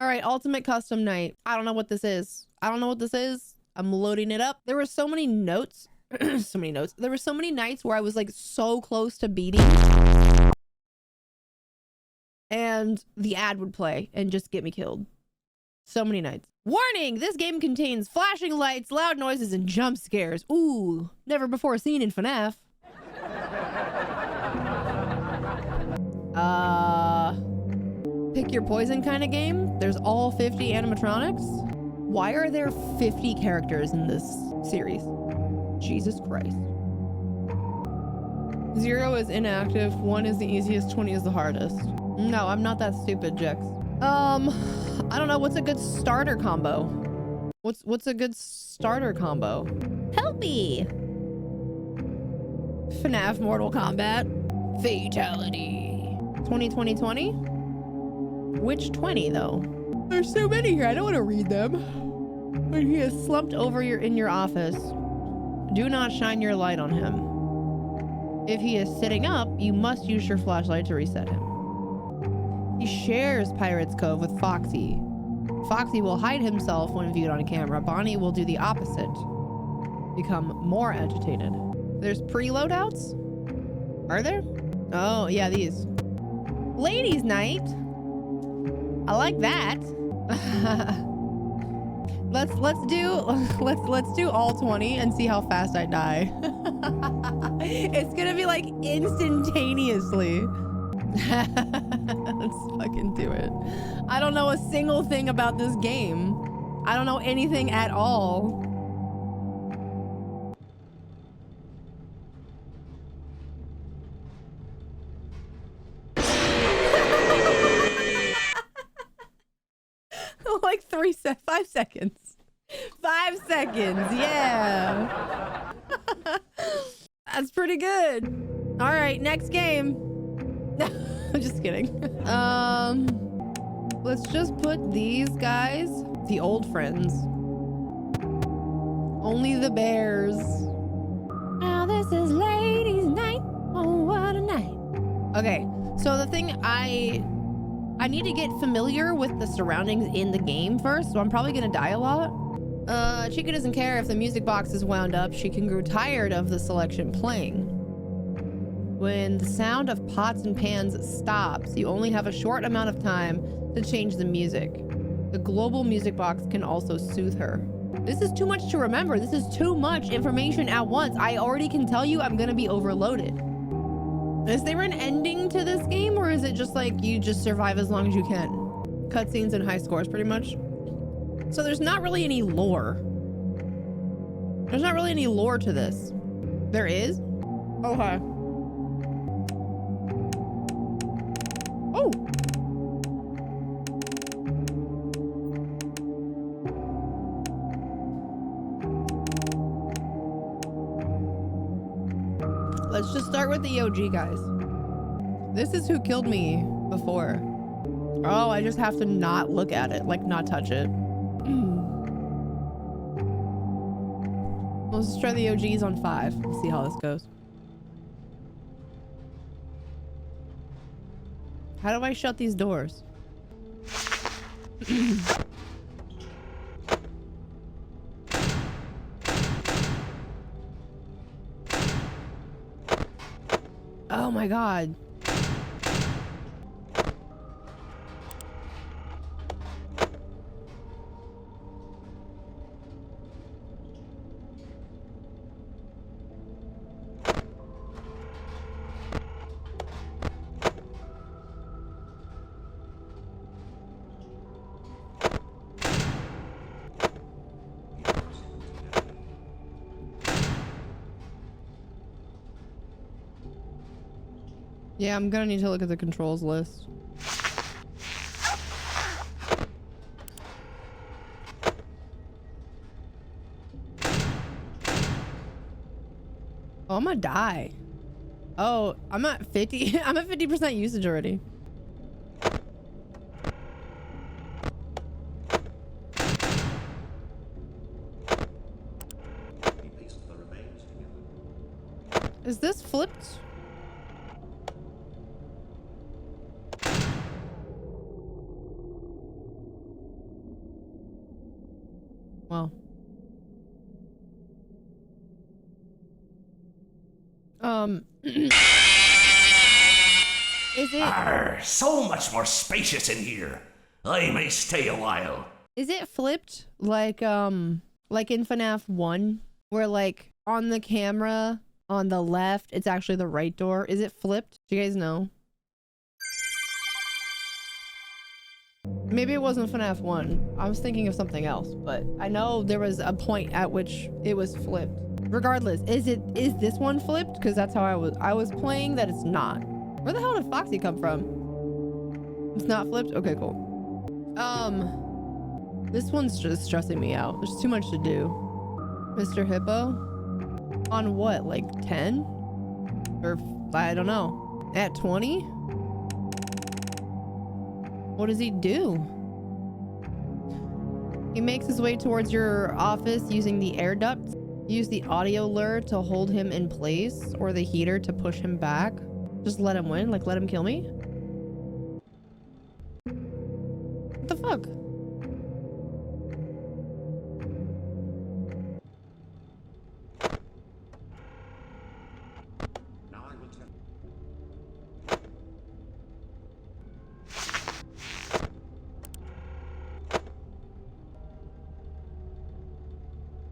All right, ultimate custom night. I don't know what this is. I don't know what this is. I'm loading it up. There were so many notes. So many notes. There were so many nights where I was like so close to beating. And the ad would play and just get me killed. So many nights. Warning! This game contains flashing lights, loud noises, and jump scares. Ooh, never before seen in FNAF. Pick your poison kind of game. There's all 50 animatronics. Why are there 50 characters in this series? Jesus Christ. 0 is inactive, 1 is the easiest, 20 is the hardest. No, I'm not that stupid, Jex. I don't know. What's a good starter combo? What's a good starter combo? Help me! FNAF Mortal Kombat. Fatality. 20. Which 20 though? There's so many here. I don't want to read them. When he is slumped over in your office, do not shine your light on him. If he is sitting up, you must use your flashlight to reset him. He shares Pirate's Cove with Foxy. Foxy will hide himself when viewed on camera. Bonnie will do the opposite. Become more agitated. There's pre-loadouts? Are there? Oh, yeah, these. Ladies' night. I like that. let's do all 20 and see how fast I die. It's gonna be like instantaneously. Let's fucking do it. I don't know a single thing about this game. I don't know anything at all. Like 5 seconds. 5 seconds, yeah. That's pretty good. All right, next game. I'm just kidding. Let's just put these guys, the old friends. Only the bears. Now this is ladies' night. Oh, what a night. Okay, so the thing I need to get familiar with the surroundings in the game first, so I'm probably gonna die a lot. Chica doesn't care if the music box is wound up. She can grow tired of the selection playing. When the sound of pots and pans stops, you only have a short amount of time to change the music. The global music box can also soothe her. This is too much to remember. This is too much information at once. I already can tell you I'm gonna be overloaded. Is there an ending to this game, or is it just like you just survive as long as you can? Cutscenes and high scores, pretty much. So there's not really any lore. There's not really any lore to this. There is? Okay. Oh! Let's just start with the OG guys. This is who killed me before. Oh, I just have to not look at it, like not touch it. Let's just try the OGs on 5. Let's see how this goes. How do I shut these doors? Oh my God. Yeah, I'm gonna need to look at the controls list. Oh, I'm gonna die. Oh, I'm at 50. I'm at 50% usage already. Is this flipped? Well. Is it? Arr, so much more spacious in here. I may stay a while. Is it flipped like in FNAF 1, where like on the camera on the left, it's actually the right door? Is it flipped? Do you guys know? Maybe it wasn't FNAF 1. I was thinking of something else, but I know there was a point at which it was flipped. Regardless, is this one flipped? Because that's how I was playing that it's not. Where the hell did Foxy come from? It's not flipped? Okay, cool. This one's just stressing me out. There's too much to do. Mr. Hippo? On what, like 10? Or I don't know. At 20? What does he do? He makes his way towards your office using the air ducts. Use the audio lure to hold him in place or the heater to push him back. Just let him win? Like let him kill me? What the fuck?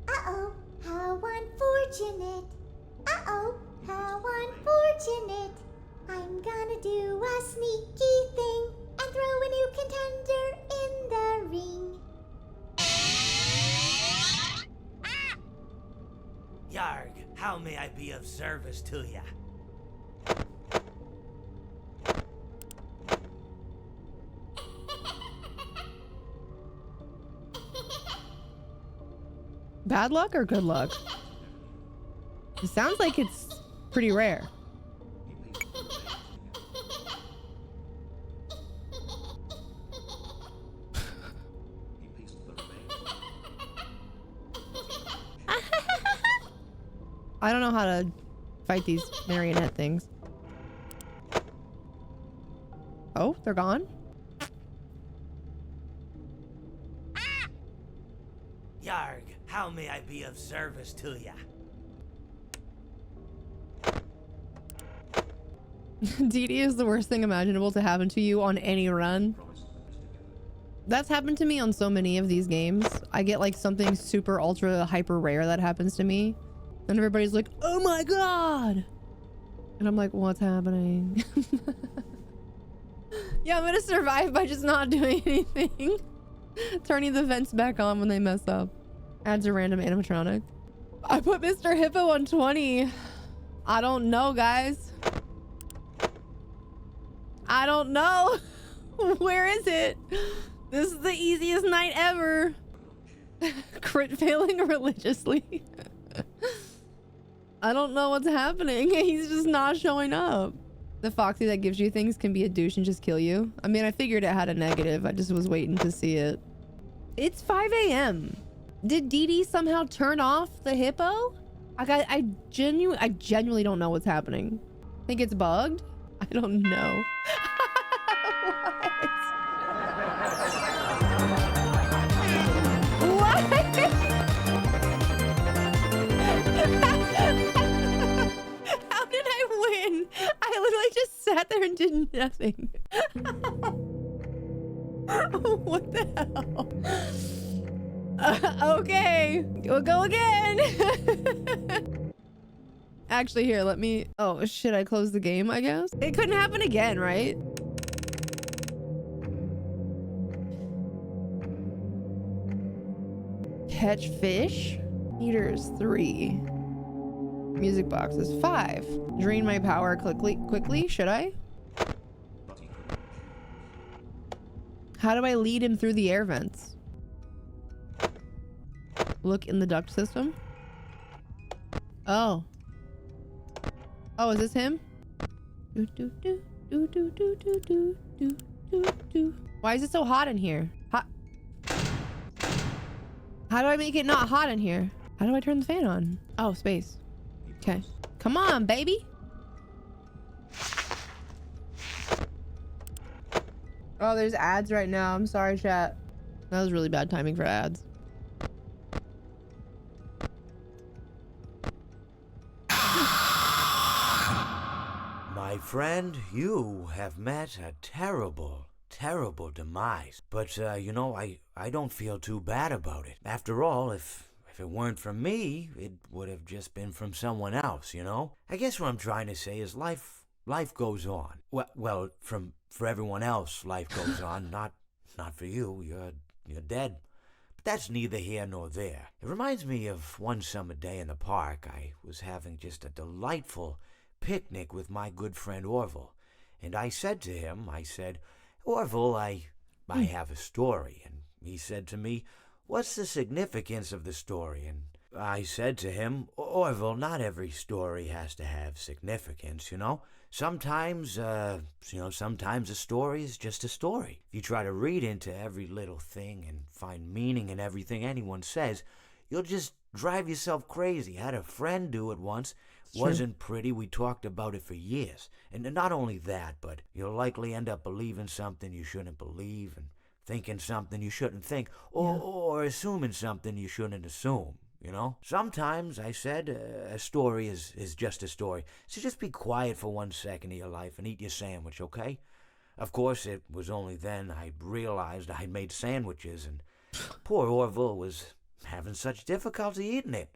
Uh-oh, how unfortunate. Uh-oh, how unfortunate. I'm gonna do a sneaky thing and throw a new contender in the ring. Yarg, how may I be of service to ya? Bad luck or good luck? It sounds like it's pretty rare. I don't know how to fight these marionette things. Oh, they're gone? Yarg, how may I be of service to ya? DD is the worst thing imaginable to happen to you on any run. That's happened to me on so many of these games. I get like something super ultra hyper rare that happens to me. And everybody's like, oh my god! And I'm like, what's happening? Yeah, I'm gonna survive by just not doing anything. Turning the vents back on when they mess up. Adds a random animatronic. I put Mr. Hippo on 20. I don't know, guys. I don't know. Where is it? This is the easiest night ever. Crit failing religiously. I don't know what's happening. He's just not showing up. The Foxy that gives you things can be a douche and just kill you. I mean, I figured it had a negative. I just was waiting to see it. It's 5 a.m. Did DD somehow turn off the hippo? I genuinely don't know what's happening. Think it's bugged? I don't know. What? How did I win? I literally just sat there and did nothing. What the hell? Okay, we'll go again. Actually, here, let me... Oh, shit, I closed the game, I guess? It couldn't happen again, right? Catch fish? Meters 3. Music boxes 5. Drain my power quickly, should I? How do I lead him through the air vents? Look in the duct system. Oh. Oh, is this him? Why is it so hot in here? Hot. How do I make it not hot in here? How do I turn the fan on? Oh, space. Okay. Come on, baby. Oh, there's ads right now. I'm sorry, chat. That was really bad timing for ads. My friend, you have met a terrible, terrible demise. But, I don't feel too bad about it. After all, if it weren't from me, it would have just been from someone else, you know? I guess what I'm trying to say is life goes on. Well, for everyone else, life goes on. Not for you. You're dead. But that's neither here nor there. It reminds me of one summer day in the park. I was having just a delightful picnic with my good friend Orville. And I said to him, Orville, I have a story. And he said to me, what's the significance of the story? And I said to him, Orville, not every story has to have significance, you know? Sometimes a story is just a story. If you try to read into every little thing and find meaning in everything anyone says, you'll just drive yourself crazy. I had a friend do it once. Wasn't pretty. We talked about it for years. And not only that, but you'll likely end up believing something you shouldn't believe and thinking something you shouldn't think, or assuming something you shouldn't assume, you know? Sometimes, I said, a story is just a story. So just be quiet for 1 second of your life and eat your sandwich, okay? Of course, it was only then I realized I made sandwiches, and poor Orville was having such difficulty eating it.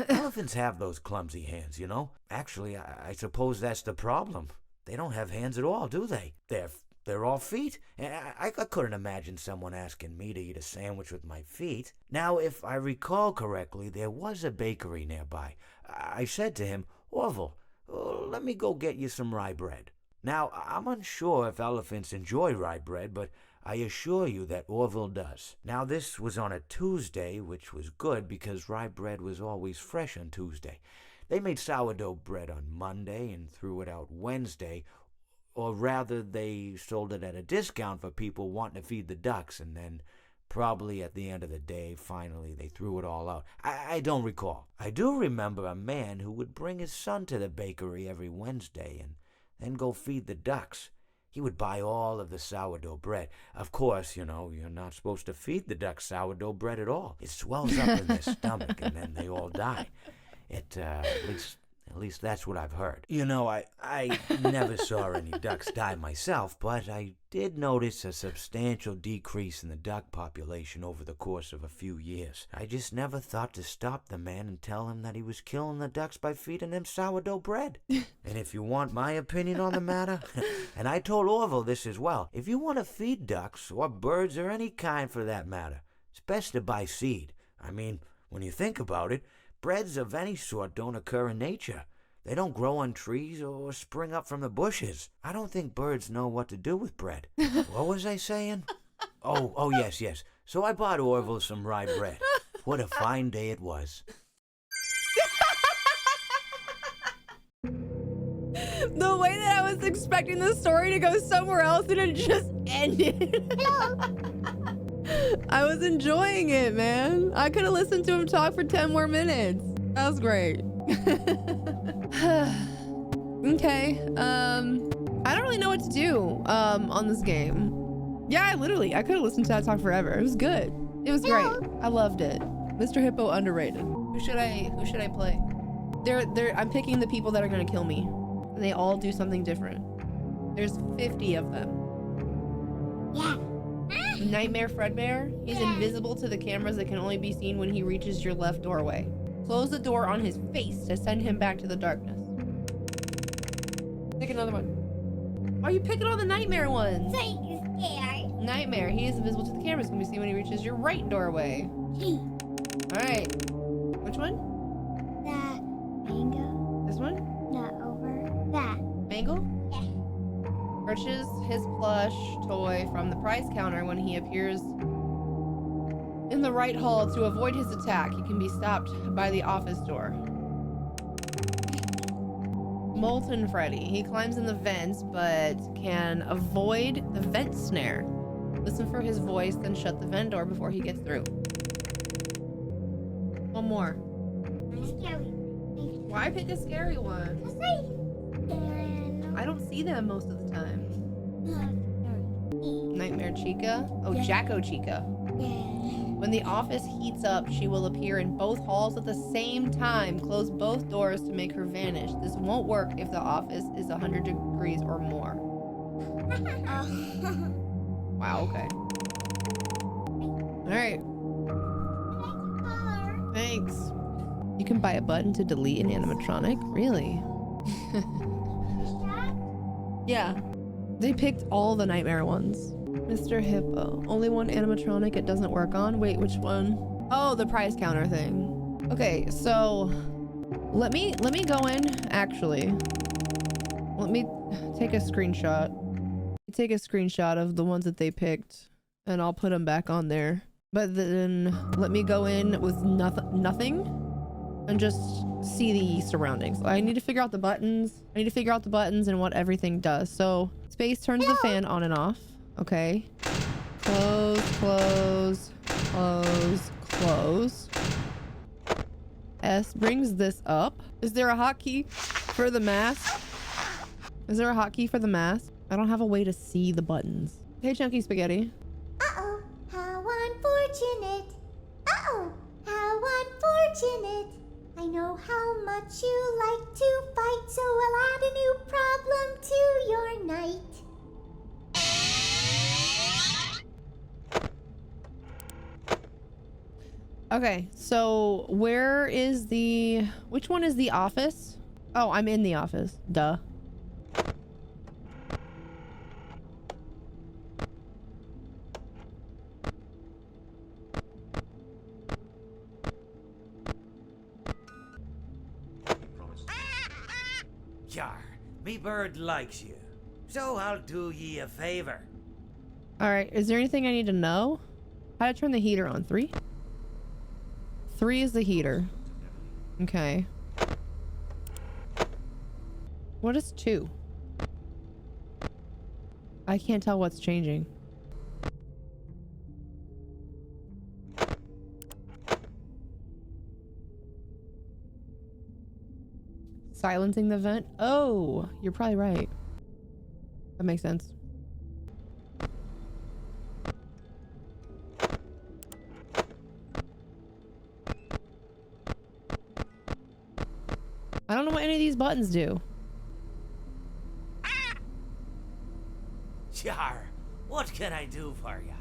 Elephants have those clumsy hands, you know? Actually, I suppose that's the problem. They don't have hands at all, do they? They're all feet. I couldn't imagine someone asking me to eat a sandwich with my feet. Now, if I recall correctly, there was a bakery nearby. I said to him, Orville, let me go get you some rye bread. Now, I'm unsure if elephants enjoy rye bread, but I assure you that Orville does. Now, this was on a Tuesday, which was good because rye bread was always fresh on Tuesday. They made sourdough bread on Monday and threw it out Wednesday, or rather they sold it at a discount for people wanting to feed the ducks, and then probably at the end of the day, finally they threw it all out. I don't recall. I do remember a man who would bring his son to the bakery every Wednesday and then go feed the ducks. He would buy all of the sourdough bread. Of course, you know, you're not supposed to feed the ducks sourdough bread at all. It swells up in their stomach and then they all die. At least that's what I've heard. You know, I never saw any ducks die myself, but I did notice a substantial decrease in the duck population over the course of a few years. I just never thought to stop the man and tell him that he was killing the ducks by feeding them sourdough bread. And if you want my opinion on the matter, and I told Orville this as well, if you want to feed ducks, or birds, or any kind for that matter, it's best to buy seed. I mean, when you think about it, breads of any sort don't occur in nature. They don't grow on trees or spring up from the bushes. I don't think birds know what to do with bread. What was I saying? Oh, yes. So I bought Orville some rye bread. What a fine day it was. The way that I was expecting the story to go somewhere else and it just ended. I was enjoying it, man. I could have listened to him talk for 10 more minutes. That was great. Okay. I don't really know what to do on this game. Yeah, I could have listened to that talk forever. It was good. It was great. I loved it. Mr. Hippo underrated. Who should I play? I'm picking the people that are gonna kill me. And they all do something different. There's 50 of them. Yeah. Nightmare Fredbear. He's invisible to the cameras that can only be seen when he reaches your left doorway. Close the door on his face to send him back to the darkness. Pick another one. Why are you picking all the nightmare ones? So you're scared. Nightmare. He is invisible to the cameras can be seen when he reaches your right doorway. Alright. Which one? The mango. This one? Not over. That. Mangle? Yeah. Purchase his plush toy from the prize counter when he appears in the right hall. To avoid his attack, he can be stopped by the office door. Molten Freddy. He climbs in the vents, but can avoid the vent snare. Listen for his voice, then shut the vent door before he gets through. One more. Scary. Why pick a scary one? I don't see them most of the time. Nightmare Chica? Oh, Jacko Chica. When the office heats up, she will appear in both halls at the same time. Close both doors to make her vanish. This won't work if the office is 100 degrees or more. Wow, okay. Alright. Thanks. You can buy a button to delete an animatronic? Really? Yeah. They picked all the nightmare ones. Mr. Hippo. Only one animatronic it doesn't work on? Wait, which one? Oh, the prize counter thing. Okay, so let me go in. Actually, let me take a screenshot. Take a screenshot of the ones that they picked and I'll put them back on there. But then let me go in with nothing and just see the surroundings. I need to figure out the buttons. I need to figure out the buttons and what everything does. So space turns the fan on and off. Okay. Close, close, close, close. S brings this up. Is there a hotkey for the mask? Is there a hotkey for the mask? I don't have a way to see the buttons. Hey, Chunky Spaghetti. Uh-oh, how unfortunate. Uh-oh, how unfortunate. I know how much you like to fight, so I'll add a new problem to your night. Okay, so where is the... Which one is the office? Oh, I'm in the office. Duh. Yar, me bird likes you, so I'll do ye a favor. Alright, is there anything I need to know? How to turn the heater on? 3? 3 is the heater. Okay. What is 2? I can't tell what's changing. Silencing the vent? Oh, you're probably right. That makes sense. I don't know what any of these buttons do. Yar, what can I do for ya?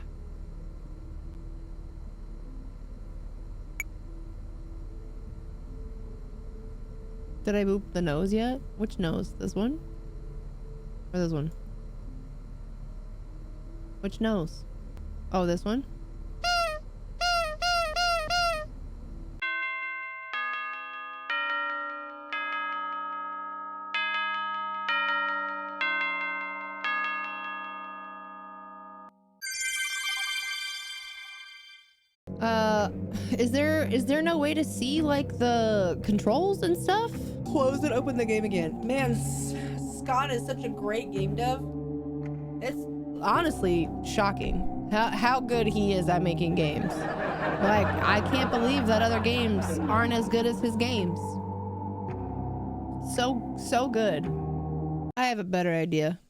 Did I boop the nose yet? Which nose? This one? Or this one? Which nose? Oh, this one? Is there no way to see like the controls and stuff? Close and open the game again. Man, Scott is such a great game dev. It's honestly shocking how good he is at making games. Like, I can't believe that other games aren't as good as his games. So good. I have a better idea.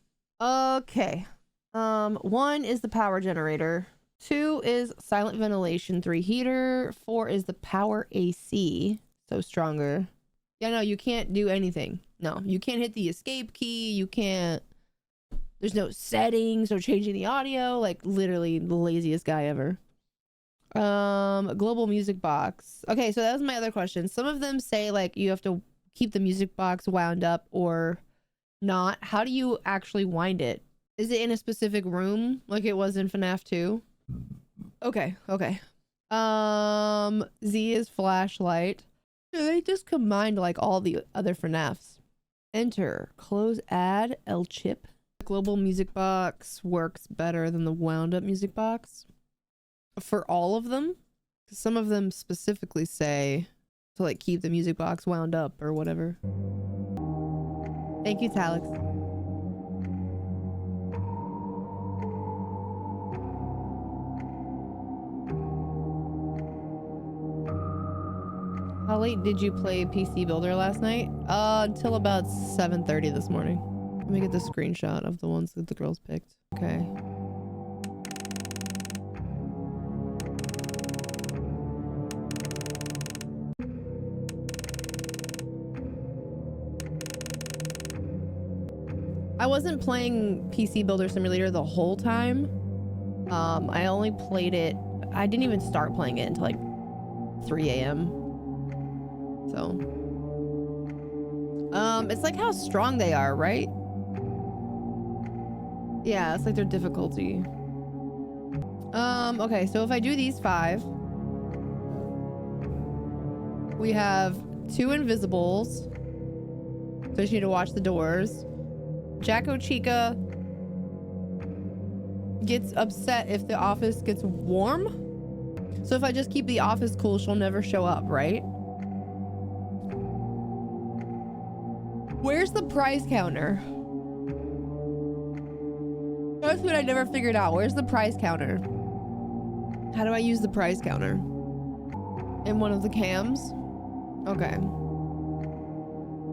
Okay. 1 is the power generator. 2 is silent ventilation. 3 heater. 4 is the power AC. So stronger. Yeah, no, you can't do anything. No, you can't hit the escape key. You can't. There's no settings or changing the audio. Like, literally the laziest guy ever. Global music box. Okay, so that was my other question. Some of them say like you have to keep the music box wound up or not. How do you actually wind it? Is it in a specific room like it was in FNAF 2? Okay. Z is flashlight. They just combined like all the other FNAFs. Enter. Close add L chip. The global music box works better than the wound up music box. For all of them? Some of them specifically say to like keep the music box wound up or whatever. Thank you, Talix. How late did you play PC Builder last night? Until about 7:30 this morning. Let me get the screenshot of the ones that the girls picked. Okay. I wasn't playing PC Builder Simulator the whole time. I only played it. I didn't even start playing it until like 3 a.m. So, it's like how strong they are, right? Yeah, it's like their difficulty. Okay, so if I do these 5, we have 2 invisibles. So I just need to watch the doors. Jacko Chica gets upset if the office gets warm. So if I just keep the office cool, she'll never show up, right? Where's the prize counter? That's what I never figured out. Where's the prize counter? How do I use the prize counter? In one of the cams? Okay.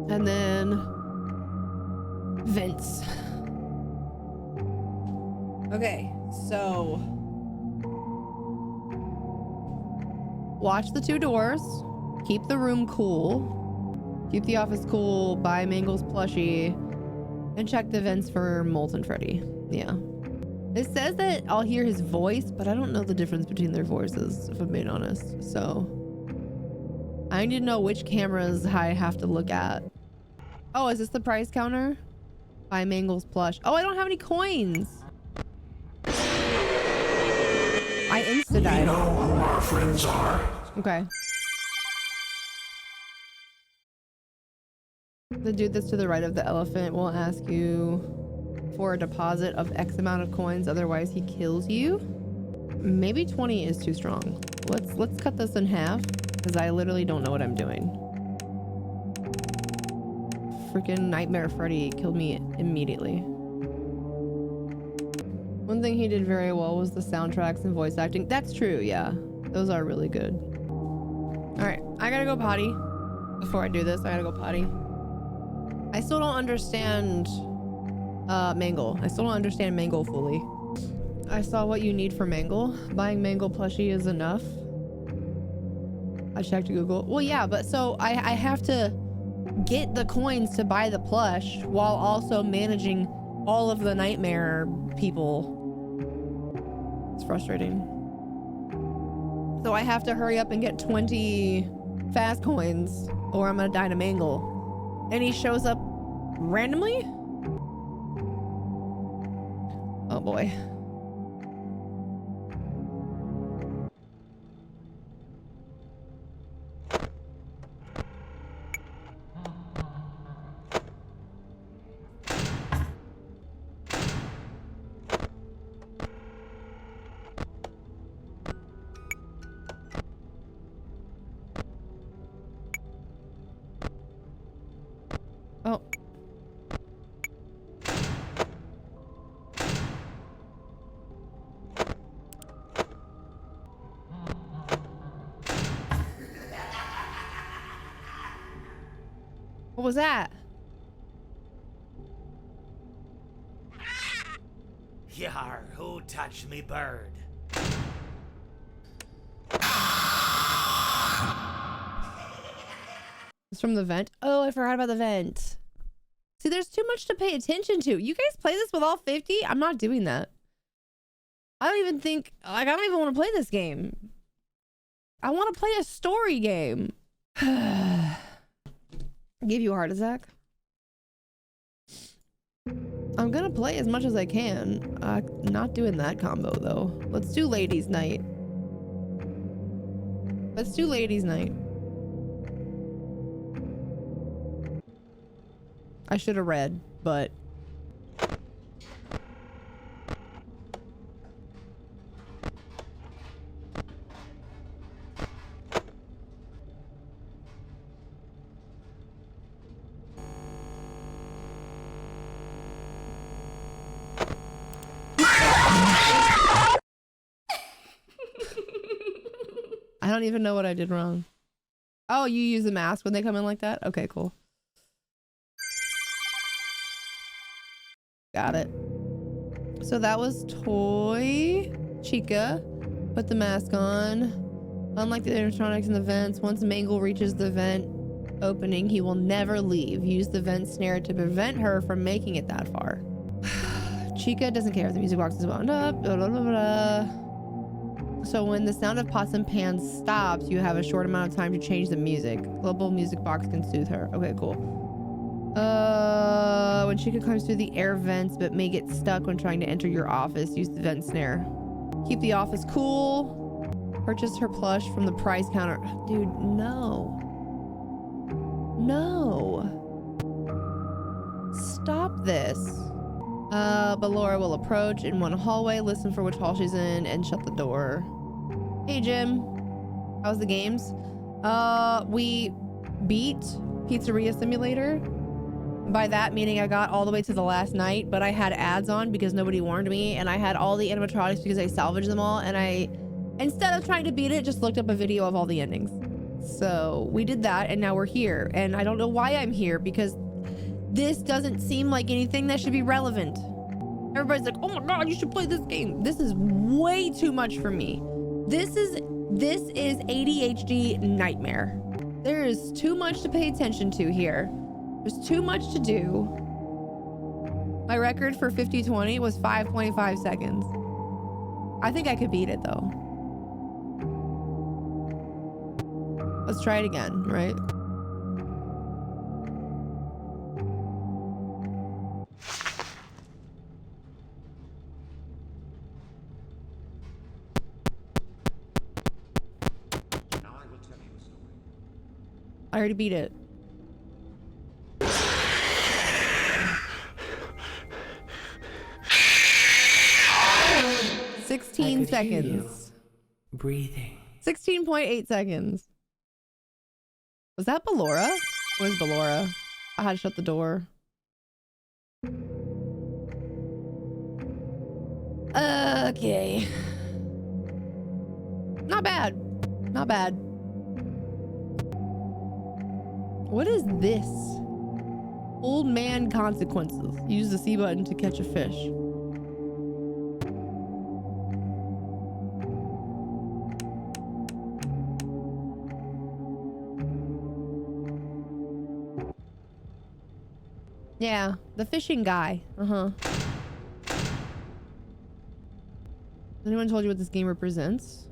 And then vents. Okay, so watch the 2 doors. Keep the room cool. Keep the office cool. Buy Mangle's plushie. And check the vents for Molten Freddy. Yeah. It says that I'll hear his voice, but I don't know the difference between their voices, if I'm being honest. So I need to know which cameras I have to look at. Oh, is this the prize counter? Buy Mangle's plush. Oh, I don't have any coins. I insta-died. We know who our friends are. Okay. The dude that's to the right of the elephant will ask you for a deposit of X amount of coins, otherwise he kills you. Maybe 20 is too strong. Let's cut this in half, because I literally don't know what I'm doing. Freaking Nightmare Freddy killed me immediately. One thing he did very well was the soundtracks and voice acting. That's true, yeah. Those are really good. Alright, I gotta go potty. Before I do this, I gotta go potty. I still don't understand Mangle. I still don't understand Mangle fully. I saw what you need for Mangle. Buying Mangle plushie is enough. I checked Google. Well, yeah, but so I have to get the coins to buy the plush while also managing all of the nightmare people. It's frustrating. So I have to hurry up and get 20 fast coins or I'm gonna die to Mangle. And he shows up randomly? Oh boy. Oh. What was that? Yar, who touched me bird? It's from the vent. Oh, I forgot about the vent. See, there's too much to pay attention to. You guys play this with all 50? I'm not doing that. I don't even think, like, I don't even want to play this game. I want to play a story game. Give you a heart attack? I'm gonna play as much as I can. Not doing that combo though. Let's do ladies night. Let's do ladies night. I should have read, but I don't even know what I did wrong. Oh, you use a mask when they come in like that? Okay, cool. Got it. So that was Toy Chica. Put the mask on. Unlike the animatronics in the vents, once Mangle reaches the vent, opening. He will never leave. Use the vent snare to prevent her from making it that far. Chica doesn't care if the music box is wound up. Blah, blah, blah, blah. So when the sound of pots and pans stops, you have a short amount of time to change the music. Global music box can soothe her. Okay, cool. When Chica climbs through the air vents but may get stuck when trying to enter your office, use the vent snare. Keep the office cool. Purchase her plush from the price counter. Dude, no. No. Stop this. But Laura will approach in one hallway, listen for which hall she's in, and shut the door. Hey, Jim. How's the games? We beat Pizzeria Simulator. By that, meaning I got all the way to the last night, but I had ads on because nobody warned me, and I had all the animatronics because I salvaged them all, and I, instead of trying to beat it, just looked up a video of all the endings. So we did that, and now we're here, and I don't know why I'm here, because this doesn't seem like anything that should be relevant. Everybody's like, oh my god, you should play this game. This is way too much for me. This is ADHD nightmare. There is too much to pay attention to here. There's too much to do. My record for 50/20 was 5.5 seconds. I think I could beat it though. Let's try it again, right? I already beat it. I could hear you 16 seconds. breathing. 16.8 seconds. Was that Ballora? It was Ballora. I had to shut the door. Okay. Not bad. Not bad. What is this? Old man consequences. Use the C button to catch a fish. Yeah, the fishing guy. Uh-huh. Anyone told you what this game represents?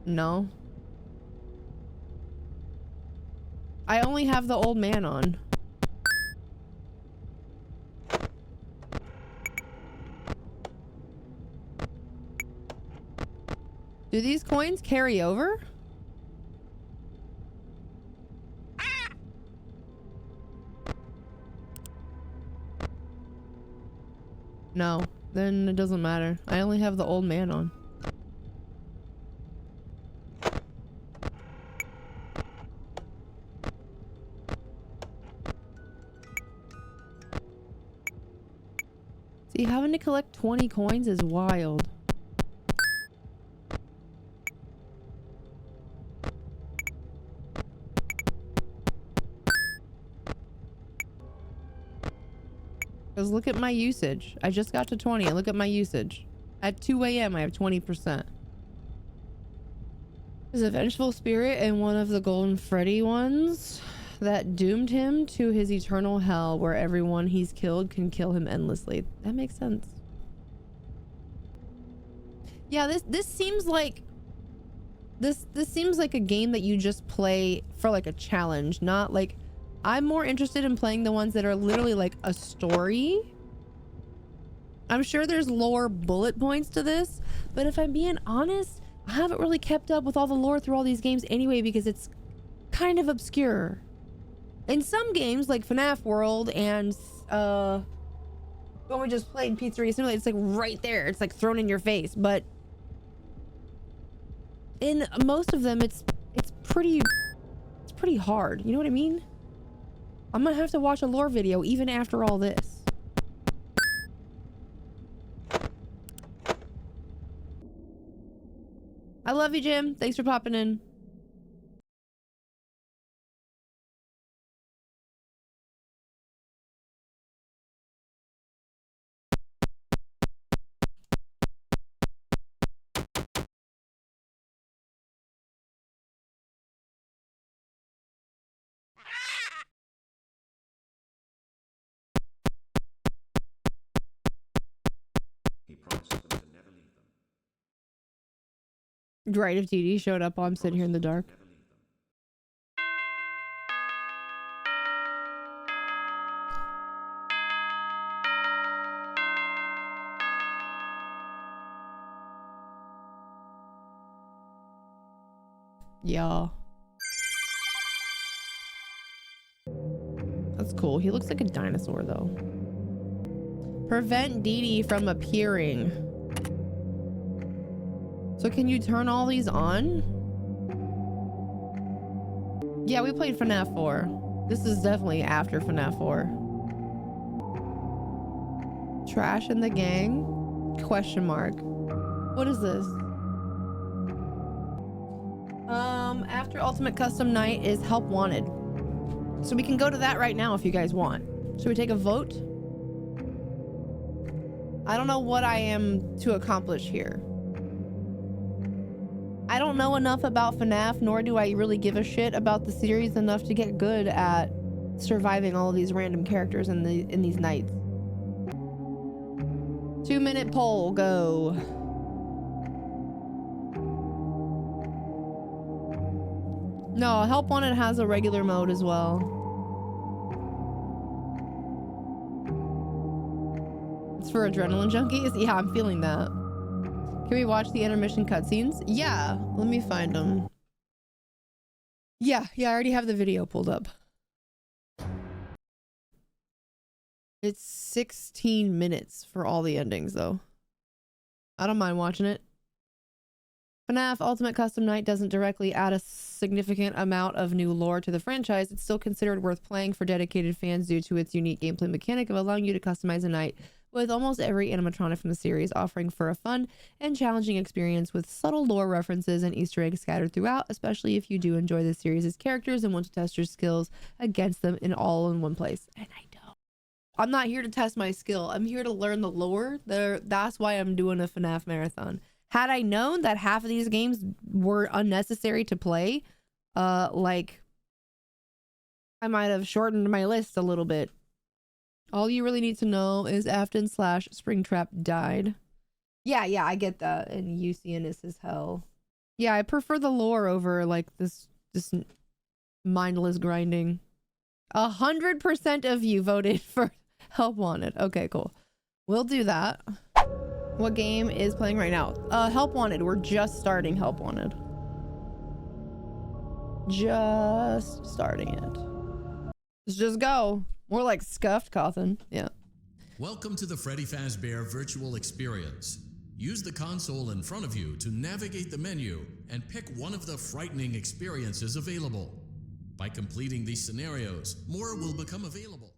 No. I only have the old man on. Do these coins carry over? No, then it doesn't matter. I only have the old man on. See, having to collect 20 coins is wild. Because look at my usage. I just got to 20 and look at my usage. At 2 a.m. I have 20%. There's a vengeful spirit in one of the Golden Freddy ones that doomed him to his eternal hell where everyone he's killed can kill him endlessly. That makes sense. Yeah, this seems like this seems like a game that you just play for like a challenge, not like I'm more interested in playing the ones that are literally like a story. I'm sure there's lore bullet points to this, but if I'm being honest, I haven't really kept up with all the lore through all these games anyway because it's kind of obscure. In some games like FNAF World and when we just played Pizzeria Simulator, it's like right there. It's like thrown in your face, but in most of them it's pretty hard. You know what I mean? I'm gonna have to watch a lore video even after all this. I love you, Jim. Thanks for popping in. Right, if Dee Dee showed up while I'm sitting here in the dark. Yeah. That's cool. He looks like a dinosaur, though. Prevent Dee Dee from appearing. So can you turn all these on? Yeah, we played FNAF 4. This is definitely after FNAF 4. Trash in the gang? Question mark. What is this? After Ultimate Custom Night is Help Wanted. So we can go to that right now if you guys want. Should we take a vote? I don't know what I am to accomplish here. I don't know enough about FNAF, nor do I really give a shit about the series enough to get good at surviving all of these random characters in these nights. 2-minute poll, go. No, Help Wanted has a regular mode as well. It's for adrenaline junkies? Yeah, I'm feeling that. Can we watch the intermission cutscenes? Yeah, let me find them. Yeah, I already have the video pulled up. It's 16 minutes for all the endings, though. I don't mind watching it. FNAF Ultimate Custom Night doesn't directly add a significant amount of new lore to the franchise. It's still considered worth playing for dedicated fans due to its unique gameplay mechanic of allowing you to customize a night with almost every animatronic from the series, offering for a fun and challenging experience with subtle lore references and Easter eggs scattered throughout, especially if you do enjoy the series' characters and want to test your skills against them all in one place. And I don't. I'm not here to test my skill. I'm here to learn the lore. That's why I'm doing a FNAF marathon. Had I known that half of these games were unnecessary to play, like, I might have shortened my list a little bit. All you really need to know is Afton/Springtrap died. Yeah, I get that. And Ucianus is hell. Yeah, I prefer the lore over, like, this mindless grinding. 100% of you voted for Help Wanted. Okay, cool. We'll do that. What game is playing right now? Help Wanted. We're just starting Help Wanted. Just starting it. Let's just go. More like Scuffed Cawthon. Yeah. Welcome to the Freddy Fazbear Virtual Experience. Use the console in front of you to navigate the menu and pick one of the frightening experiences available. By completing these scenarios, more will become available.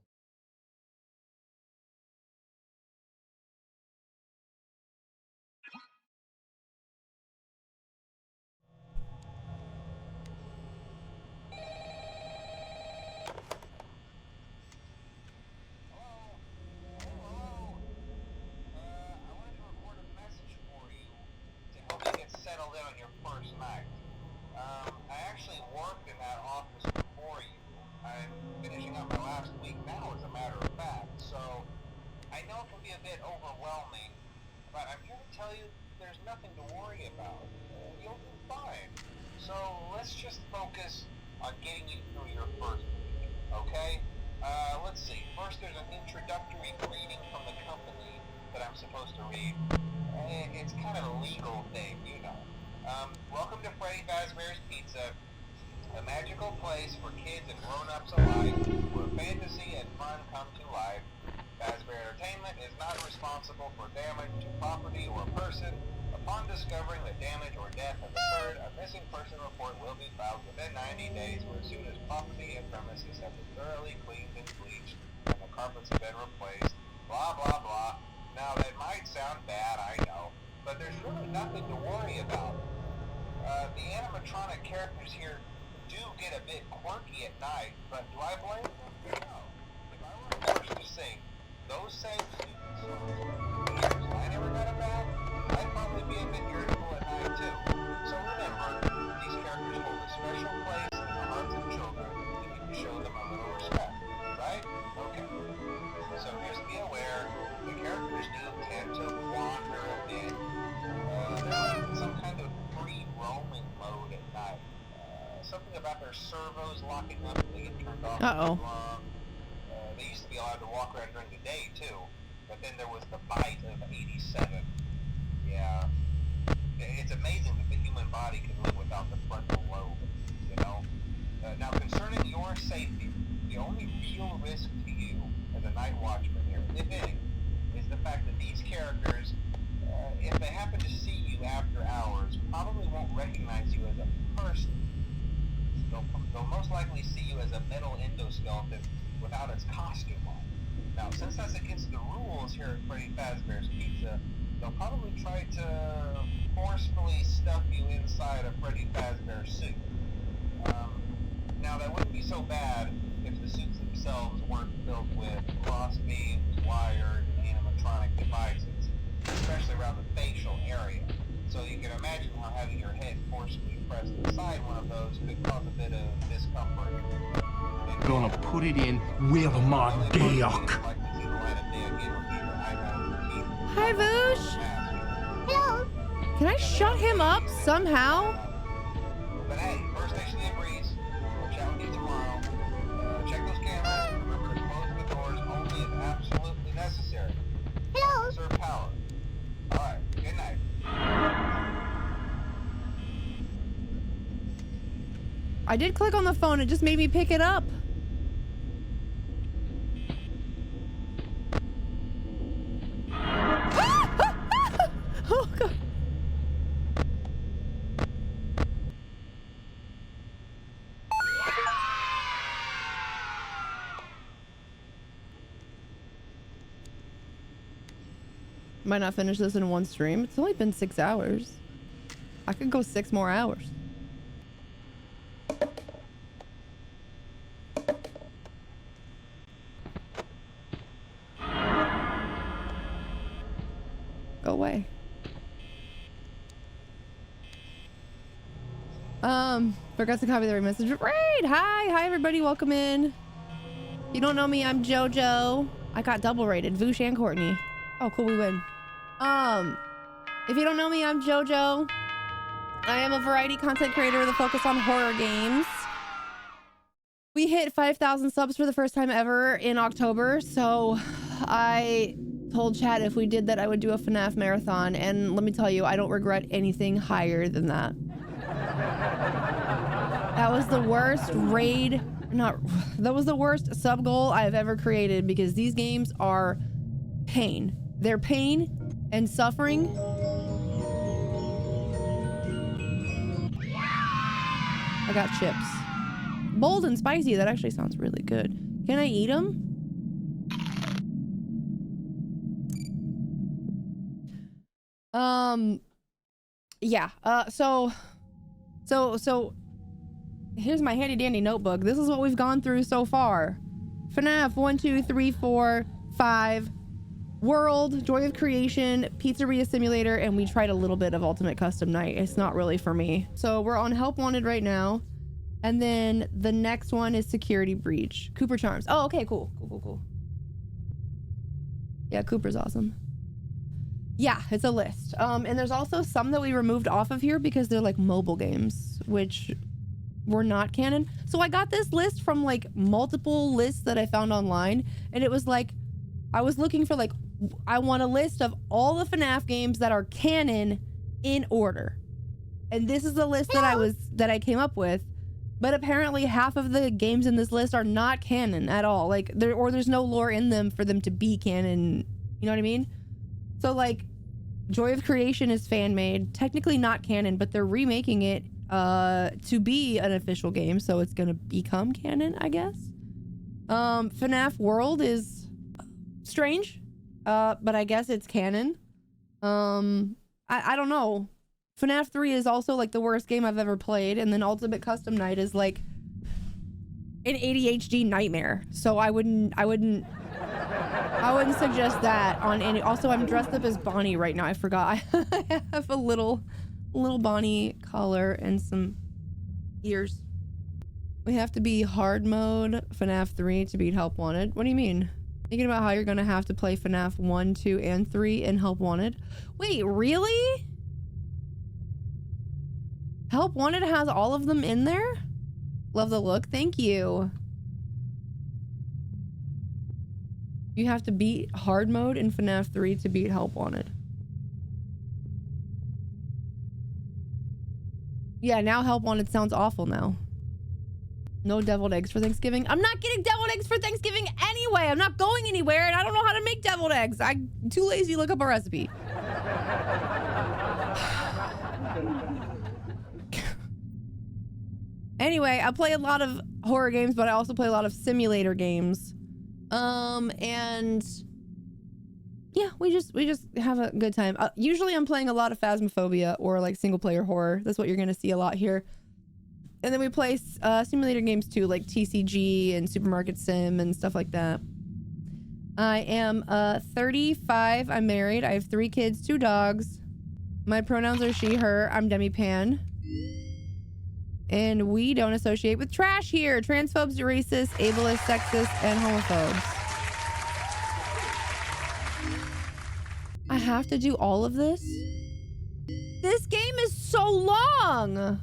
something about their servos locking up and they get turned off. Uh-oh. They used to be allowed to walk around during the day too, but then there was the bite of 87. Yeah, it's amazing that the human body can live without the frontal lobe, you know? Now, concerning your safety, the only real risk to you as a night watchman here, if any, is the fact that these characters, if they happen to see you after hours, probably won't recognize you as a person. They'll most likely see you as a metal endoskeleton without its costume on. Now, since that's against the rules here at Freddy Fazbear's Pizza, they'll probably try to forcefully stuff you inside a Freddy Fazbear suit. Now, that wouldn't be so bad if the suits themselves weren't filled with crossbeams, wires, and animatronic devices, especially around the facial area. So you can imagine how having your head forcibly pressed inside one of those could cause a bit of discomfort. Gonna put it in with my dick. Hi, Voosh. Hello. Can I shut him up somehow? But hey, first station in Breeze. We'll chat with you tomorrow. Check those cameras. Remember to close the doors only if absolutely necessary. Hello. Conserve power. Alright, good night. I did click on the phone. It just made me pick it up. Oh, God. Might not finish this in one stream. It's only been 6 hours. I could go 6 more hours. Go away. Forgot to copy the right message. Right! Hi everybody, welcome in. If you don't know me, I'm JoJo. I got double rated, Voosh and Courtney. Oh, cool, we win. If you don't know me, I'm JoJo. I am a variety content creator with a focus on horror games. We hit 5,000 subs for the first time ever in October, so I told chat if we did that I would do a FNAF marathon, and let me tell you, I don't regret anything higher than that. That was the worst that was the worst sub goal I've ever created, because these games are pain. They're pain and suffering. I got chips. Bold and spicy, that actually sounds really good. Can I eat them? Yeah, so here's my handy dandy notebook. This is what we've gone through so far. FNAF 1, 2, 3, 4, 5, World, Joy of Creation, Pizzeria Simulator, and we tried a little bit of Ultimate Custom Night. It's not really for me. So we're on Help Wanted right now. And then the next one is Security Breach. Cooper Charms. Oh, okay, cool. Cool. Yeah, Cooper's awesome. Yeah, it's a list. And there's also some that we removed off of here because they're like mobile games, which were not canon. So I got this list from like multiple lists that I found online, and it was like, I was looking for like, I want a list of all the FNAF games that are canon in order. And this is the list that I came up with. But apparently half of the games in this list are not canon at all. Like there's no lore in them for them to be canon. You know what I mean? So like Joy of Creation is fan made, technically not canon, but they're remaking it to be an official game. So it's going to become canon, I guess. FNAF World is strange, but I guess it's canon. I don't know. FNAF 3 is also like the worst game I've ever played, and then Ultimate Custom Night is like an ADHD nightmare. So I wouldn't suggest that on any. Also, I'm dressed up as Bonnie right now. I forgot. I have a little Bonnie collar and some ears. We have to be hard mode FNAF 3 to beat Help Wanted. What do you mean? Thinking about how you're gonna have to play FNAF 1, 2, and 3 in Help Wanted. Wait, really? Help Wanted has all of them in there? Love the look. Thank you. You have to beat hard mode in FNAF 3 to beat Help Wanted. Yeah, now Help Wanted sounds awful now. No deviled eggs for Thanksgiving. I'm not getting deviled eggs for Thanksgiving anyway. I'm not going anywhere and I don't know how to make deviled eggs. I'm too lazy to look up a recipe. Anyway, I play a lot of horror games, but I also play a lot of simulator games. And yeah, we just have a good time. Usually I'm playing a lot of Phasmophobia or like single player horror. That's what you're gonna see a lot here. And then we play simulator games too, like TCG and Supermarket Sim and stuff like that. I am 35. I'm married. I have 3 kids, 2 dogs. My pronouns are she, her. I'm Demi Pan. And we don't associate with trash here. Transphobes, racists, ableist, sexist, and homophobes. I have to do all of this? This game is so long!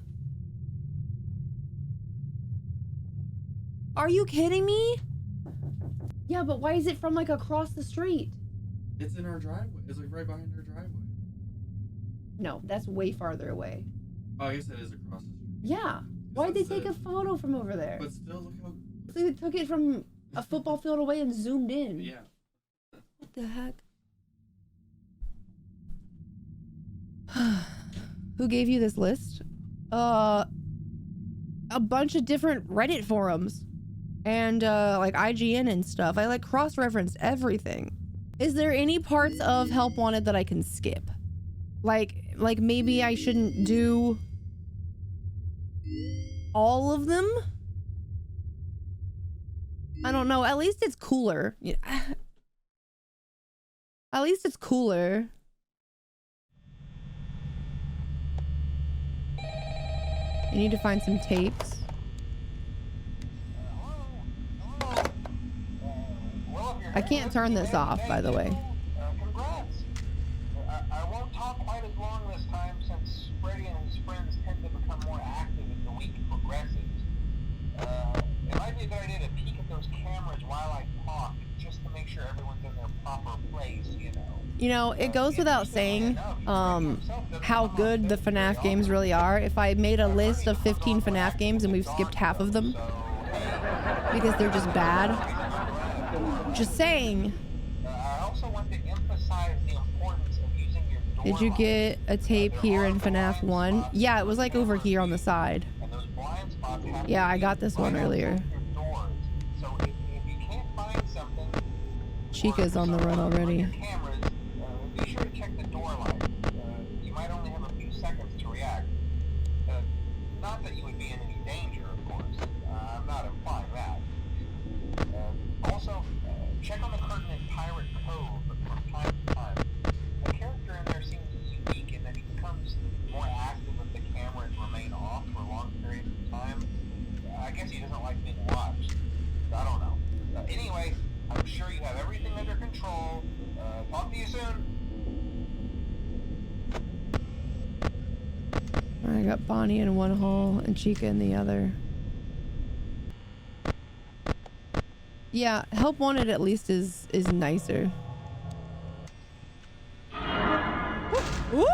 Are you kidding me? Yeah, but why is it from like across the street? It's in our driveway. It's like right behind our driveway. No, that's way farther away. Oh, I guess it is across the street. Yeah. Why'd they take a photo from over there? But still, look how... They took it from a football field away and zoomed in. Yeah. What the heck? Who gave you this list? A bunch of different Reddit forums. And like IGN and stuff. I like cross-reference everything. Is there any parts of Help Wanted that I can skip? Like maybe I shouldn't do all of them? I don't know. At least it's cooler. Yeah. At least it's cooler. I need to find some tapes. I can't turn this off, by the way. Congrats! I won't talk quite as long this time since Freddy and his friends tend to become more active as the week progresses. It might be a good idea to peek at those cameras while I talk, just to make sure everyone's in their proper place, you know. You know, it goes without saying how good the FNAF games really are. If I made a list of 15 FNAF games and we've skipped half of them because they're just bad. Just saying. I also want to emphasize the importance of using your door Did you get a tape here in FNAF 1? Yeah, it was like over here on the side. Yeah, I got this one earlier. So if you can't find something, Chica's on the run already. be sure to check the door light. You might only have a few seconds to react. Not that you would be in any danger, of course. I'm not implying that. Also, check on the curtain in Pirate Cove from time to time. The character in there seems unique in that he becomes more active if the cameras remain off for long periods of time. I guess he doesn't like being watched. I don't know. Anyway, I'm sure you have everything under control. Talk to you soon. I got Bonnie in one hall and Chica in the other. Yeah, Help Wanted at least is nicer. Woo!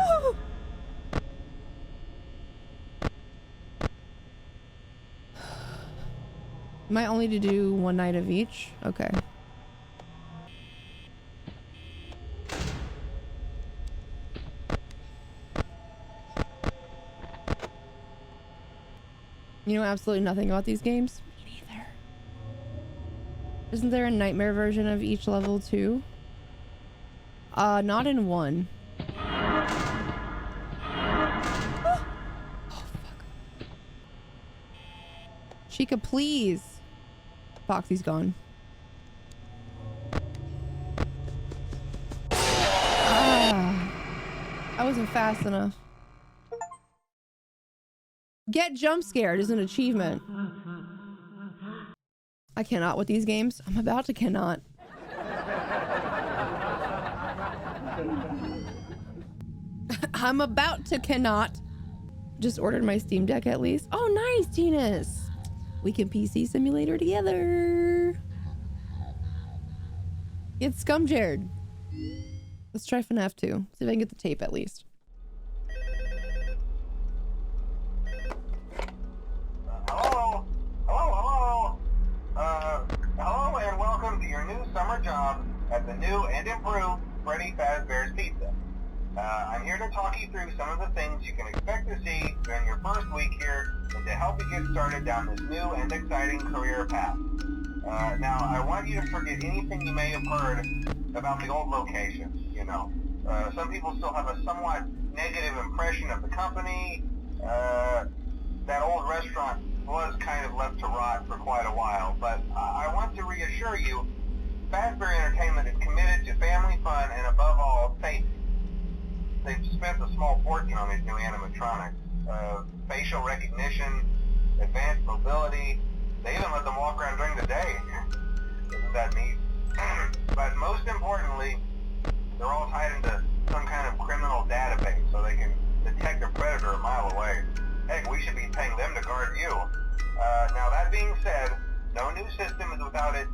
Am I only to do one night of each? Okay. You know absolutely nothing about these games? Me neither. Isn't there a nightmare version of each level too? Not in 1. Oh, fuck. Chica, please. Foxy's gone. I wasn't fast enough. Get jump scared is an achievement. I cannot with these games. I'm about to cannot. I'm about to cannot. Just ordered my Steam Deck at least. Oh, nice, Tinas. We can PC simulator together. Get scum Jared. Let's try FNAF 2. See if I can get the tape at least. Hello? Hello? Hello and welcome to your new summer job at the new and improved Freddy Fazbear's Pizza. I'm here to talk you through some of the things you can expect to see during your first week here and to help you get started down this new and exciting career path. Now, I want you to forget anything you may have heard about the old location, you know. Some people still have a somewhat negative impression of the company. That old restaurant was kind of left to rot for quite a while, but I want to reassure you, Fazbear Entertainment is committed to family fun and above all, safety. They've spent a small fortune on these new animatronics. Facial recognition, advanced mobility, they even let them walk around during the day. Isn't that neat? But most importantly, they're all tied into some kind of criminal database so they can detect a predator a mile away. Heck, we should be paying them to guard you. Now that being said, no new system is without its...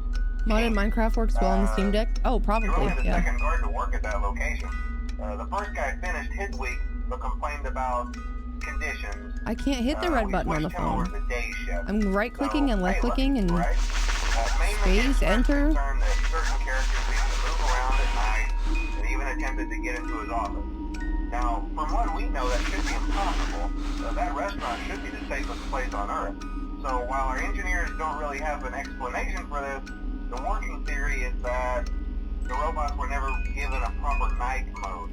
Modded Minecraft works well on the Steam Deck? Oh, probably, You're only the yeah. second guard to work at that location. The first guy finished his week, but complained about conditions. I can't hit the red button on the phone. The day shift. I'm right-clicking and left-clicking and right? Mainly space, enter. concerned that certain characters began to move around at night and even attempted to get into his office. Now, from what we know, that should be impossible. That restaurant should be the safest place on Earth. So while our engineers don't really have an explanation for this, the working theory is that the robots were never given a proper night mode.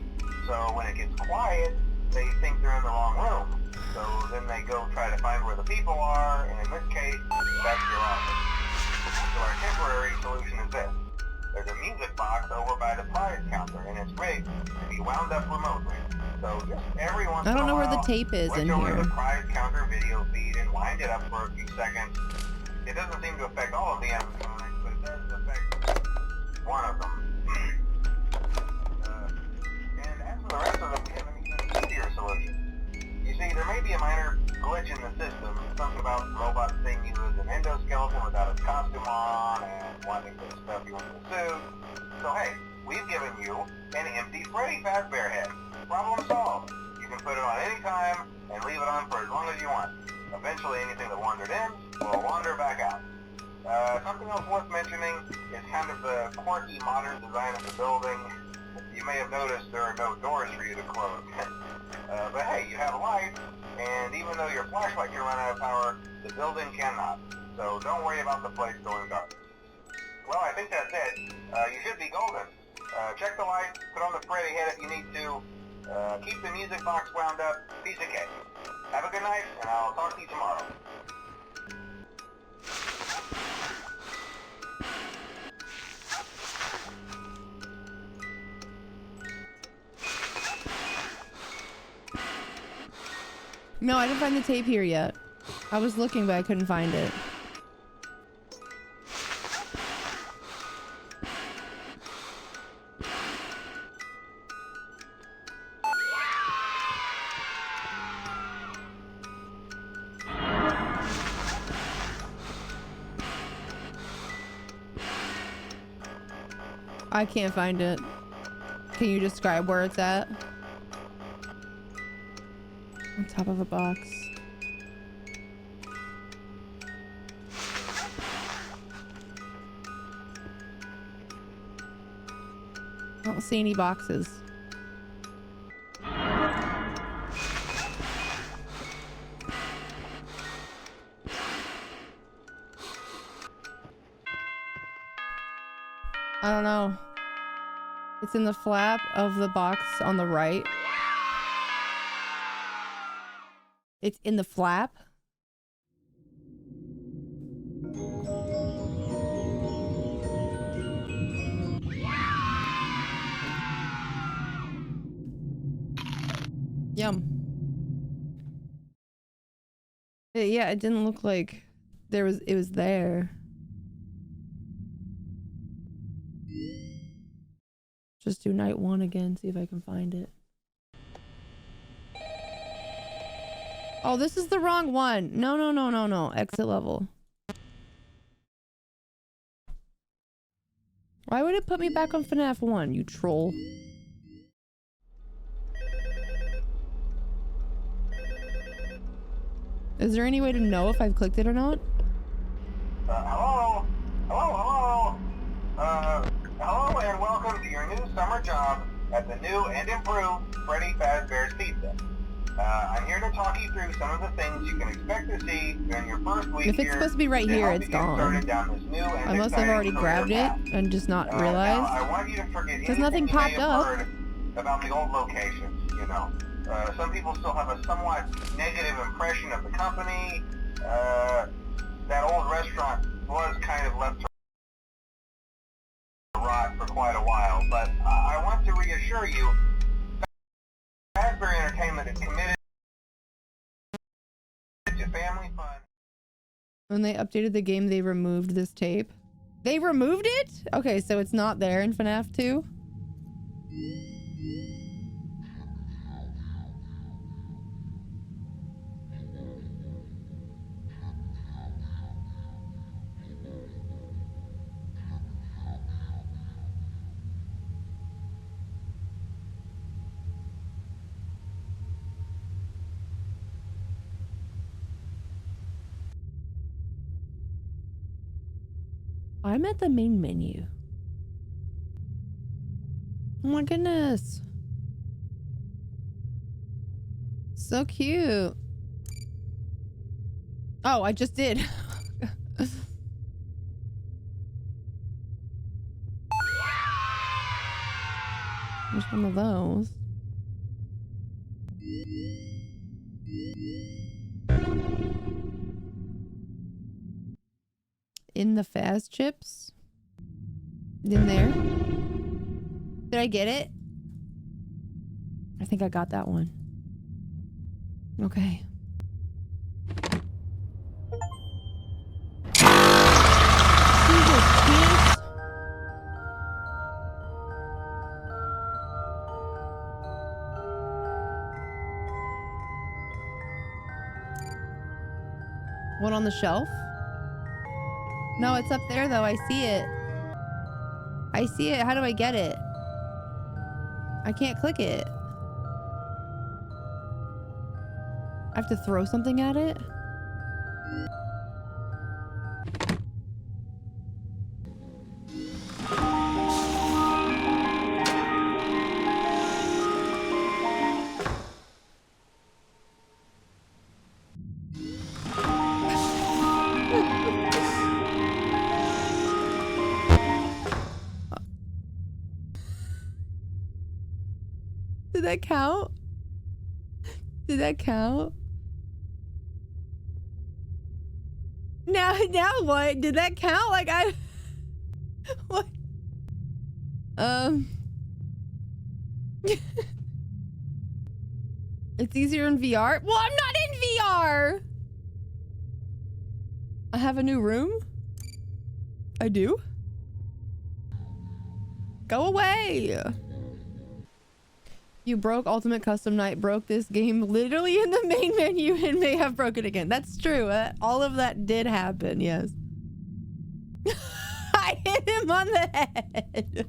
So when it gets quiet, they think they're in the wrong room. So then they go try to find where the people are, and in this case, that's your office. So our temporary solution is this. There's a music box over by the prize counter, and it's rigged to be wound up remotely. So just every once in a while, I don't know where the tape is in over here. the prize counter video feed and wind it up for a few seconds. It doesn't seem to affect all of the animatronics, but it does affect one of them. And as for the rest of them, we have an even easier solution. You see, there may be a minor glitch in the system, something about robots seeing you as an endoskeleton without a costume on and wanting to stuff you into a suit. So hey, we've given you an empty Freddy Fazbear head. Problem solved. You can put it on any time and leave it on for as long as you want. Eventually anything that wandered in will wander back out. Something else worth mentioning is kind of the quirky modern design of the building. You may have noticed there are no doors for you to close. But hey, you have a light, and even though your flashlight can run out of power, the building cannot. So don't worry about the place going dark. Well, I think that's it. You should be golden. Check the light, put on the Freddy head if you need to. Keep the music box wound up. Piece of cake. Have a good night, and I'll talk to you tomorrow. No, I didn't find the tape here yet. I was looking, but I couldn't find it. I can't find it. Can you describe where it's at? On top of a box. I don't see any boxes. I don't know. It's in the flap of the box on the right. It's in the flap. Yum. Yeah, it didn't look like it was there. Just do night 1 again, see if I can find it. Oh, this is the wrong one. No. Exit level. Why would it put me back on FNAF 1, you troll? Is there any way to know if I've clicked it or not? Hello? Hello? Hello and welcome to your new summer job at the new and improved Freddy Fazbear's Pizza. I'm here to talk you through some of the things you can expect to see during your first week. If it's supposed to be right here, it's gone. I must have already grabbed it and just not realized. I want you to forget because nothing popped up about the old locations, you know. Some people still have a somewhat negative impression of the company. That old restaurant was kind of left to rot for quite a while, but I want to reassure you, Fazbear Entertainment is committed to family fun. When they updated the game, they removed this tape. They removed it? Okay, so it's not there in FNAF 2? I'm at the main menu. Oh my goodness. So cute. Oh, I just did. There's one of those. In the Faz chips? In there? Did I get it? I think I got that one. Okay. Jesus, kids. What, on the shelf? No, it's up there though. I see it. I see it. How do I get it? I can't click it. I have to throw something at it? Did that count? Did that count? Now what? Did that count? Like I... What? It's easier in VR? Well, I'm not in VR! I have a new room? I do? Go away! You broke Ultimate Custom Night, broke this game literally in the main menu and may have broken it again. That's true. All of that did happen, yes. I hit him on the head.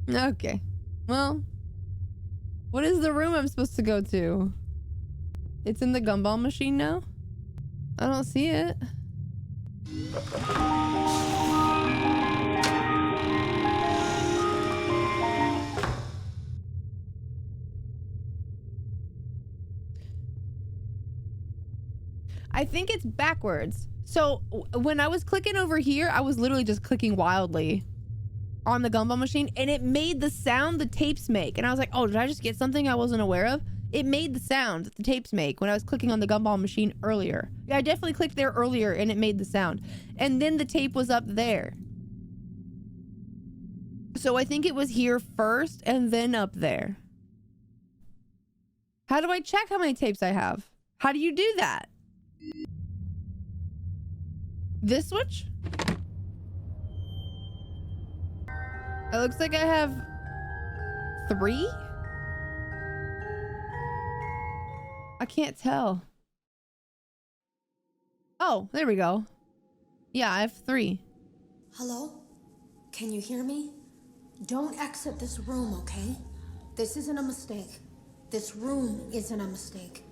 Okay. Well, what is the room I'm supposed to go to? It's in the gumball machine now? I don't see it. I think it's backwards. So when I was clicking over here, I was literally just clicking wildly on the gumball machine and it made the sound the tapes make. And I was like, oh, did I just get something I wasn't aware of? It made the sound that the tapes make when I was clicking on the gumball machine earlier. Yeah, I definitely clicked there earlier and it made the sound. And then the tape was up there. So I think it was here first and then up there. How do I check how many tapes I have? How do you do that? This switch? It looks like I have 3? I can't tell. Oh, there we go. Yeah, I have 3. Hello? Can you hear me? Don't exit this room, okay? This isn't a mistake. This room isn't a mistake.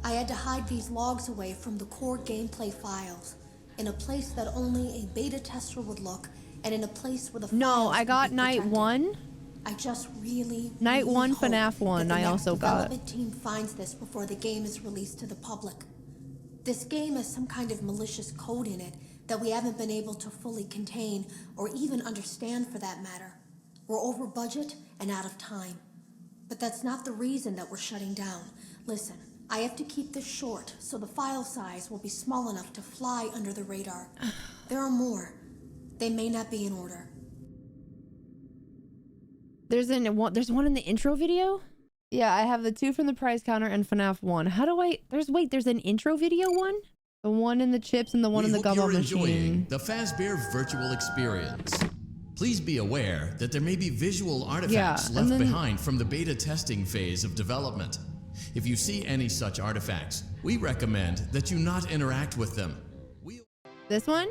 I had to hide these logs away from the core gameplay files in a place that only a beta tester would look, and in a place where the No, files I got would be Night protected. 1. I just really Night 1 hope FNAF 1 that the I next also got. development team finds this before the game is released to the public. This game has some kind of malicious code in it that we haven't been able to fully contain or even understand, for that matter. We're over budget and out of time. But that's not the reason that we're shutting down. Listen, I have to keep this short so the file size will be small enough to fly under the radar. There are more. They may not be in order. There's one in the intro video? Yeah, I have the 2 from the prize counter and FNAF 1. How do I... There's an intro video one? The one in the chips and the one in the gumball machine. Enjoying the Fazbear virtual experience. Please be aware that there may be visual artifacts left behind from the beta testing phase of development. If you see any such artifacts, we recommend that you not interact with them. This one?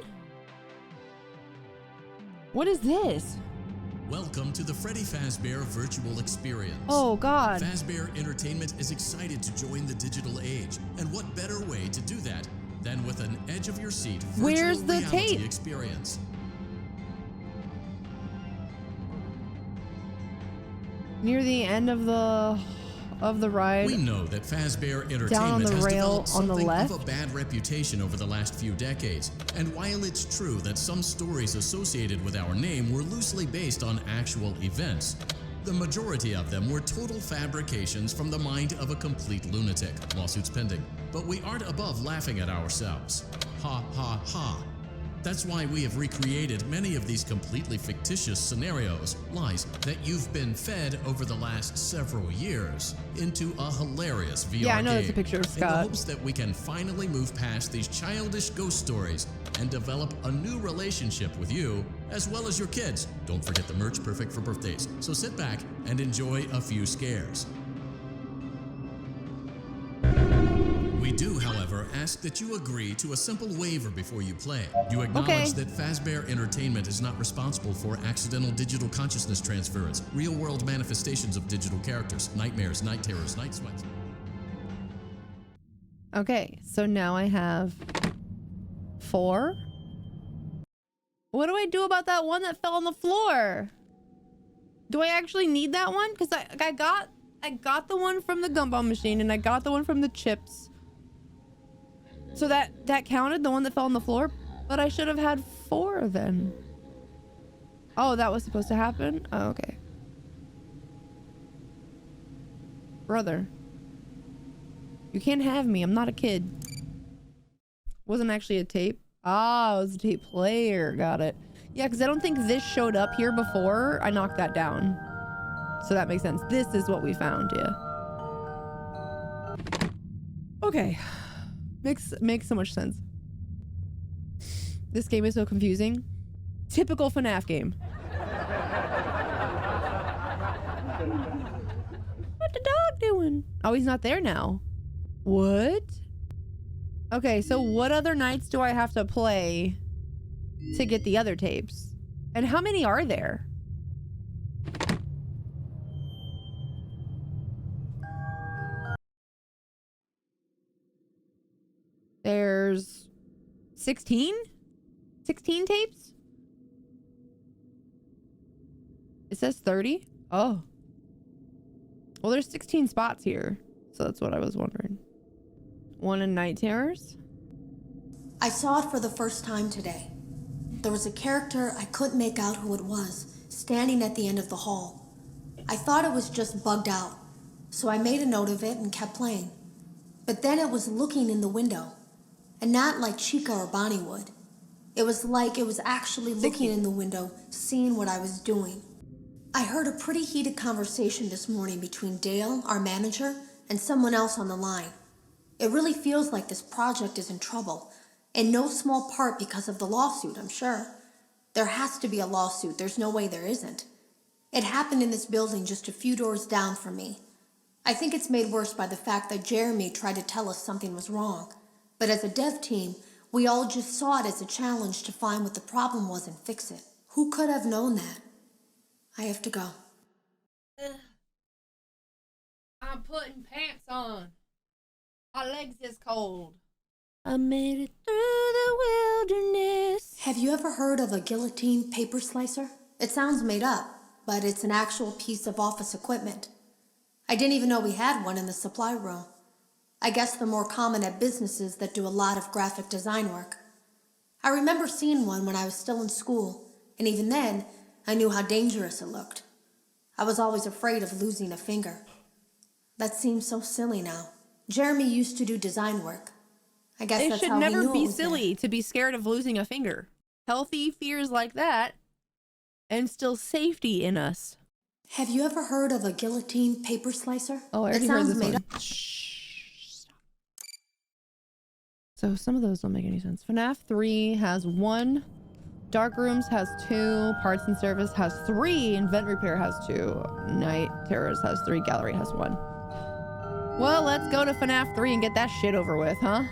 What is this? Welcome to the Freddy Fazbear virtual experience. Oh, God. Fazbear Entertainment is excited to join the digital age. And what better way to do that than with an edge-of-your-seat virtual Where's the reality tape? experience? Near the end of the ride. We know that Fazbear Down on Entertainment the has rail developed on the something left. of a bad reputation over the last few decades. And while it's true that some stories associated with our name were loosely based on actual events, the majority of them were total fabrications from the mind of a complete lunatic. Lawsuits pending. But we aren't above laughing at ourselves. Ha ha ha. That's why we have recreated many of these completely fictitious scenarios, lies that you've been fed over the last several years, into a hilarious VR game. Yeah, I know that's a picture of In the Scott. hopes that we can finally move past these childish ghost stories and develop a new relationship with you, as well as your kids. Don't forget the merch, perfect for birthdays. So sit back and enjoy a few scares. We do, however, ask that you agree to a simple waiver before you play. You acknowledge that Fazbear Entertainment is not responsible for accidental digital consciousness transference, real-world manifestations of digital characters, nightmares, night terrors, night sweats. Okay, so now I have 4. What do I do about that one that fell on the floor? Do I actually need that one? Because I got the one from the gumball machine and I got the one from the chips. So that counted, the one that fell on the floor? But I should have had 4 then. Oh, that was supposed to happen? Oh, okay. Brother. You can't have me. I'm not a kid. Wasn't actually a tape. Ah, it was a tape player. Got it. Yeah, because I don't think this showed up here before I knocked that down. So that makes sense. This is what we found, yeah. Okay. Makes so much sense. This game is so confusing. Typical FNAF game. What the dog doing? Oh, he's not there now. What? Okay, so what other nights do I have to play to get the other tapes? And how many are there? There's 16? 16 tapes? It says 30? Oh. Well, there's 16 spots here. So that's what I was wondering. One in Night Terrors? I saw it for the first time today. There was a character I couldn't make out who it was, standing at the end of the hall. I thought it was just bugged out, so I made a note of it and kept playing. But then it was looking in the window, and not like Chica or Bonnie would. It was like it was actually looking in the window, seeing what I was doing. I heard a pretty heated conversation this morning between Dale, our manager, and someone else on the line. It really feels like this project is in trouble, in no small part because of the lawsuit, I'm sure. There has to be a lawsuit, there's no way there isn't. It happened in this building just a few doors down from me. I think it's made worse by the fact that Jeremy tried to tell us something was wrong. But as a dev team, We all just saw it as a challenge to find what the problem was and fix it. Who could have known that? I have to go. I'm putting pants on. My legs is cold. I made it through the wilderness. Have you ever heard of a guillotine paper slicer? It sounds made up, but it's an actual piece of office equipment. I didn't even know we had one in the supply room. I guess they're more common at businesses that do a lot of graphic design work. I remember seeing one when I was still in school, and even then, I knew how dangerous it looked. I was always afraid of losing a finger. That seems so silly now. Jeremy used to do design work. I guess It that's should how he never knew it be was silly to be scared of losing a finger. Healthy fears like that and still safety in us. there. Have you ever heard of a guillotine paper slicer? Oh, I It already heard sounds this made one. up. Shh. Stop. So some of those don't make any sense. FNAF 3 has 1. Dark Rooms has 2. Parts and Service has 3. Invent Repair has 2. Night Terrors has 3. Gallery has 1. Well, let's go to FNAF 3 and get that shit over with, huh?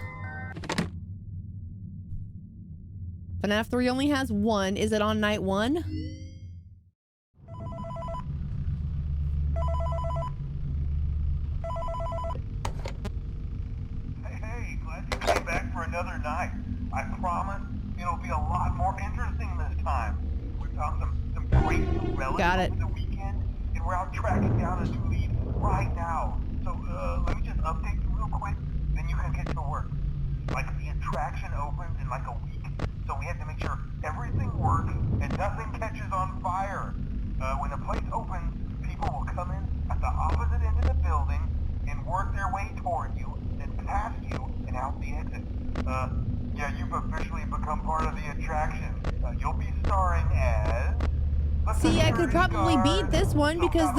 FNAF 3 only has 1. Is it on night 1? Hey, glad you came back for another night. I promise it'll be a lot more interesting this time. We found some great new relics Got it. over the weekend, and we're out tracking down a new lead right now. So let me just update you real quick, then you can get to work. Like, the attraction opens in like a week, so we have to make sure everything works and nothing catches on fire. When the place opens, people will come in at the opposite end of the building and work their way toward you, then past you and out the exit. Yeah, you've officially become part of the attraction. You'll be starring as... See, I could probably beat this one because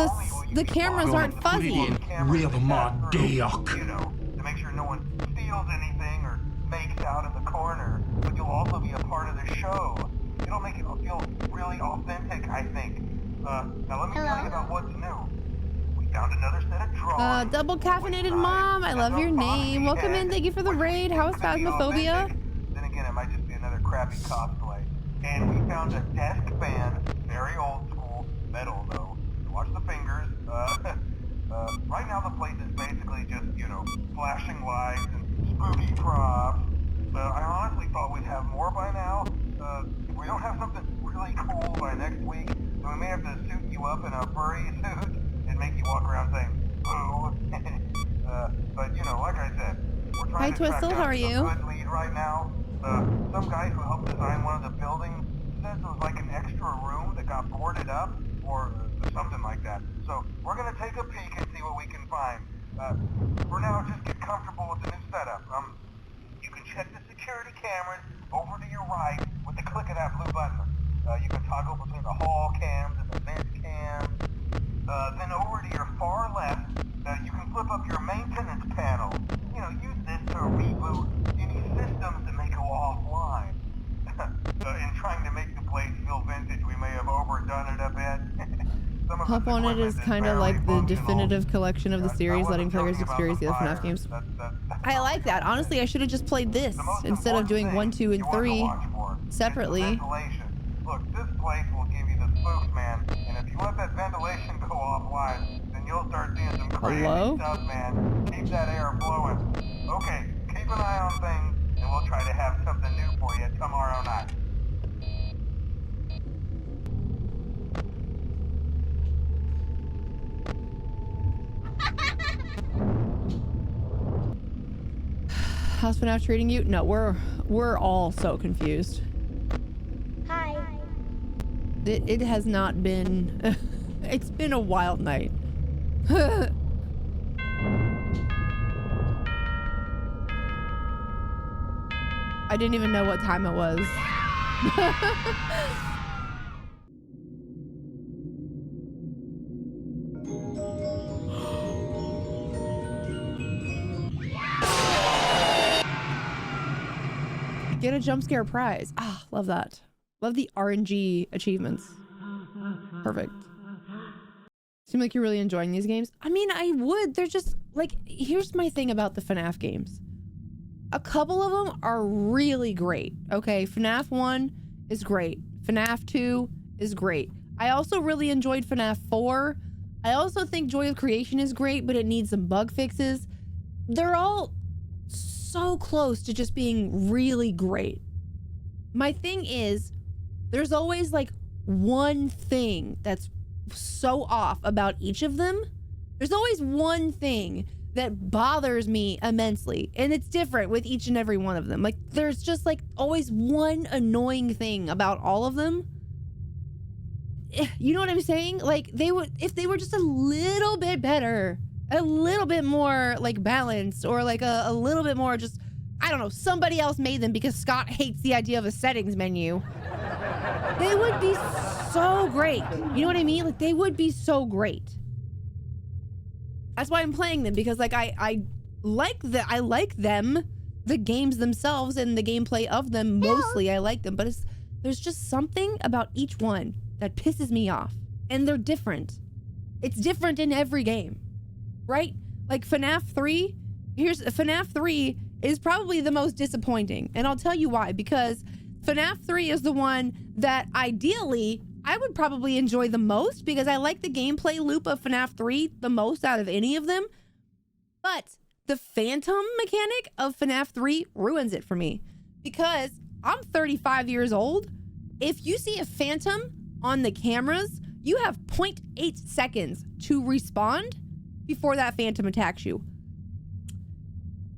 the cameras aren't fuzzy. Rip my dick. You know, to make sure no one steals anything or makes out in the corner, but you'll also be a part of the show. It'll make it feel really authentic, I think. Now let me tell you about what's new. We found another set of drawings. Double caffeinated mom, I love your name. Welcome in, thank you for the raid. How is Phasmophobia? Then again, it might just be another crappy cosplay. And we found a desk fan, very old school, metal though. Watch the fingers. Right now the place is basically just, you know, flashing lights and spooky props. I honestly thought we'd have more by now. If we don't have something really cool by next week, then we may have to suit you up in a furry suit and make you walk around saying, boo. But, you know, like I said, we're trying to track Twistle, down how are a you? good lead right now. Some guy who helped design one of the buildings says it was like an extra room that got boarded up, or something like that. So we're gonna take a peek and see what we can find. For now, just get comfortable with the new setup. You can check the security cameras over to your right with the click of that blue button. You can toggle between the hall cams and the vent cams. Then over to your far left, you can flip up your maintenance panel. You know, use this to reboot any systems that may go offline. In trying to make the place feel vintage, we may have overdone it a bit. Hop on It is kind of like the definitive collection of the series, letting players experience the other FNAF games. I like that. Honestly, I should have just played this instead of doing 1, 2, and 3 separately. Look, this place will give you the spooks, man. And if you let that ventilation go offline, then you'll start seeing some crazy stuff, man. Keep that air blowing. Okay, keep an eye on things, and we'll try to have something new for you tomorrow night. How's FNAF treating you? No, we're all so confused. Hi. It has not been... It's been a wild night. I didn't even know what time it was. Get a jump scare prize. Ah, love that. Love the RNG achievements. Perfect. Seem like you're really enjoying these games. I mean, I would. They're just like, here's my thing about the FNAF games. A couple of them are really great. Okay, FNAF 1 is great. FNAF 2 is great. I also really enjoyed FNAF 4. I also think Joy of Creation is great, but it needs some bug fixes. They're all so close to just being really great. My thing is, there's always like one thing that's so off about each of them. There's always one thing that bothers me immensely, and it's different with each and every one of them. Like, there's just like always one annoying thing about all of them. You know what I'm saying? Like, they would, if they were just a little bit better, a little bit more like balanced, or like a little bit more just, I don't know, somebody else made them because Scott hates the idea of a settings menu. They would be so great. You know what I mean? Like, they would be so great. That's why I'm playing them, because like I like them, the games themselves and the gameplay of them. Mostly I like them, but there's just something about each one that pisses me off, and they're different. It's different in every game, right? Like FNAF 3, FNAF 3 is probably the most disappointing, and I'll tell you why. Because FNAF 3 is the one that ideally I would probably enjoy the most, because I like the gameplay loop of FNAF 3 the most out of any of them. But the phantom mechanic of FNAF 3 ruins it for me, because I'm 35 years old. If you see a phantom on the cameras, you have 0.8 seconds to respond before that phantom attacks you.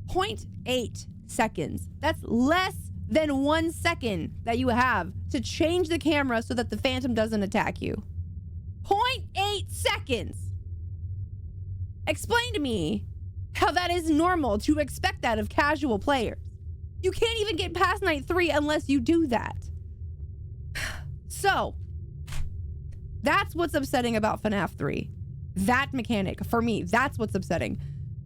0.8 seconds. That's less than 1 second that you have to change the camera so that the phantom doesn't attack you. 0.8 seconds. Explain to me how that is normal to expect that of casual players. You can't even get past night 3 unless you do that. So, that's what's upsetting about FNAF 3. That mechanic, for me, that's what's upsetting.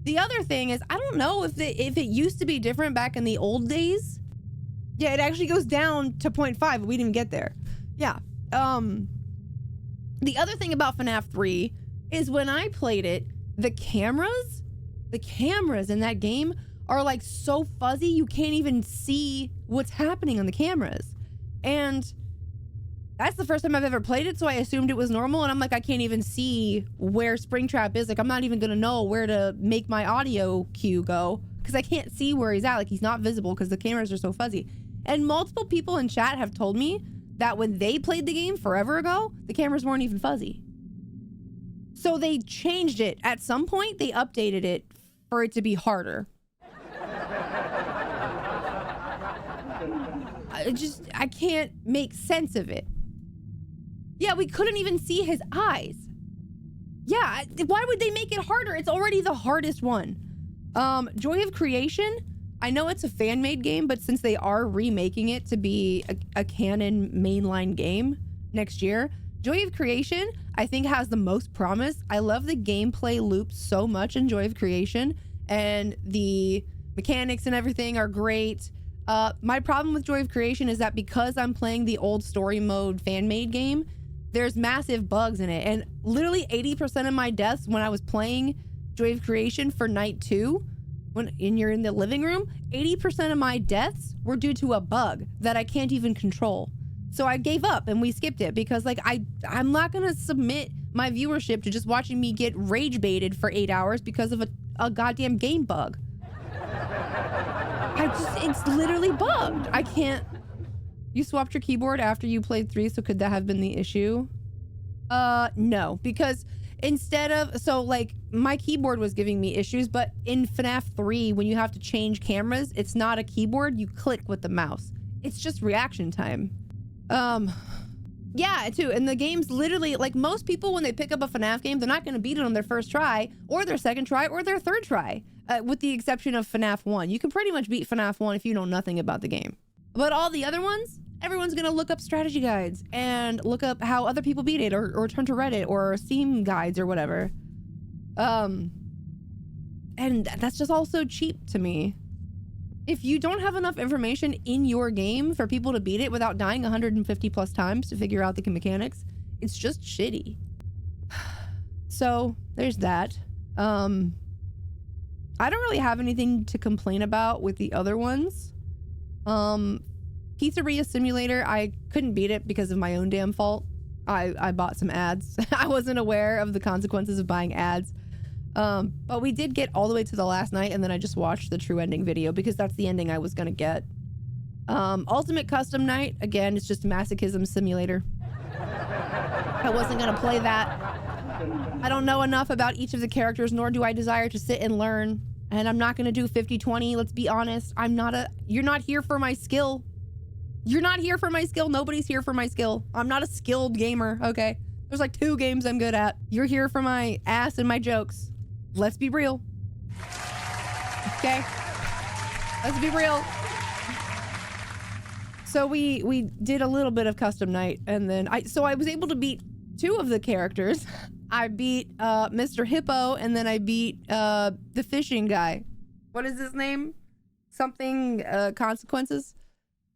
The other thing is, I don't know if it used to be different back in the old days. Yeah, it actually goes down to 0.5, but we didn't even get there. Yeah. The other thing about FNAF 3 is when I played it, the cameras in that game are like so fuzzy, you can't even see what's happening on the cameras. And that's the first time I've ever played it, so I assumed it was normal, and I'm like, I can't even see where Springtrap is. Like, I'm not even gonna know where to make my audio cue go, because I can't see where he's at. Like, he's not visible because the cameras are so fuzzy. And multiple people in chat have told me that when they played the game forever ago, the cameras weren't even fuzzy. So they changed it. At some point, they updated it for it to be harder. I can't make sense of it. Yeah, we couldn't even see his eyes. Yeah, why would they make it harder? It's already the hardest one. Joy of Creation, I know it's a fan-made game, but since they are remaking it to be a canon mainline game next year, Joy of Creation, I think, has the most promise. I love the gameplay loop so much in Joy of Creation, and the mechanics and everything are great. My problem with Joy of Creation is that because I'm playing the old story mode fan-made game, there's massive bugs in it, and literally 80% of my deaths when I was playing Joy of Creation for night 2, when you're in the living room, 80% of my deaths were due to a bug that I can't even control. So I gave up and we skipped it, because like I'm not gonna submit my viewership to just watching me get rage baited for 8 hours because of a goddamn game bug. It's literally bugged. I can't. You swapped your keyboard after you played 3, so could that have been the issue? No, because instead of, so like my keyboard was giving me issues, but in FNAF 3, when you have to change cameras, it's not a keyboard, you click with the mouse. It's just reaction time. Yeah, too, and the game's literally, like, most people when they pick up a FNAF game, they're not gonna beat it on their first try, or their second try, or their third try, with the exception of FNAF 1. You can pretty much beat FNAF 1 if you know nothing about the game. But all the other ones, everyone's gonna look up strategy guides and look up how other people beat it, or turn to Reddit or Steam guides or whatever. And that's just also cheap to me. If you don't have enough information in your game for people to beat it without dying 150 plus times to figure out the mechanics, it's just shitty. So there's that. I don't really have anything to complain about with the other ones. Pizzeria Simulator, I couldn't beat it because of my own damn fault. I bought some ads. I wasn't aware of the consequences of buying ads. But we did get all the way to the last night, and then I just watched the true ending video because that's the ending I was gonna get. Ultimate Custom Night, again, it's just Masochism Simulator. I wasn't gonna play that. I don't know enough about each of the characters, nor do I desire to sit and learn. And I'm not gonna do 50-20, let's be honest. You're not here for my skill. You're not here for my skill. Nobody's here for my skill. I'm not a skilled gamer, okay? There's like 2 games I'm good at. You're here for my ass and my jokes. Let's be real. Okay? Let's be real. So we did a little bit of custom night, and then I was able to beat 2 of the characters. I beat Mr. Hippo, and then I beat the fishing guy. What is his name? Something Consequences?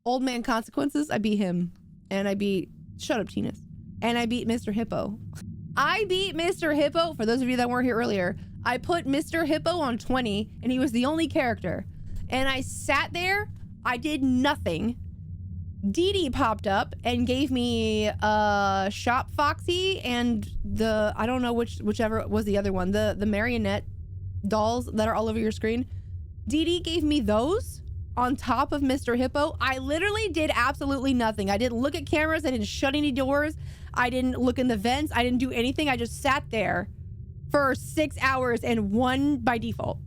Old Man Consequences. I beat him. And I beat... Shut up, Tinas. And I beat Mr. Hippo. I beat Mr. Hippo. For those of you that weren't here earlier, I put Mr. Hippo on 20, and he was the only character. And I sat there. I did nothing. Dee Dee popped up and gave me Shop Foxy and the... I don't know whichever was the other one. The marionette dolls that are all over your screen. Dee Dee gave me those on top of Mr. Hippo. I literally did absolutely nothing. I didn't look at cameras. I didn't shut any doors. I didn't look in the vents. I didn't do anything. I just sat there for 6 hours and won by default.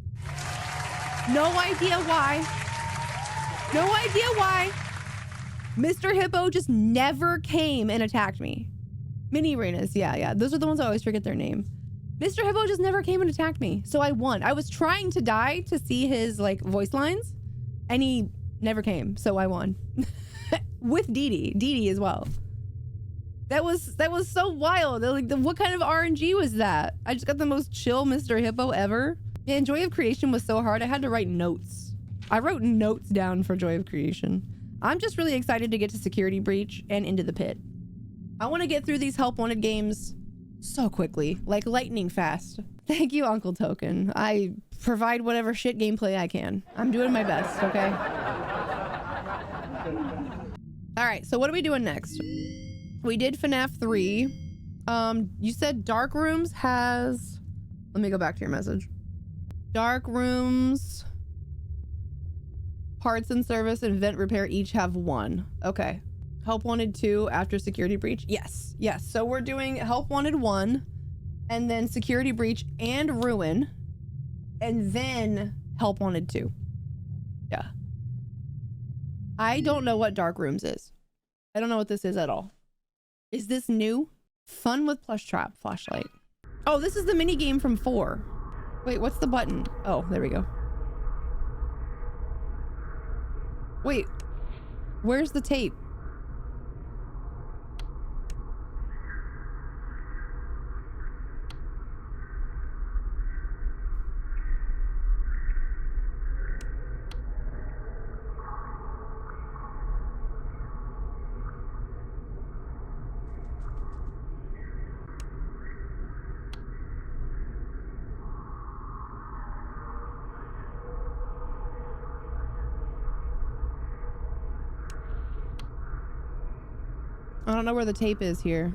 No idea why. No idea why. Mr. Hippo just never came and attacked me. Mini arenas, yeah. Those are the ones I always forget their name. Mr. Hippo just never came and attacked me, so I won. I was trying to die to see his like voice lines, and he never came, so I won. With Dee Dee as well. That was so wild. Like, what kind of RNG was that? I just got the most chill Mr. Hippo ever. Man, Joy of Creation was so hard. I had to write notes. I wrote notes down for Joy of Creation. I'm just really excited to get to Security Breach and Into the Pit. I want to get through these Help Wanted games so quickly, like lightning fast. Thank you, Uncle Token. I provide whatever shit gameplay I can. I'm doing my best, okay? All right, so what are we doing next? We did FNAF 3. You said Dark Rooms has... Let me go back to your message. Dark Rooms, Parts and Service, and Vent Repair each have 1. Okay. Help Wanted 2 after Security Breach? Yes. So we're doing Help Wanted 1, and then Security Breach and Ruin, and then Help Wanted 2. Yeah. I don't know what Dark Rooms is. I don't know what this is at all. Is this new? Fun with plush trap flashlight. Oh, this is the mini game from 4. Wait, what's the button? Oh, there we go. Wait, where's the tape? I don't know where the tape is here.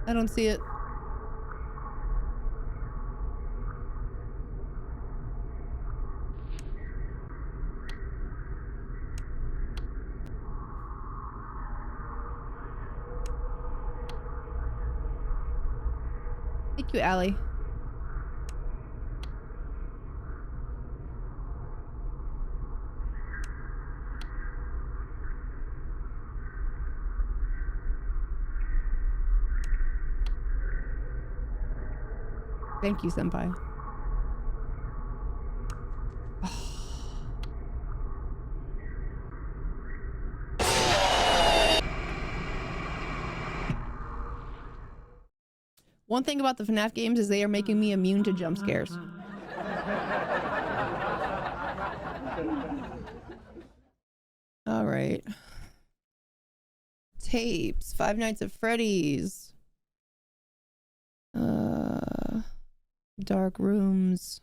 I don't see it. Thank you, Allie. Thank you, Senpai. One thing about the FNAF games is they are making me immune to jump scares. All right. Tapes. Five Nights at Freddy's. Dark rooms.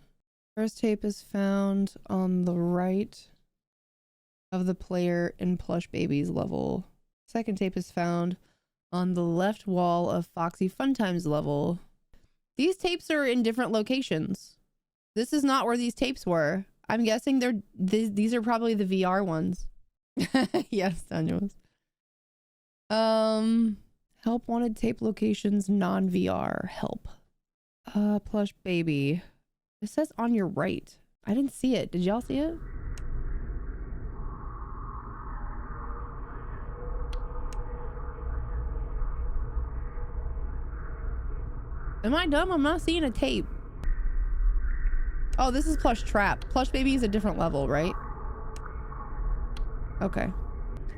First tape is found on the right of the player in Plush Baby's level. Second tape is found on the left wall of Foxy Funtime's level. These tapes are in different locations. This is not where these tapes were. I'm guessing these are probably the VR ones. Yes, Daniel. Help wanted tape locations non-VR. Help. Plush Baby. It says on your right. I didn't see it. Did y'all see it? Am I dumb? I'm not seeing a tape. Oh, this is Plush Trap. Plush Baby is a different level, right? Okay.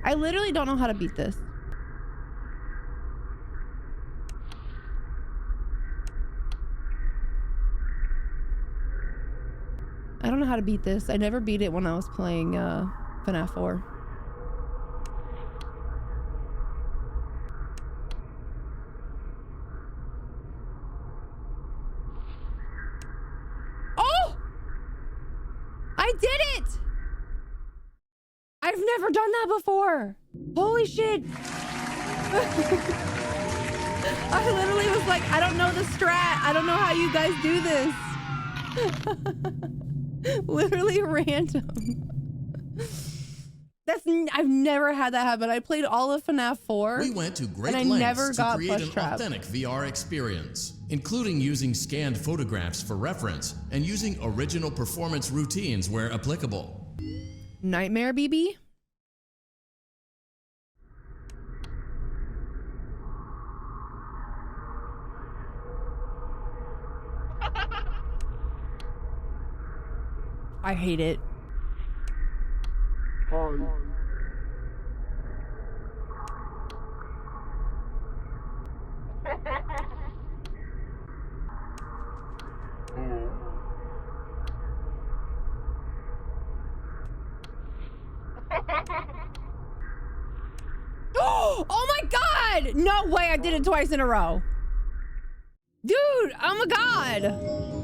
I literally don't know how to beat this. I don't know how to beat this. I never beat it when I was playing FNAF 4. Oh! I did it! I've never done that before. Holy shit. I literally was like, I don't know the strat. I don't know how you guys do this. Literally random. I've never had that happen. I played all of FNAF 4. We went to great and I lengths never to got create Plush an Trap. authentic VR experience, including using scanned photographs for reference and using original performance routines where applicable. Nightmare BB? I hate it. Oh my god! No way, I did it twice in a row. Dude, oh my god.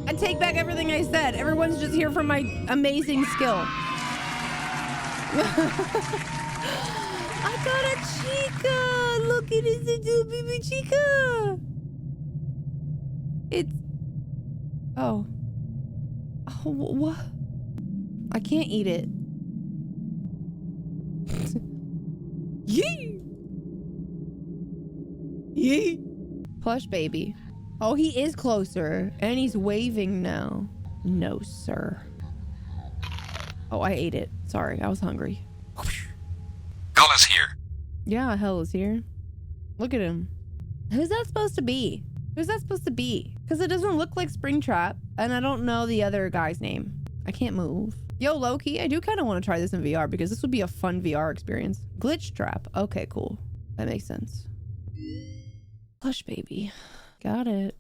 I take back everything I said. Everyone's just here for my amazing skill. I got a chica. Look at this little baby chica. It's... Oh. Oh, what? I can't eat it. Yee! Yee! Plush Baby. Oh, he is closer. And he's waving now. No, sir. Oh, I ate it. Sorry, I was hungry. Hell is here. Yeah, hell is here. Look at him. Who's that supposed to be? Who's that supposed to be? Because it doesn't look like Springtrap. And I don't know the other guy's name. I can't move. Yo, Loki, I do kind of want to try this in VR because this would be a fun VR experience. Glitch Trap. Okay, cool. That makes sense. Plush Baby. Got it.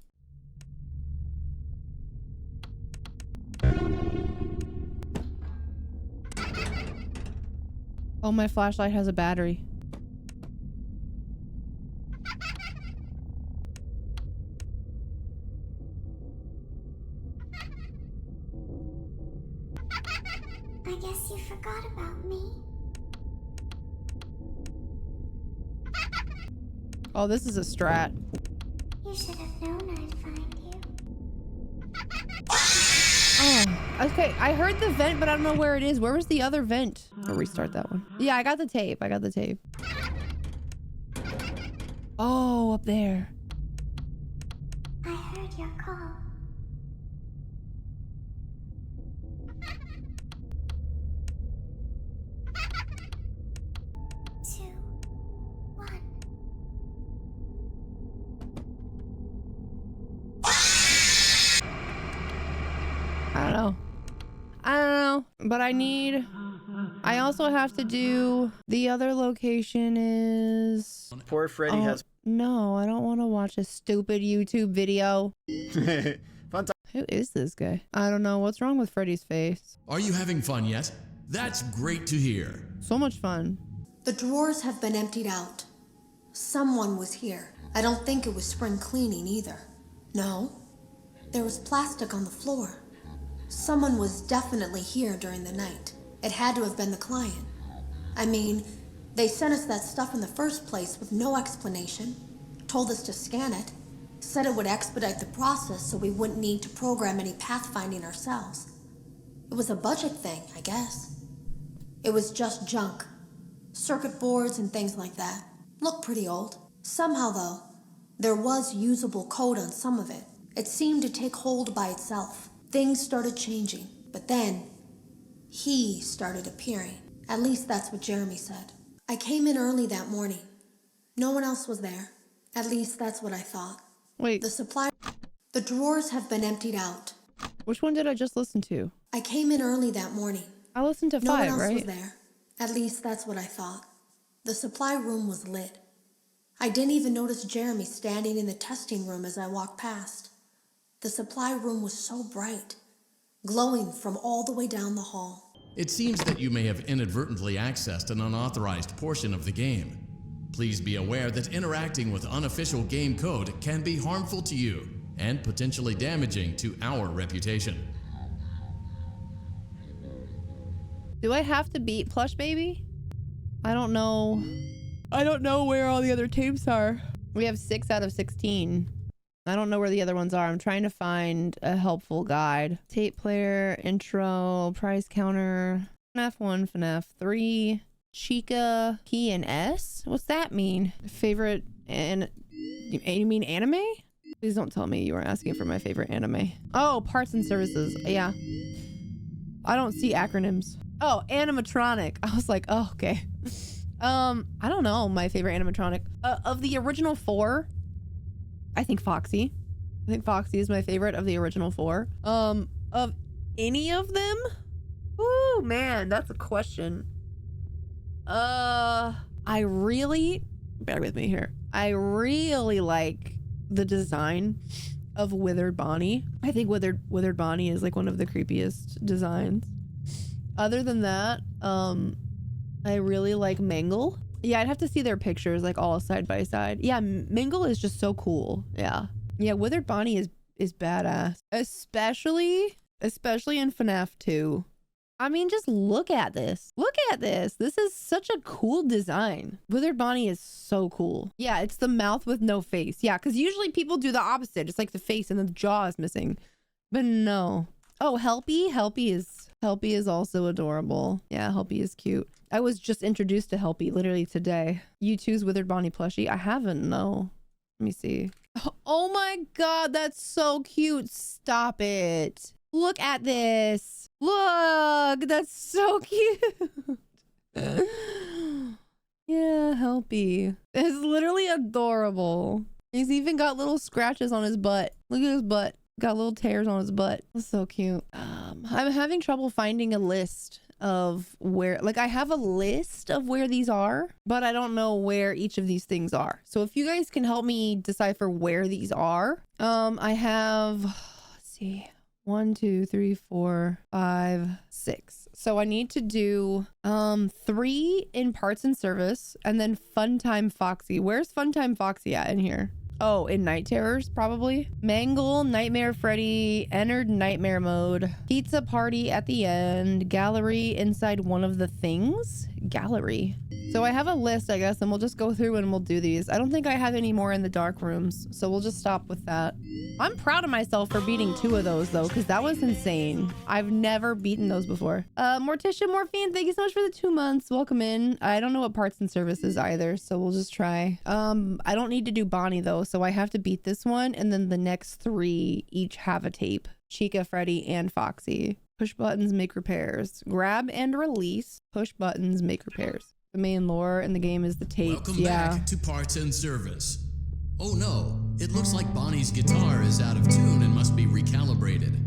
Oh, my flashlight has a battery. I guess you forgot about me. Oh, this is a strat. You should have known I'd find you. Oh, okay. I heard the vent, but I don't know where it is. Where was the other vent? I'll restart that one. Yeah, I got the tape. I got the tape. Oh, up there. I heard your call. I don't know. I don't know. But I also have to do the other location is... Poor Freddy has... No, I don't want to watch a stupid YouTube video. Fun time. Who is this guy? I don't know. What's wrong with Freddy's face? Are you having fun yet? That's great to hear. So much fun. The drawers have been emptied out. Someone was here. I don't think it was spring cleaning either. No, there was plastic on the floor. Someone was definitely here during the night. It had to have been the client. I mean, they sent us that stuff in the first place with no explanation, told us to scan it, said it would expedite the process so we wouldn't need to program any pathfinding ourselves. It was a budget thing, I guess. It was just junk. Circuit boards and things like that. Looked pretty old. Somehow, though, there was usable code on some of it. It seemed to take hold by itself. Things started changing, but then he started appearing. At least that's what Jeremy said. I came in early that morning. No one else was there. At least that's what I thought. Wait. The drawers have been emptied out. Which one did I just listen to? I came in early that morning. I listened to 5, right? No one else was there. At least that's what I thought. The supply room was lit. I didn't even notice Jeremy standing in the testing room as I walked past. The supply room was so bright, glowing from all the way down the hall. It seems that you may have inadvertently accessed an unauthorized portion of the game. Please be aware that interacting with unofficial game code can be harmful to you and potentially damaging to our reputation. Do I have to beat Plush Baby? I don't know. I don't know where all the other tapes are. We have 6 out of 16. I don't know where the other ones are. I'm trying to find a helpful guide. Tape player, intro, price counter, FNAF 1, FNAF 3, Chica, Key, and S? What's that mean? Favorite and you mean anime? Please don't tell me you were asking for my favorite anime. Oh, parts and services. Yeah. I don't see acronyms. Oh, animatronic. I was like, oh, okay. I don't know my favorite animatronic. Of the original 4, I think Foxy. I think Foxy is my favorite of the original 4. Of any of them? Ooh, man, that's a question. I really, bear with me here. I really like the design of Withered Bonnie. I think Withered Bonnie is like one of the creepiest designs. Other than that, I really like Mangle. Yeah, I'd have to see their pictures like all side by side. Yeah, Mingle is just so cool. Yeah. Yeah, Withered Bonnie is badass. Especially in FNAF 2. I mean, just look at this. Look at this. This is such a cool design. Withered Bonnie is so cool. Yeah, it's the mouth with no face. Yeah, because usually people do the opposite. It's like the face and then the jaw is missing. But no. Oh, Helpy? Helpy is also adorable. Yeah, Helpy is cute. I was just introduced to Helpy literally today. You two's Withered Bonnie plushie? I haven't, no. Let me see. Oh my god, that's so cute. Stop it. Look at this. Look, that's so cute. Yeah, Helpy. It's literally adorable. He's even got little scratches on his butt. Look at his butt. Got little tears on his butt. That's so cute. I'm having trouble finding a list of where, like, I have a list of where these are, but I don't know where each of these things are. So if you guys can help me decipher where these are, I have, let's see, 1, 2, 3, 4, 5, 6. So I need to do 3 in parts and service, and then Funtime Foxy. Where's Funtime Foxy at in here? Oh, in Night Terrors, probably. Mangle, Nightmare Freddy, entered Nightmare mode. Pizza Party at the end. Gallery inside one of the things. Gallery. So I have a list, I guess, and we'll just go through and we'll do these. I don't think I have any more in the dark rooms, so we'll just stop with that. I'm proud of myself for beating 2 of those, though, because that was insane. I've never beaten those before. Morticia Morphine, thank you so much for the 2 months. Welcome in. I don't know what parts and services either, so we'll just try. I don't need to do Bonnie, though, so I have to beat this one, and then the next 3 each have a tape. Chica, Freddy, and Foxy. Push buttons, make repairs. Grab and release. Push buttons, make repairs. The main lore in the game is the tapes. Welcome back to Parts and Service. Oh no, it looks like Bonnie's guitar is out of tune and must be recalibrated.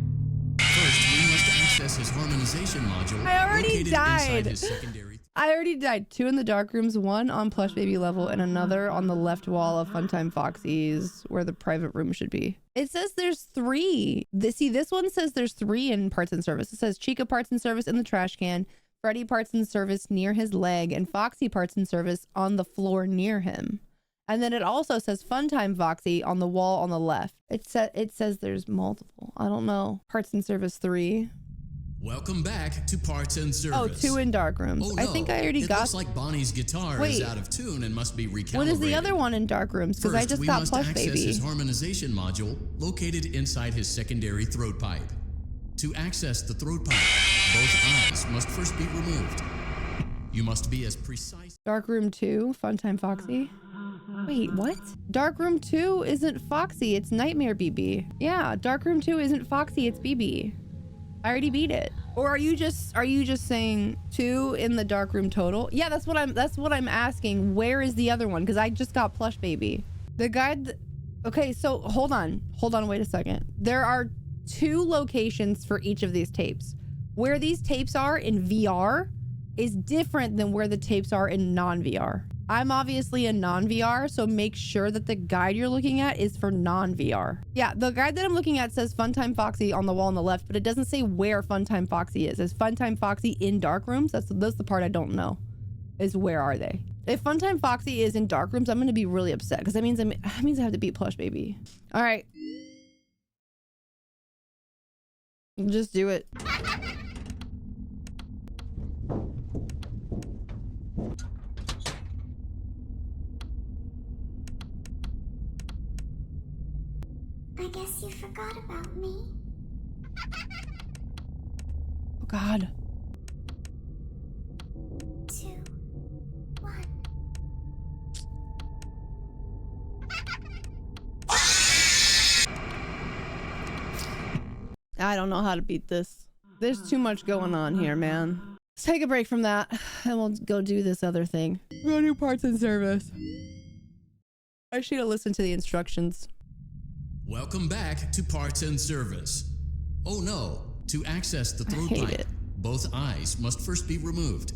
First, we must access his harmonization module. I already located died. Inside his secondary. I already died. 2 in the dark rooms, 1 on Plush Baby level, and another on the left wall of Funtime Foxy's, where the private room should be. It says there's 3. This one says there's 3 in parts and service. It says Chica parts and service in the trash can, Freddy parts and service near his leg, and Foxy parts and service on the floor near him. And then it also says Fun Time Foxy on the wall on the left. It says there's multiple. I don't know. Parts and Service 3. Welcome back to Parts and Service. Oh, 2 in dark rooms. Oh, no. I think I already got. It looks like Bonnie's guitar is out of tune and must be recalibrated. What is the other one in dark rooms? Because I just got Plush Baby. First, we must access his harmonization module located inside his secondary throat pipe. To access the throat pipe, both eyes must first be removed. You must be as precise. Dark Room 2, Fun Time Foxy. Wait, what? Dark Room 2 isn't Foxy, it's Nightmare BB. Yeah, Dark Room 2 isn't Foxy, it's BB. I already beat it. Or are you just saying 2 in the dark room total? Yeah, that's what I'm asking. Where is the other one? Because I just got Plush Baby. The guide. Okay, so hold on, wait a second. There are 2 locations for each of these tapes. Where these tapes are in VR is different than where the tapes are in non-VR. I'm obviously a non-VR, so make sure that the guide you're looking at is for non-VR. Yeah, the guide that I'm looking at says Funtime Foxy on the wall on the left, but it doesn't say where Funtime Foxy is. Is Funtime Foxy in dark rooms? That's the part I don't know, is where are they? If Funtime Foxy is in dark rooms, I'm gonna be really upset because that means I have to beat Plush Baby. All right. Just do it. I guess you forgot about me. Oh God. 2, 1. I don't know how to beat this. There's too much going on here, man. Let's take a break from that and we'll go do this other thing. Go do Parts and Service. I should have listened to the instructions. Welcome back to Parts and Service. Oh no, to access the throat pipe, both eyes must first be removed.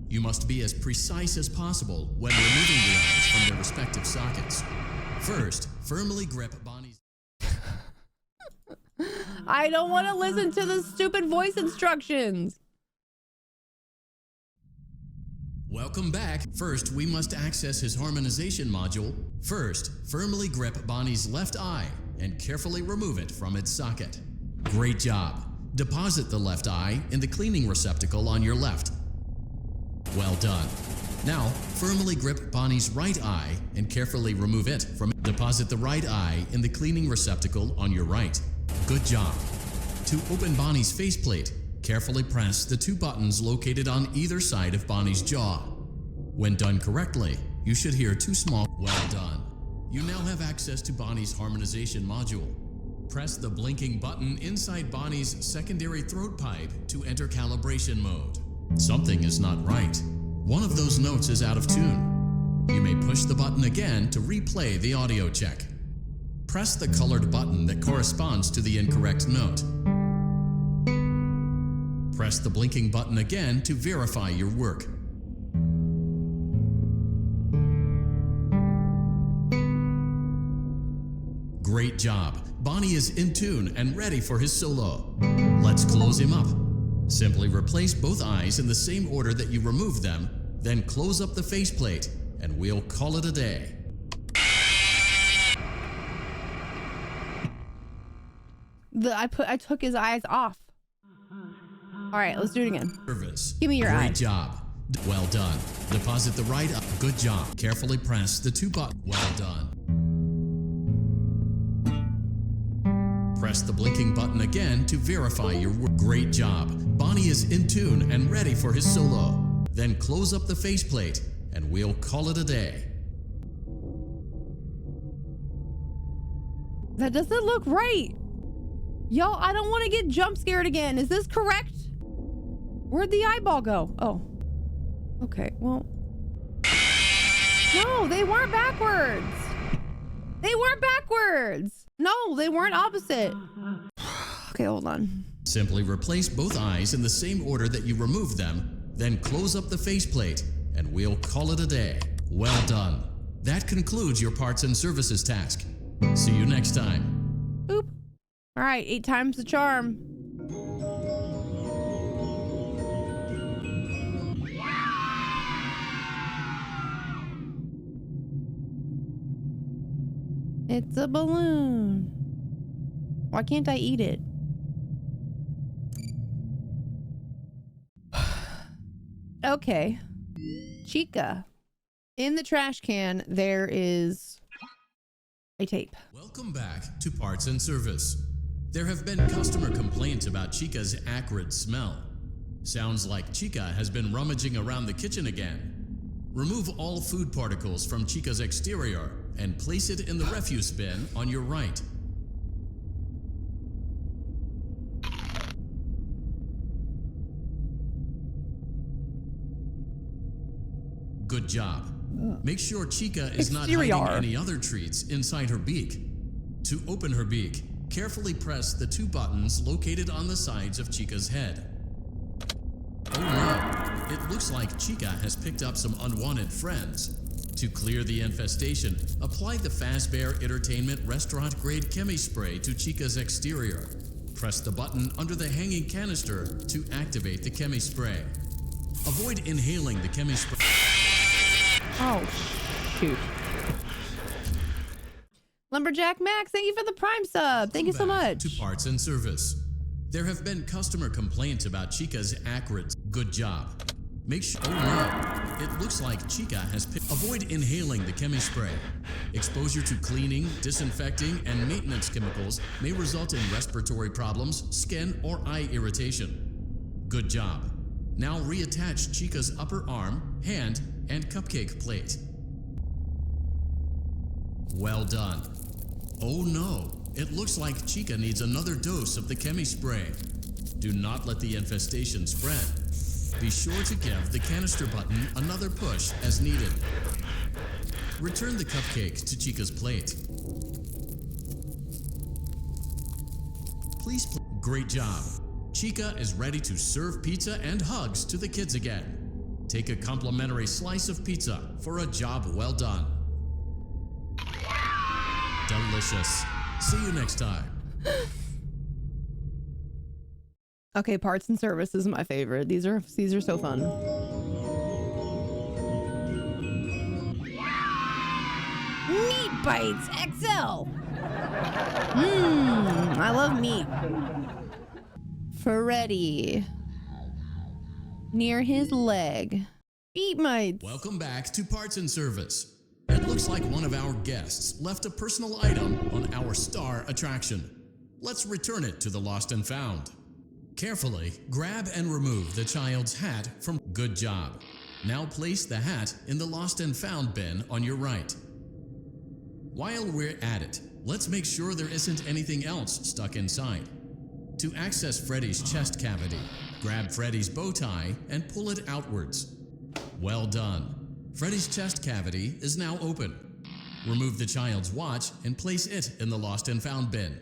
You must be as precise as possible when removing the eyes from their respective sockets. First, firmly grip Bonnie's... I don't want to listen to the stupid voice instructions. Welcome back. First, we must access his harmonization module. First, firmly grip Bonnie's left eye and carefully remove it from its socket. Great job. Deposit the left eye in the cleaning receptacle on your left. Well done. Now, firmly grip Bonnie's right eye and carefully remove it from it. Deposit the right eye in the cleaning receptacle on your right. Good job. To open Bonnie's faceplate, carefully press the 2 buttons located on either side of Bonnie's jaw. When done correctly, you should hear 2 small well done. You now have access to Bonnie's harmonization module. Press the blinking button inside Bonnie's secondary throat pipe to enter calibration mode. Something is not right. One of those notes is out of tune. You may push the button again to replay the audio check. Press the colored button that corresponds to the incorrect note. Press the blinking button again to verify your work. Great job. Bonnie is in tune and ready for his solo. Let's close him up. Simply replace both eyes in the same order that you removed them, then close up the faceplate, and we'll call it a day. I took his eyes off. All right, let's do it again. Service. Give me your eyes. Great job. Well done. Deposit the right eye. Good job. Carefully press the 2 buttons. Well done. Press the blinking button again to verify your work. Great job. Bonnie is in tune and ready for his solo. Then close up the faceplate and we'll call it a day. That doesn't look right. Y'all, I don't want to get jump scared again. Is this correct? Where'd the eyeball go? Oh. Okay, well. No, they weren't backwards. They weren't backwards. No, they weren't opposite. Okay, hold on. Simply replace both eyes in the same order that you removed them, then close up the faceplate, and we'll call it a day. Well done. That concludes your Parts and Services task. See you next time. Boop. All right, 8 times the charm. It's a balloon. Why can't I eat it? Okay. Chica. In the trash can, there is a tape. Welcome back to Parts and Service. There have been customer complaints about Chica's acrid smell. Sounds like Chica has been rummaging around the kitchen again. Remove all food particles from Chica's exterior and place it in the refuse bin on your right. Good job. Make sure Chica is not hiding any other treats inside her beak. To open her beak, carefully press the two buttons located on the sides of Chica's head. Oh no, it looks like Chica has picked up some unwanted friends. To clear the infestation, apply the Fazbear Entertainment Restaurant Grade Chemi Spray to Chica's exterior. Press the button under the hanging canister to activate the Chemi Spray. Avoid inhaling the Chemi Spray. Oh, shoot. Lumberjack Max, thank you for the Prime sub. Thank you so much. To Parts and Service. There have been customer complaints about Chica's acrid. Good job. Make sure. Oh no, it looks like Chica has picked. Avoid inhaling the Chemi Spray. Exposure to cleaning, disinfecting, and maintenance chemicals may result in respiratory problems, skin, or eye irritation. Good job. Now reattach Chica's upper arm, hand, and cupcake plate. Well done. Oh no, it looks like Chica needs another dose of the Chemi Spray. Do not let the infestation spread. Be sure to give the canister button another push as needed. Return the cupcake to Chica's plate. Please. Great job. Chica is ready to serve pizza and hugs to the kids again. Take a complimentary slice of pizza for a job well done. Delicious. See you next time. Okay, Parts and Service is my favorite. These are so fun. Meat Bites XL. I love meat. Freddy. Near his leg. Meat Bites. Welcome back to Parts and Service. It looks like one of our guests left a personal item on our star attraction. Let's return it to the Lost and Found. Carefully grab and remove the child's hat from. Good job. Now place the hat in the Lost and Found bin on your right. While we're at it, let's make sure there isn't anything else stuck inside. To access Freddy's chest cavity, grab Freddy's bow tie and pull it outwards. Well done. Freddy's chest cavity is now open. Remove the child's watch and place it in the Lost and Found bin.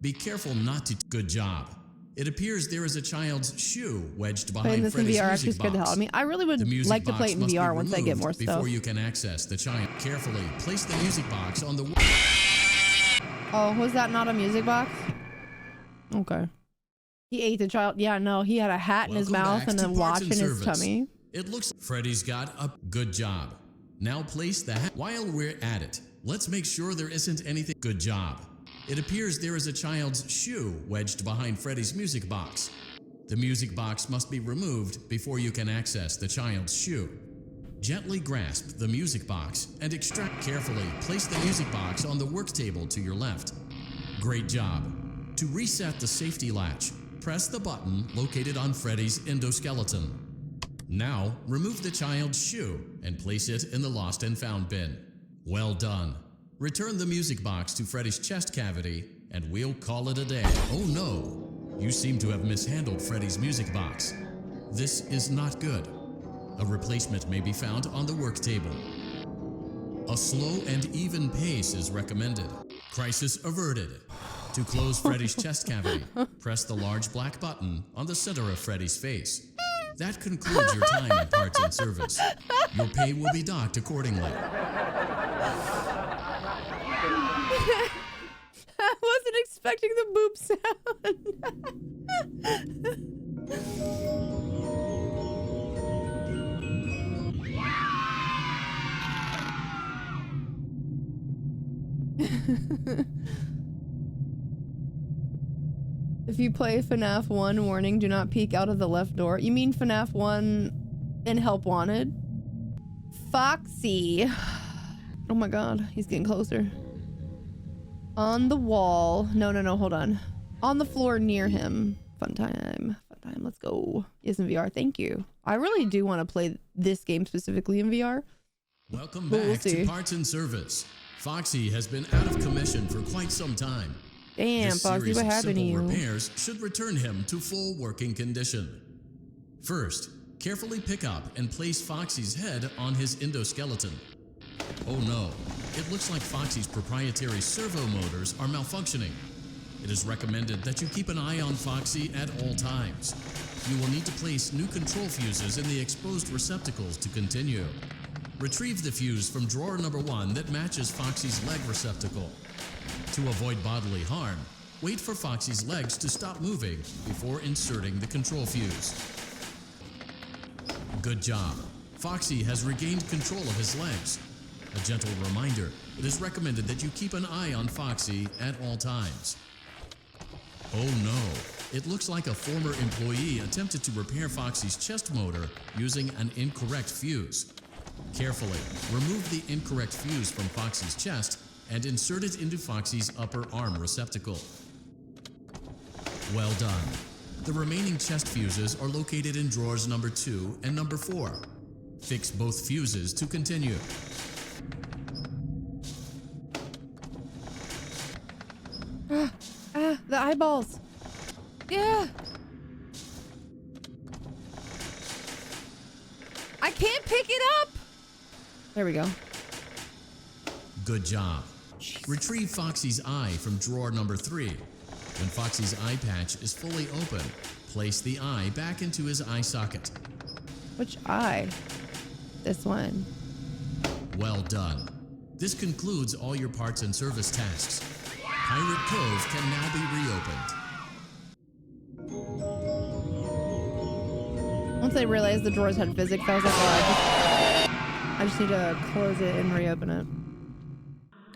Be careful not to. Good job. It appears there is a child's shoe wedged behind Playing this in Freddy's VR actually music scared the hell out box. of me. I really would like to play it in VR once I get more stuff. Before you can access the child, carefully place the music box on the. Oh, was that not a music box? Okay. He ate the child. Yeah, no, he had a hat in his mouth and a watch in his tummy. It looks Freddy's got a. Good job. Now place the hat. While we're at it, let's make sure there isn't anything. Good job. It appears there is a child's shoe wedged behind Freddy's music box. The music box must be removed before you can access the child's shoe. Gently grasp the music box and extract. Carefully place the music box on the work table to your left. Great job. To reset the safety latch, press the button located on Freddy's endoskeleton. Now, remove the child's shoe and place it in the Lost and Found bin. Well done. Return the music box to Freddy's chest cavity, and we'll call it a day. Oh no! You seem to have mishandled Freddy's music box. This is not good. A replacement may be found on the work table. A slow and even pace is recommended. Crisis averted. To close Freddy's chest cavity, press the large black button on the center of Freddy's face. That concludes your time in Parts and Service. Your pay will be docked accordingly. I wasn't expecting the boop sound. If you play FNAF 1, warning, do not peek out of the left door. You mean FNAF 1 in Help Wanted? Foxy. Oh my god, he's getting closer. On the wall. No, hold on. On the floor near him. Fun time, let's go. Yes, in VR, thank you. I really do want to play this game specifically in VR. Welcome But we'll back to see. Parts and Service. Foxy has been out of commission for quite some time. Damn, This Foxy, series what of happened to simple you? repairs should return him to full working condition. First, carefully pick up and place Foxy's head on his endoskeleton. Oh no, it looks like Foxy's proprietary servo motors are malfunctioning. It is recommended that you keep an eye on Foxy at all times. You will need to place new control fuses in the exposed receptacles to continue. Retrieve the fuse from drawer number 1 that matches Foxy's leg receptacle. To avoid bodily harm, wait for Foxy's legs to stop moving before inserting the control fuse. Good job. Foxy has regained control of his legs. A gentle reminder, it is recommended that you keep an eye on Foxy at all times. Oh no, it looks like a former employee attempted to repair Foxy's chest motor using an incorrect fuse. Carefully, remove the incorrect fuse from Foxy's chest and insert it into Foxy's upper arm receptacle. Well done. The remaining chest fuses are located in drawers number 2 and number 4. Fix both fuses to continue. The eyeballs. Yeah. I can't pick it up. There we go. Good job. Retrieve Foxy's eye from drawer number 3. When Foxy's eye patch is fully open, place the eye back into his eye socket. Which eye? This one. Well done. This concludes all your parts and service tasks. Pirate Cove can now be reopened. Once I realized the drawers had physics, I was like, oh, I just need to close it and reopen it.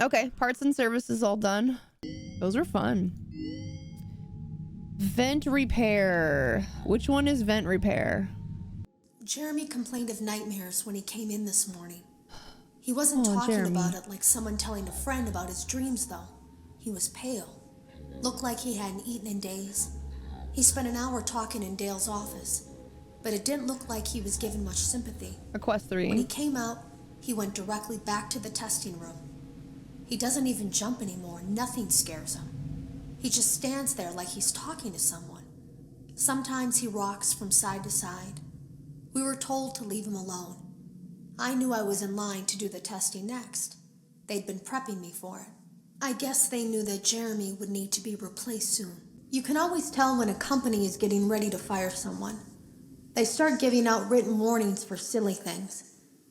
Okay, parts and services all done. Those are fun. Vent repair. Which one is vent repair? Jeremy complained of nightmares when he came in this morning. He wasn't Oh, talking Jeremy. about it like someone telling a friend about his dreams, though. He was pale. Looked like he hadn't eaten in days. He spent an hour talking in Dale's office, but it didn't look like he was given much sympathy. Request 3. When he came out, he went directly back to the testing room. He doesn't even jump anymore. Nothing scares him. He just stands there like he's talking to someone. Sometimes he rocks from side to side. We were told to leave him alone. I knew I was in line to do the testing next. They'd been prepping me for it. I guess they knew that Jeremy would need to be replaced soon. You can always tell when a company is getting ready to fire someone. They start giving out written warnings for silly things,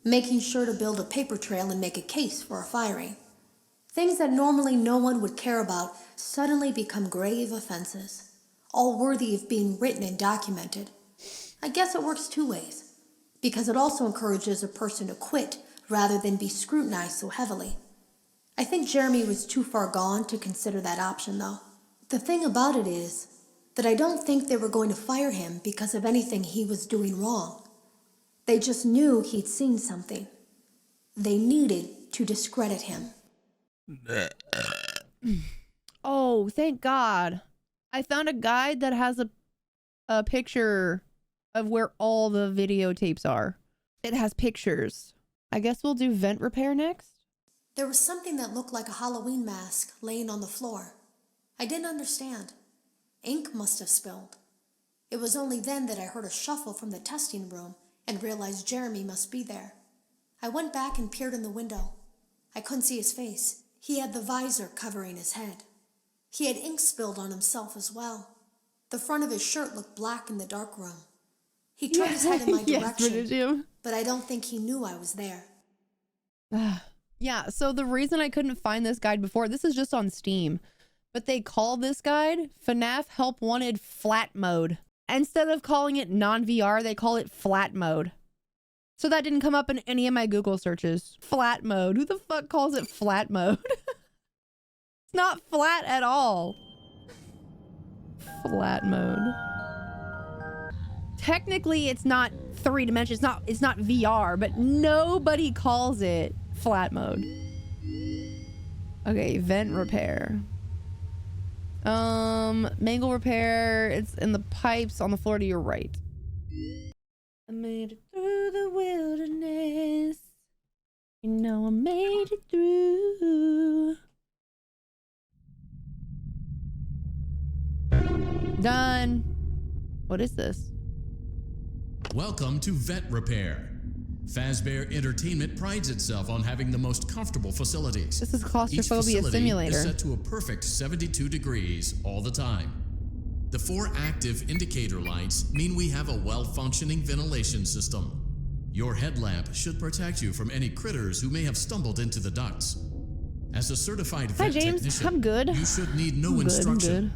making sure to build a paper trail and make a case for a firing. Things that normally no one would care about suddenly become grave offenses, all worthy of being written and documented. I guess it works 2 ways, because it also encourages a person to quit rather than be scrutinized so heavily. I think Jeremy was too far gone to consider that option, though. The thing about it is that I don't think they were going to fire him because of anything he was doing wrong. They just knew he'd seen something. They needed to discredit him. Oh, thank God. I found a guide that has a picture of where all the videotapes are. It has pictures. I guess we'll do vent repair next. There was something that looked like a Halloween mask laying on the floor. I didn't understand. Ink must have spilled. It was only then that I heard a shuffle from the testing room and realized Jeremy must be there. I went back and peered in the window. I couldn't see his face. He had the visor covering his head. He had ink spilled on himself as well. The front of his shirt looked black in the dark room. He turned his head in my Yes, direction, British Jim. but I don't think he knew I was there. Yeah, so the reason I couldn't find this guide before, this is just on Steam, but they call this guide FNAF Help Wanted Flat Mode. Instead of calling it non-VR, they call it flat mode. So that didn't come up in any of my Google searches. Flat mode. Who the fuck calls it flat mode? It's not flat at all. Flat mode. Technically, it's not 3 dimensions. It's not VR, but nobody calls it flat mode. Okay, vent repair. Mangle repair. It's in the pipes on the floor to your right. I made it through the wilderness. You know I made it through. Done. What is this? Welcome to Vet Repair. Fazbear Entertainment prides itself on having the most comfortable facilities. This is Each claustrophobia facility simulator. is set to a perfect 72 degrees all the time. The 4 active indicator lights mean we have a well-functioning ventilation system. Your headlamp should protect you from any critters who may have stumbled into the ducts. As a certified Hi, vet James. technician, I'm good. you should need no I'm good, I'm instruction. good.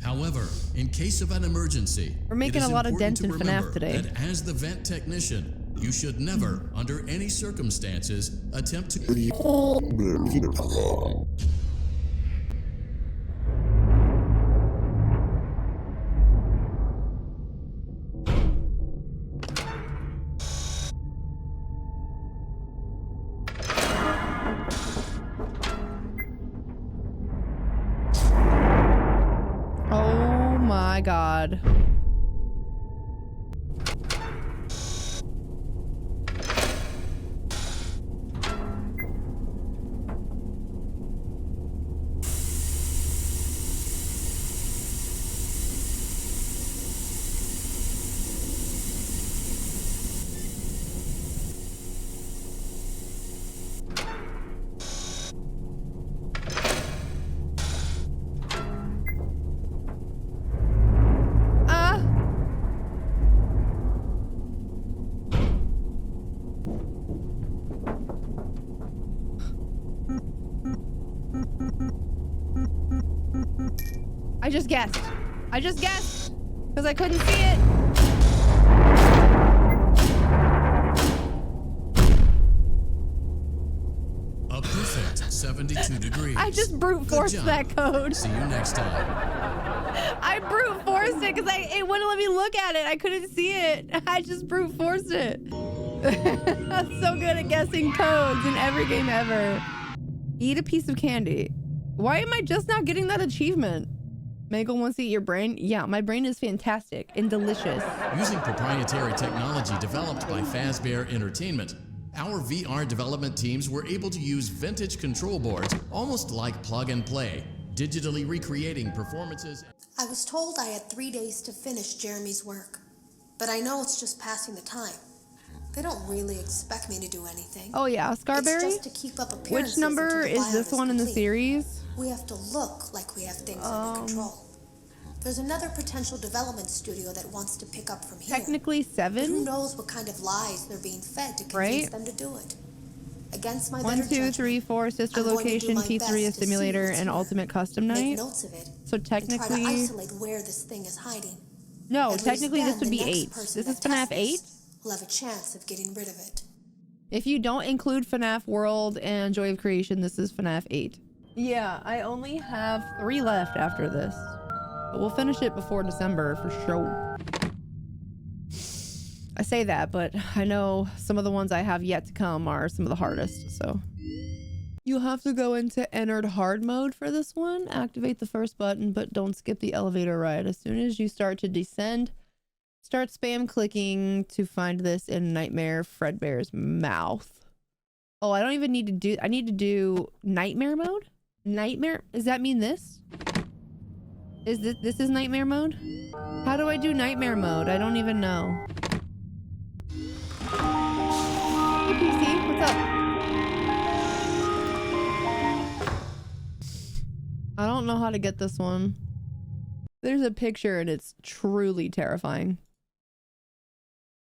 However, in case of an emergency, We're making it is a lot of important dents to in FNAF remember today. that as the vent technician, you should never, under any circumstances, attempt to... Oh my god. I just guessed. I just guessed because I couldn't see it. A perfect 72 degrees. I just brute Good forced job. that code. See you next time. I brute forced it because it wouldn't let me look at it. I couldn't see it. I just brute forced it. I'm so good at guessing codes in every game ever. Eat a piece of candy. Why am I just now getting that achievement? Mangle wants to eat your brain? Yeah, my brain is fantastic and delicious. Using proprietary technology developed by Fazbear Entertainment, our VR development teams were able to use vintage control boards almost like plug and play, digitally recreating performances. I was told I had 3 days to finish Jeremy's work, but I know it's just passing the time. They don't really expect me to do anything. Oh yeah, Scarberry? It's just to keep up appearances. Which number until the is this buyout one in the complete. series? We have to look like we have things under control. There's another potential development studio that wants to pick up from here. Technically But who 7? knows what kind of lies they're being fed to convince Right? them to do it. Against my 1, better 2, judgment, 3, 4, sister I'm going to do location, my Pizzeria best to see Simulator, what's and here. Ultimate Custom Make Night. notes of it. So And try to technically, isolate where this thing is hiding. no, At least technically this then would the be next 8. person This is that FNAF tests 8. this will have a chance of getting rid of it. If you don't include FNAF World and Joy of Creation, this is FNAF 8. Yeah, I only have 3 left after this. But we'll finish it before December for sure. I say that, but I know some of the ones I have yet to come are some of the hardest, so. You'll have to go into entered hard mode for this one. Activate the first button, but don't skip the elevator ride. As soon as you start to descend, start spam clicking to find this in Nightmare Fredbear's mouth. Oh, I don't even need to do, I need to do nightmare mode? Nightmare? Does that mean this? Is this is nightmare mode? How do I do nightmare mode? I don't even know. Hey PC, what's up? I don't know how to get this one. There's a picture and it's truly terrifying.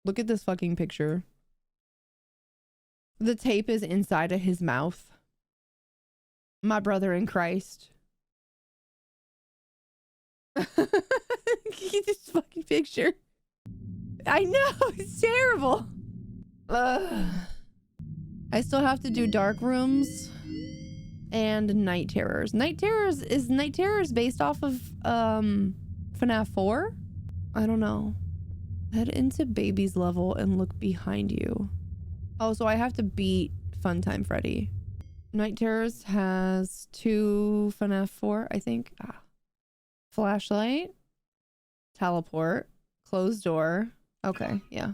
Look at this fucking picture. The tape is inside of his mouth. My brother in Christ. This fucking picture. I know, it's terrible. Ugh. I still have to do dark rooms. and Night Terrors. Night Terrors based off of FNAF 4? I don't know. Head into baby's level and look behind you. Oh, so I have to beat Funtime Freddy. Night Terrors has 2 FNAF 4, I think. Flashlight, teleport, closed door. Okay, yeah.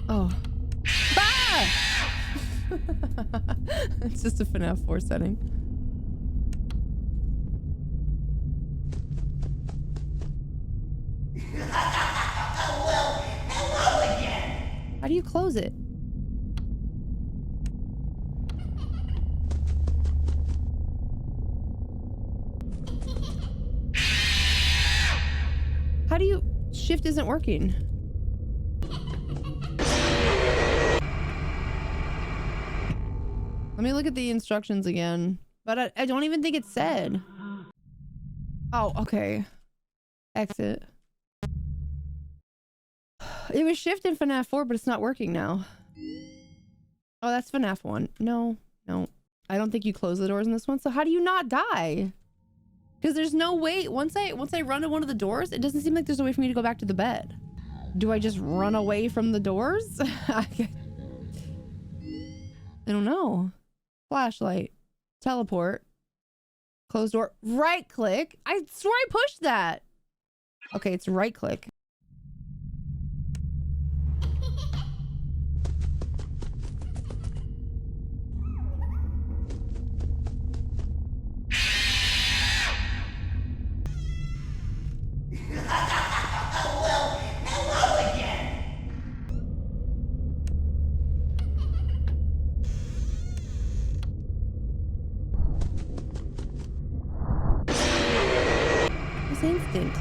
Oh. Ah! It's just a FNAF 4 setting. Well, hello again. How do you close it? How do you... Shift isn't working. Let me look at the instructions again. But I don't even think it said. Oh, okay. Exit. It was shift in FNAF 4, but it's not working now. Oh, that's FNAF 1. No. I don't think you close the doors in this one. So how do you not die? Because there's no way. Once I run to one of the doors, it doesn't seem like there's a way for me to go back to the bed. Do I just run away from the doors? I don't know. Flashlight, teleport, closed door, right click. I swear I pushed that. Okay, it's right click. Well, hello again. It's instant.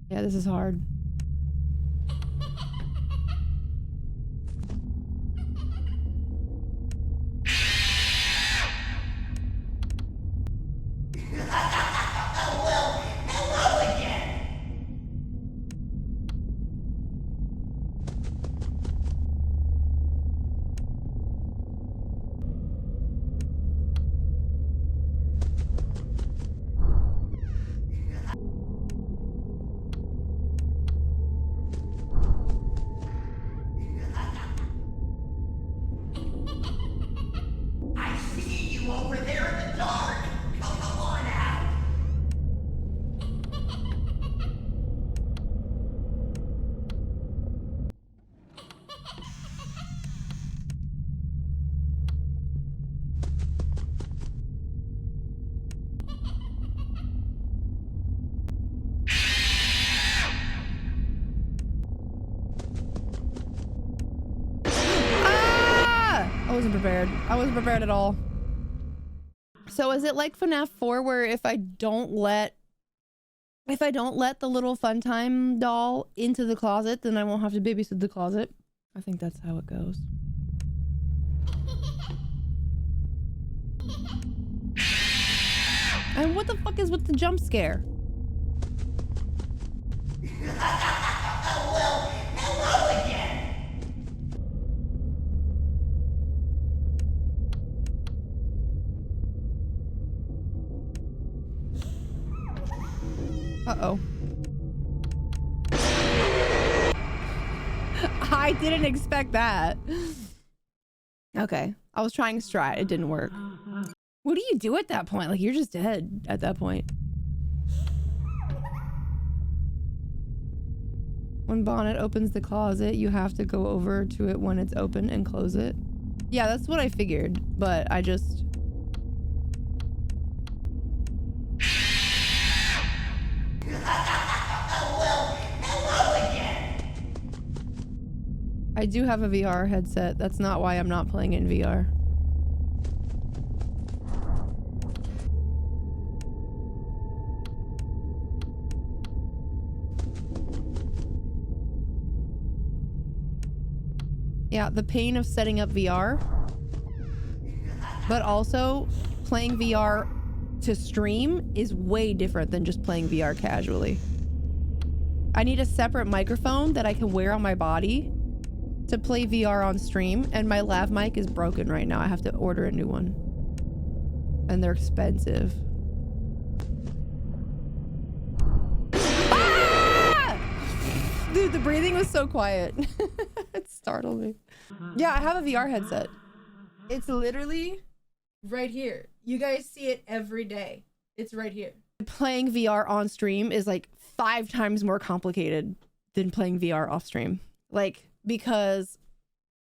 Yeah, this is hard. Well, hello again. I see you over there in the dark. Come on out. I wasn't prepared. I wasn't prepared at all. So is it like FNAF 4 where if I don't let the little Funtime doll into the closet, then I won't have to babysit the closet? I think that's how it goes. And what the fuck is with the jump scare? Well, hello again. Uh-oh. I didn't expect that. Okay. I was trying strat. It didn't work. What do you do at that point? Like, you're just dead at that point. When Bonnet opens the closet, you have to go over to it when it's open and close it. Yeah, that's what I figured, but I just... Well, hello again. I do have a VR headset. That's not why I'm not playing in VR. Yeah, the pain of setting up VR, but also playing VR to stream is way different than just playing VR casually. I need a separate microphone that I can wear on my body to play VR on stream, and my lav mic is broken right now. I have to order a new one. And they're expensive. Ah! Dude, the breathing was so quiet. It startled me. Yeah, I have a VR headset. It's literally right here. You guys see it every day. It's right here. Playing VR on stream is like 5 times more complicated than playing VR off stream. Like, because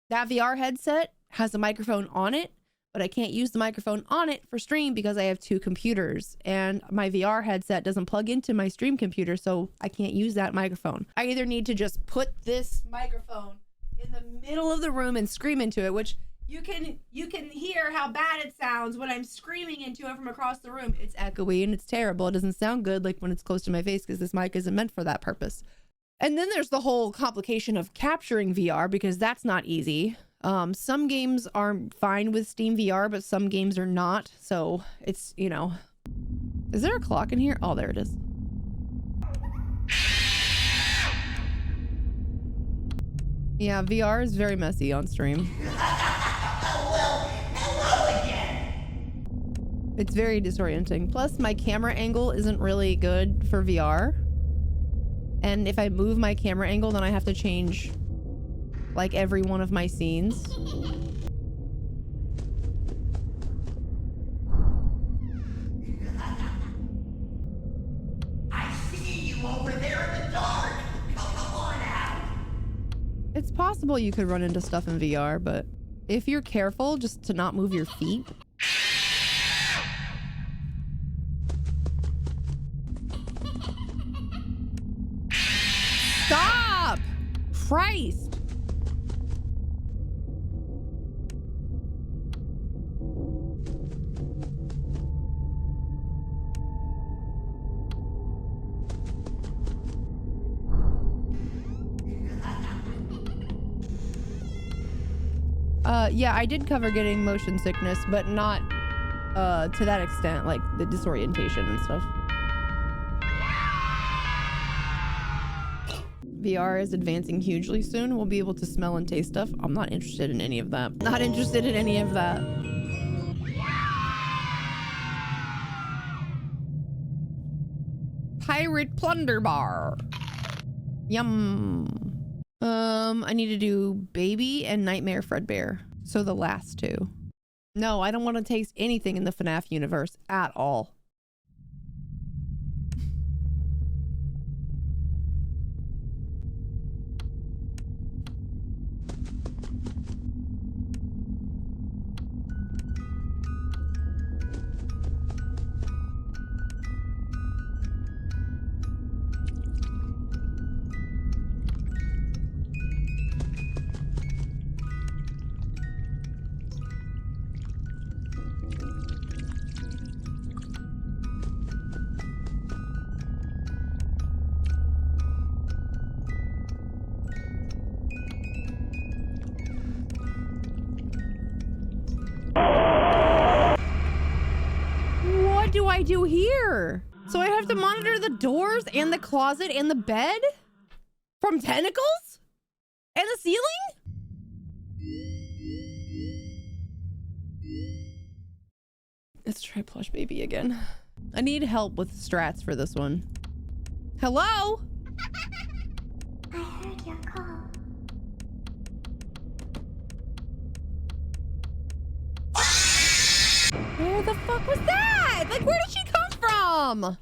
that VR headset has a microphone on it, but I can't use the microphone on it for stream because I have 2 computers, and my VR headset doesn't plug into my stream computer, so I can't use that microphone. I either need to just put this microphone in the middle of the room and scream into it, which you can hear how bad it sounds when I'm screaming into it from across the room. It's echoey and it's terrible. It doesn't sound good like when it's close to my face because this mic isn't meant for that purpose. And then there's the whole complication of capturing VR, because that's not easy. Some games are fine with Steam VR, but some games are not. So it's, you know, is there a clock in here? Oh, there it is. Yeah, VR is very messy on stream. Well, hello again. It's very disorienting. Plus, my camera angle isn't really good for VR. And if I move my camera angle, then I have to change like every one of my scenes. I see you over there in the dark. Come on out. It's possible you could run into stuff in VR, but if you're careful just to not move your feet. Stop! Christ! Yeah, I did cover getting motion sickness, but not to that extent, like the disorientation and stuff. VR is advancing hugely soon. We'll be able to smell and taste stuff. I'm not interested in any of that. Not interested in any of that. Pirate plunder bar. Yum. I need to do Baby and Nightmare Fredbear. So the last 2. No, I don't want to taste anything in the FNAF universe at all. What do I do here? So I have to monitor the doors and the closet and the bed? From tentacles? And the ceiling? Let's try Plush Baby again. I need help with strats for this one. Hello? I heard your call. Where the fuck was that? Like, where did she come from?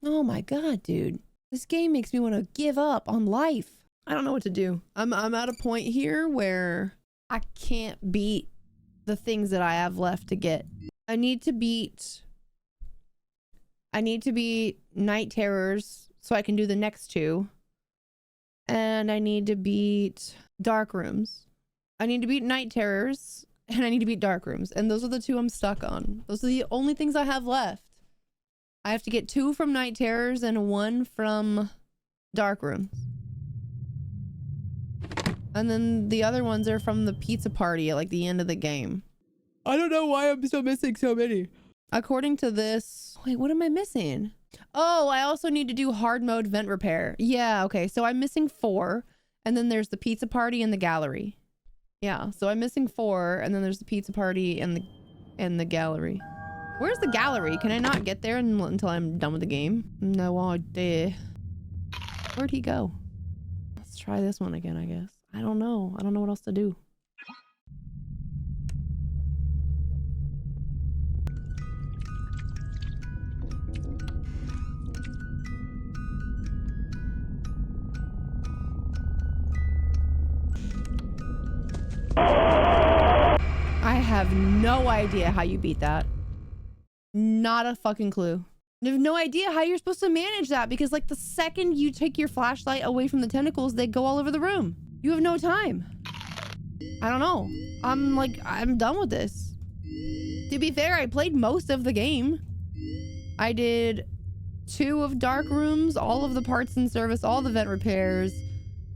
Oh my god, dude. This game makes me want to give up on life. I don't know what to do. I'm at a point here where I can't beat the things that I have left to get. I need to beat Night Terrors so I can do the next 2. And I need to beat Dark Rooms. I need to beat Night Terrors and I need to beat Dark Rooms. And those are the 2 I'm stuck on. Those are the only things I have left. I have to get 2 from Night Terrors and 1 from Dark Rooms. And then the other ones are from the pizza party at like the end of the game. I don't know why I'm still missing so many. According to this, wait, what am I missing? Oh, I also need to do hard mode vent repair. Yeah, okay. So I'm missing 4. And then there's the pizza party and the gallery. Yeah, so I'm missing 4. And then there's the pizza party and the gallery. Where's the gallery? Can I not get there until I'm done with the game? No idea. Where'd he go? Let's try this one again, I guess. I don't know. I don't know what else to do. I have no idea how you beat that. Not a fucking clue. I have no idea how you're supposed to manage that because like the second you take your flashlight away from the tentacles, they go all over the room. You have no time. I don't know. I'm done with this. To be fair, I played most of the game. I did 2 of dark rooms, all of the parts and service, all the vent repairs.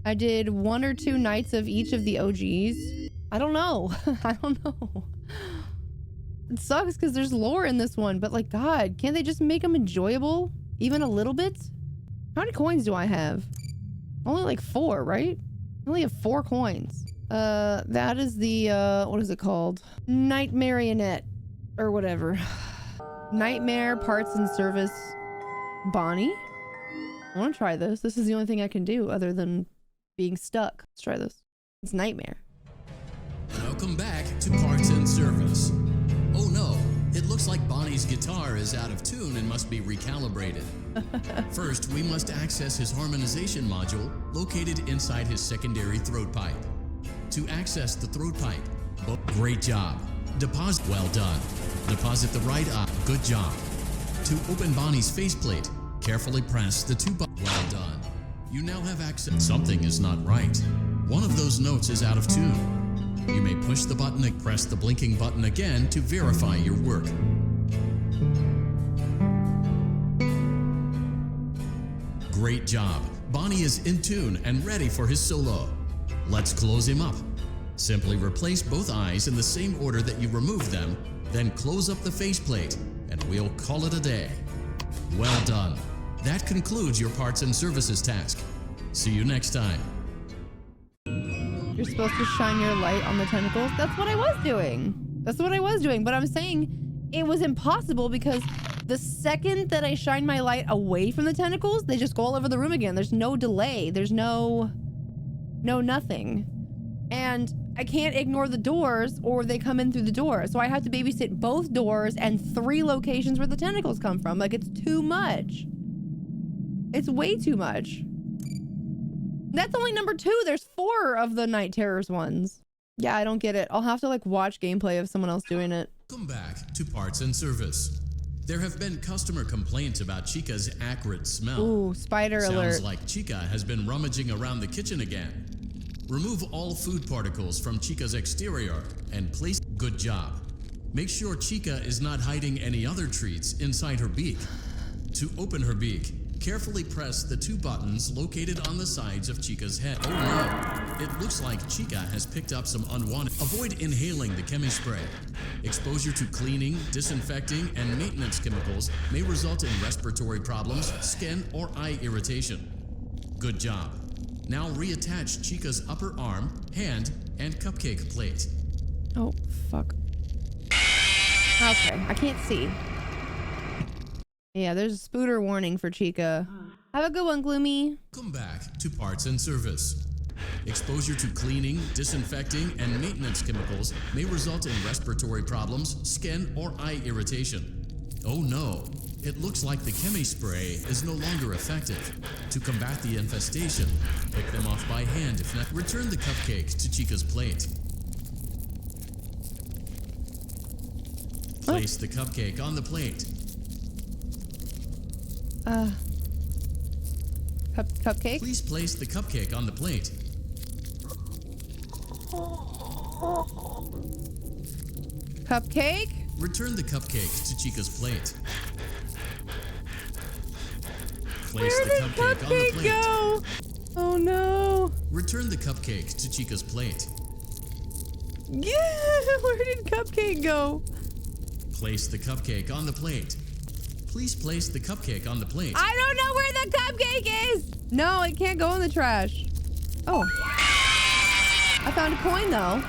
I did 1 or 2 nights of each of the OGs. I don't know. I don't know. It sucks because there's lore in this one, but like, God, can't they just make them enjoyable? Even a little bit? How many coins do I have? Only like 4, right? I only have 4 coins. That is the, what is it called? Night Marionette or whatever. Nightmare Parts and Service Bonnie. I want to try this. This is the only thing I can do other than being stuck. Let's try this. It's Nightmare. Welcome back to Parts and Service. Oh no, it looks like Bonnie's guitar is out of tune and must be recalibrated. First, we must access his harmonization module located inside his secondary throat pipe. To access the throat pipe, great job. Deposit, well done. Deposit the right eye, good job. To open Bonnie's faceplate, carefully press the 2 buttons, well done. You now have access. Something is not right. One of those notes is out of tune. You may push the button and press the blinking button again to verify your work. Great job. Bonnie is in tune and ready for his solo. Let's close him up. Simply replace both eyes in the same order that you removed them, then close up the faceplate, and we'll call it a day. Well done. That concludes your parts and services task. See you next time. You're supposed to shine your light on the tentacles. That's what I was doing. That's what I was doing. But I'm saying it was impossible because the second that I shine my light away from the tentacles, they just go all over the room again. There's no delay. There's no nothing. And I can't ignore the doors or they come in through the door. So I have to babysit both doors and 3 locations where the tentacles come from. Like, it's too much. It's way too much. That's only number 2. There's 4 of the Night Terrors ones. Yeah, I don't get it. I'll have to like watch gameplay of someone else doing it. Welcome back to Parts and Service. There have been customer complaints about Chica's acrid smell. Ooh, spider alert. Sounds like Chica has been rummaging around the kitchen again. Remove all food particles from Chica's exterior and place. Good job. Make sure Chica is not hiding any other treats inside her beak. To open her beak, carefully press the 2 buttons located on the sides of Chica's head. Oh no, it looks like Chica has picked up some unwanted. Avoid inhaling the chemi spray. Exposure to cleaning, disinfecting, and maintenance chemicals may result in respiratory problems, skin, or eye irritation. Good job. Now reattach Chica's upper arm, hand, and cupcake plate. Oh, fuck. Okay, I can't see. Yeah, there's a spooter warning for Chica. Have a good one, Gloomy. Welcome back to Parts and Service. Exposure to cleaning, disinfecting, and maintenance chemicals may result in respiratory problems, skin, or eye irritation. Oh no, it looks like the chemi spray is no longer effective. To combat the infestation, pick them off by hand if not. Return the cupcake to Chica's plate. Place the cupcake on the plate. Cupcake? Please place the cupcake on the plate. Cupcake? Return the cupcake to Chica's plate. Place Where the did cupcake on the Cupcake plate. go? Oh no. Return the cupcake to Chica's plate. Where did Cupcake go? Place the cupcake on the plate. Please place the cupcake on the plate. I don't know where the cupcake is. No, it can't go in the trash. Oh. I found a coin though.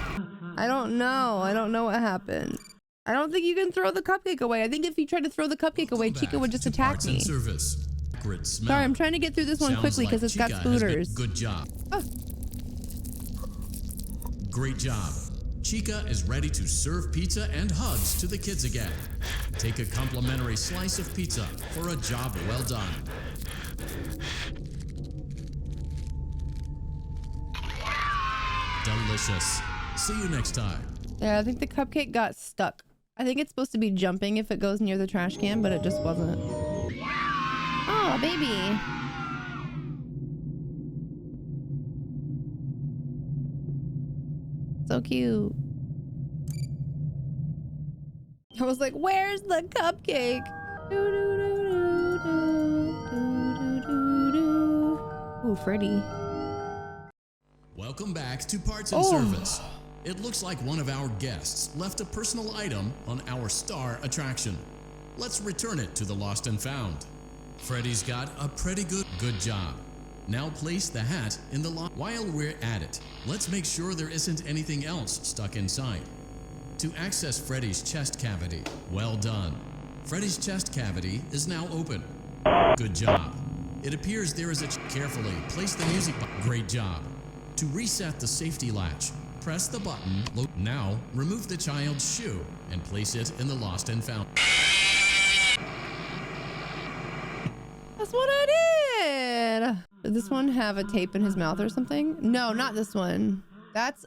I don't know. I don't know what happened. I don't think you can throw the cupcake away. I think if you tried to throw the cupcake away, Chica would just attack me. Service. Sorry, I'm trying to get through this one quickly because it's got spooters. Good job. Oh. Great job. Chica is ready to serve pizza and hugs to the kids again. Take a complimentary slice of pizza for a job well done. Delicious. See you next time. Yeah, I think the cupcake got stuck. I think it's supposed to be jumping if it goes near the trash can, but it just wasn't. Oh, baby. So cute. I was like, where's the cupcake? Ooh, Freddy. Welcome back to Parts and Service. It looks like one of our guests left a personal item on our star attraction. Let's return it to the Lost and Found. Freddy's got a pretty good job. Now place the hat in the lock. While we're at it, let's make sure there isn't anything else stuck inside. To access Freddy's chest cavity, well done. Freddy's chest cavity is now open. Good job. It appears there is a carefully place the music box. Great job. To reset the safety latch, press the button. Now remove the child's shoe and place it in the Lost and Found. That's what I did. Did this one have a tape in his mouth or something? No, not this one. That's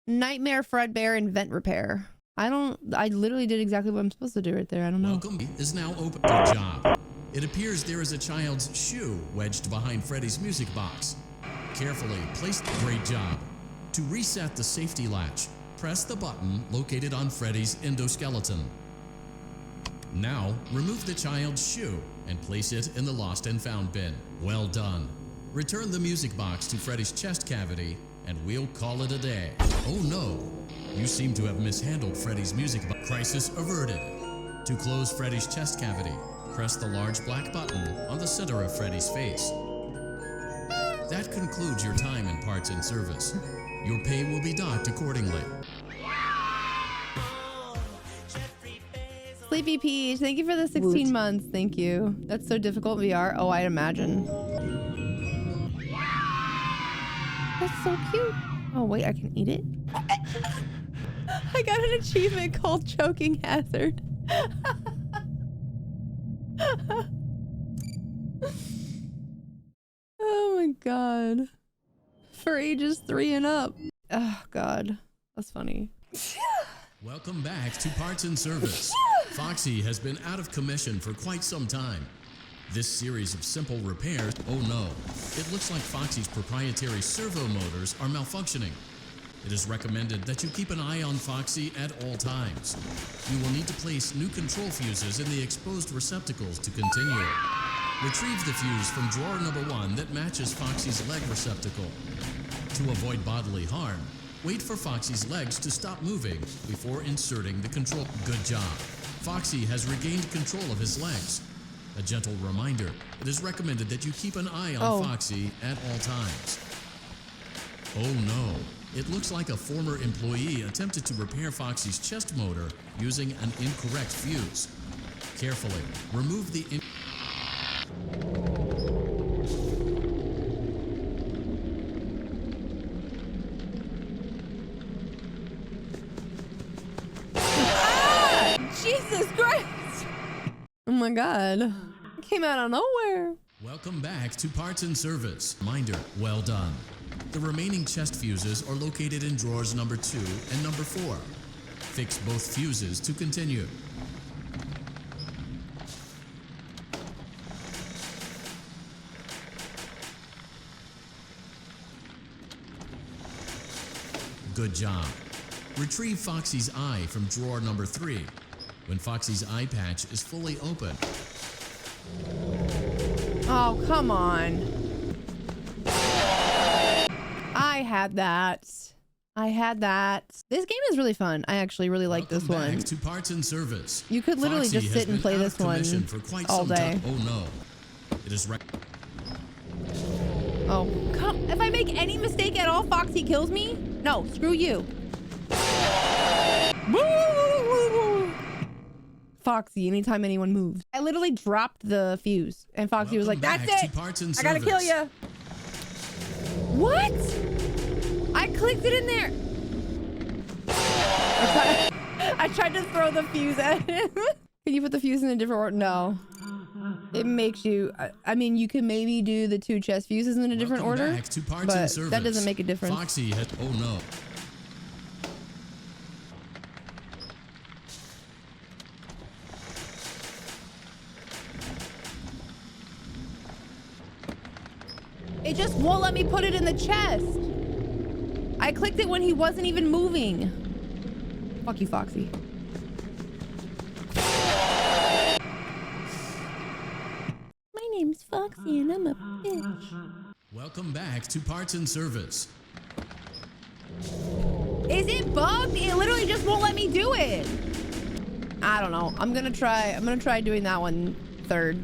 Nightmare Fredbear and Vent Repair. I literally did exactly what I'm supposed to do right there. I don't know. Welcome is now open. Good job. It appears there is a child's shoe wedged behind Freddy's music box. Carefully place. Great job. To reset the safety latch, press the button located on Freddy's endoskeleton. Now remove the child's shoe and place it in the Lost and Found bin. Well done. Return the music box to Freddy's chest cavity and we'll call it a day. Oh no, you seem to have mishandled Freddy's music box. Crisis averted. To close Freddy's chest cavity, press the large black button on the center of Freddy's face. That concludes your time in Parts and Service. Your pay will be docked accordingly. Sleepy Peach, thank you for the 16 months. Thank you. That's so difficult VR. Oh, I'd imagine. That's so cute. Oh, wait, I can eat it? I got an achievement called Choking Hazard. Oh my god. For ages 3 and up. Oh god. That's funny. Welcome back to Parts and Service. Foxy has been out of commission for quite some time. This series of simple repairs, oh no, it looks like Foxy's proprietary servo motors are malfunctioning. It is recommended that you keep an eye on Foxy at all times. You will need to place new control fuses in the exposed receptacles to continue. Retrieve the fuse from drawer number 1 that matches Foxy's leg receptacle. To avoid bodily harm, wait for Foxy's legs to stop moving before inserting the control. Good job. Foxy has regained control of his legs. A gentle reminder, it is recommended that you keep an eye on Foxy at all times. Oh no, it looks like a former employee attempted to repair Foxy's chest motor using an incorrect fuse. Carefully, remove the Jesus Christ! Oh my god. It came out of nowhere. Welcome back to Parts and Service. Reminder, well done. The remaining chest fuses are located in drawers number 2 and number 4. Fix both fuses to continue. Good job. Retrieve Foxy's eye from drawer number 3. When Foxy's eye patch is fully open. Oh, come on. I had that. I had that. This game is really fun. I actually really like this Welcome one. back to Parts and Service. You could literally Foxy just has sit and been play out this of commission one for quite all some day. time. Oh no. It is Oh, come. If I make any mistake at all, Foxy kills me? No, screw you. Foxy, anytime anyone moves. I literally dropped the fuse and Foxy was like, that's back it. to Parts and I gotta kill Service. you. What? I clicked it in there. I tried to throw the fuse at him. Can you put the fuse in a different order? No. It makes you, I mean, you can maybe do the 2 chest fuses in a different order, back to Parts but and Service. that doesn't make a difference. Foxy has, oh no. It just won't let me put it in the chest. I clicked it when he wasn't even moving. Fuck you, Foxy. My name's Foxy and I'm a bitch. Welcome back to Parts and Service. Is it bugged? It literally just won't let me do it. I don't know. I'm gonna try doing that one third.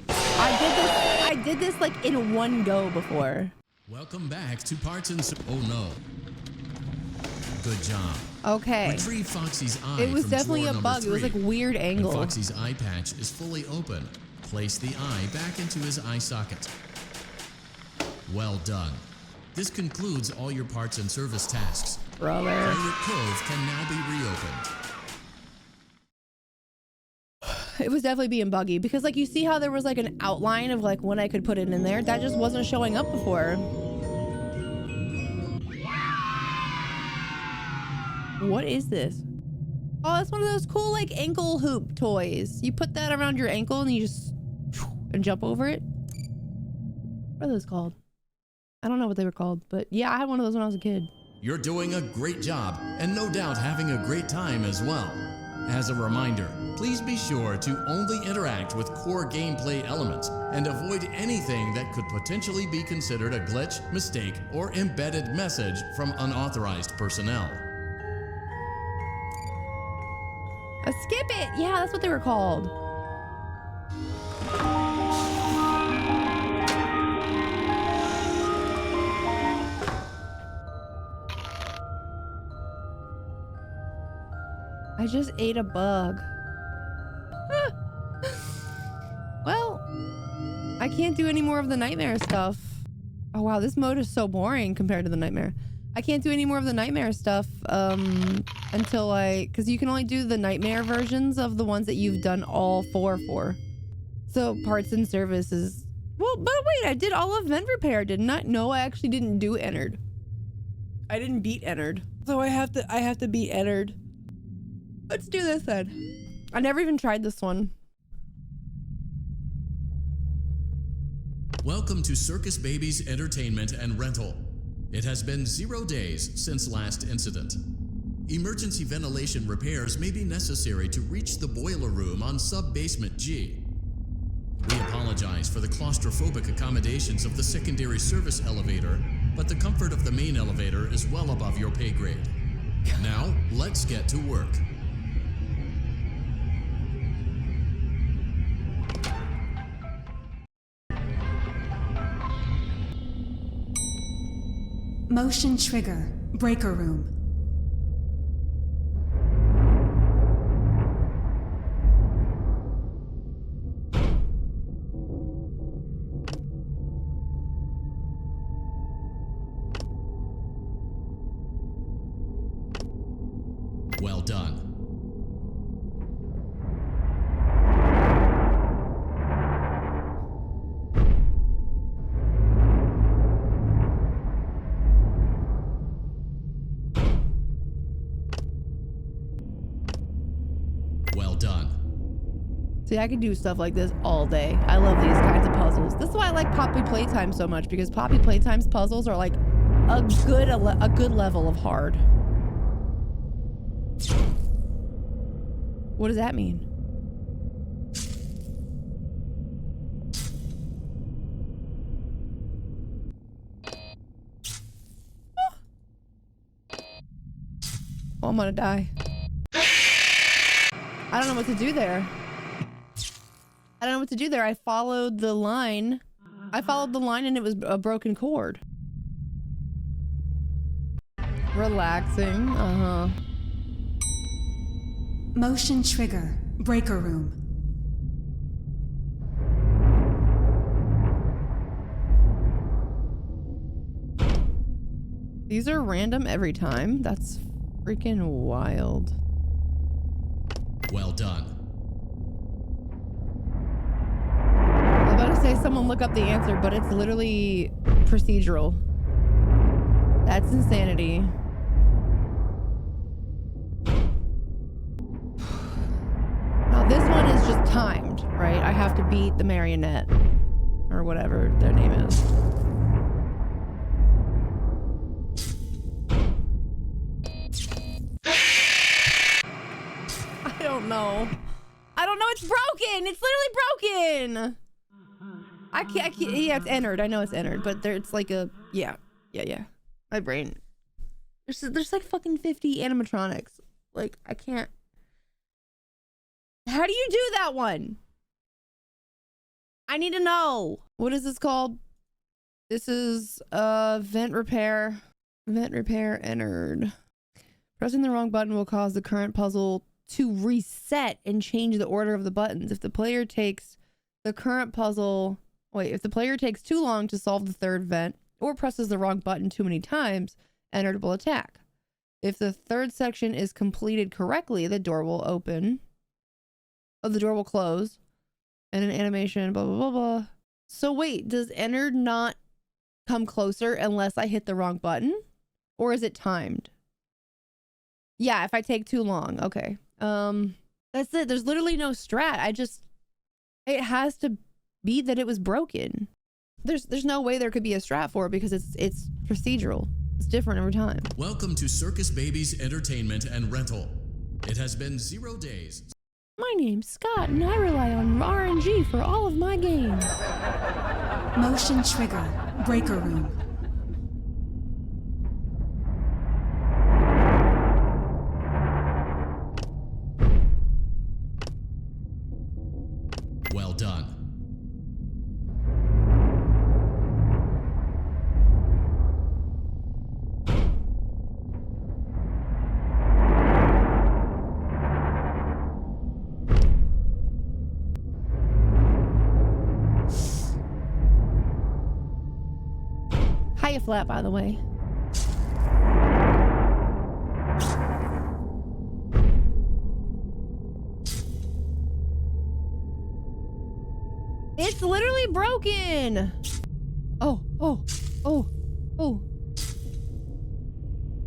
I did this like in one go before. Welcome back to Parts and Service. Oh no. Good job. Okay. Retrieve Foxy's eye. It was from definitely drawer a number bug. It was 3. like weird angle. When Foxy's eye patch is fully open, place the eye back into his eye socket. Well done. This concludes all your parts and service tasks. Brother. Pirate Cove can now be reopened. It was definitely being buggy because like you see how there was like an outline of like when I could put it in there. That just wasn't showing up before. What is this? Oh, it's one of those cool like ankle hoop toys. You put that around your ankle and you just and jump over it. What are those called? I don't know what they were called, but yeah, I had one of those when I was a kid. You're doing a great job and no doubt having a great time as well. As a reminder, please be sure to only interact with core gameplay elements and avoid anything that could potentially be considered a glitch, mistake, or embedded message from unauthorized personnel. A skip it! Yeah, that's what they were called. I just ate a bug. Well, I can't do any more of the nightmare stuff. Oh wow, this mode is so boring compared to the nightmare. I can't do any more of the nightmare stuff until because you can only do the nightmare versions of the ones that you've done all 4 for. So parts and services. Well, but wait, I did all of vent repair, didn't I? No, I actually didn't do Ennard. I didn't beat Ennard. So I have to beat Ennard. Let's do this then. I never even tried this one. Welcome to Circus Baby's Entertainment and Rental. It has been 0 days since last incident. Emergency ventilation repairs may be necessary to reach the boiler room on sub-basement G. We apologize for the claustrophobic accommodations of the secondary service elevator, but the comfort of the main elevator is well above your pay grade. Now, let's get to work. Motion trigger, breaker room. Well done. Well done. See, I could do stuff like this all day. I love these kinds of puzzles. This is why I like Poppy Playtime so much, because Poppy Playtime's puzzles are like a good level of hard. What does that mean? Oh, I'm gonna die. I don't know what to do there. I don't know what to do there. I followed the line. I followed the line and it was a broken cord. Relaxing. Uh-huh. Motion trigger. Breaker room. These are random every time. That's freaking wild. Well done. I was about to say someone look up the answer, but it's literally procedural. That's insanity. Now this one is just timed, right? I have to beat the marionette or whatever their name is. I don't know. I don't know. It's broken. It's literally broken. I can't. Yeah, it's entered. I know it's entered, but there, it's like a yeah. My brain. There's like fucking 50 animatronics. Like I can't. How do you do that one? I need to know. What is this called? This is vent repair. Vent repair entered. Pressing the wrong button will cause the current puzzle to reset and change the order of the buttons. If the player takes the current puzzle, if the player takes too long to solve the third vent or presses the wrong button too many times, entered will attack. If the third section is completed correctly, the door will open. Oh, the door will close. And an animation, blah, blah, blah, blah. So wait, does entered not come closer unless I hit the wrong button? Or is it timed? Yeah, if I take too long. Okay. That's it. There's literally no strat. It has to be that it was broken. There's no way there could be a strat for it because it's procedural. It's different every time. Welcome to Circus Baby's Entertainment and Rental. It has been 0 days. My name's Scott and I rely on RNG for all of my games. Motion trigger. Breaker room. Well done. Hiya flat, by the way. It's literally broken. Oh.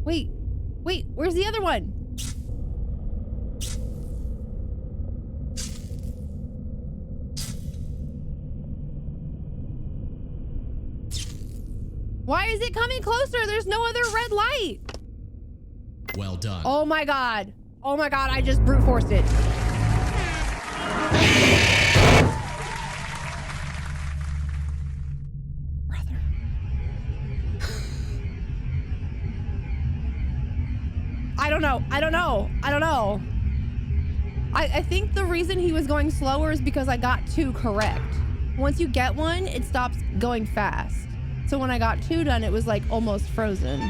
Wait, where's the other one? Why is it coming closer? There's no other red light. Well done. Oh my god, I just brute forced it. Brother. I don't know. I think the reason he was going slower is because I got 2 correct. Once you get one, it stops going fast. So when I got 2 done, it was like almost frozen.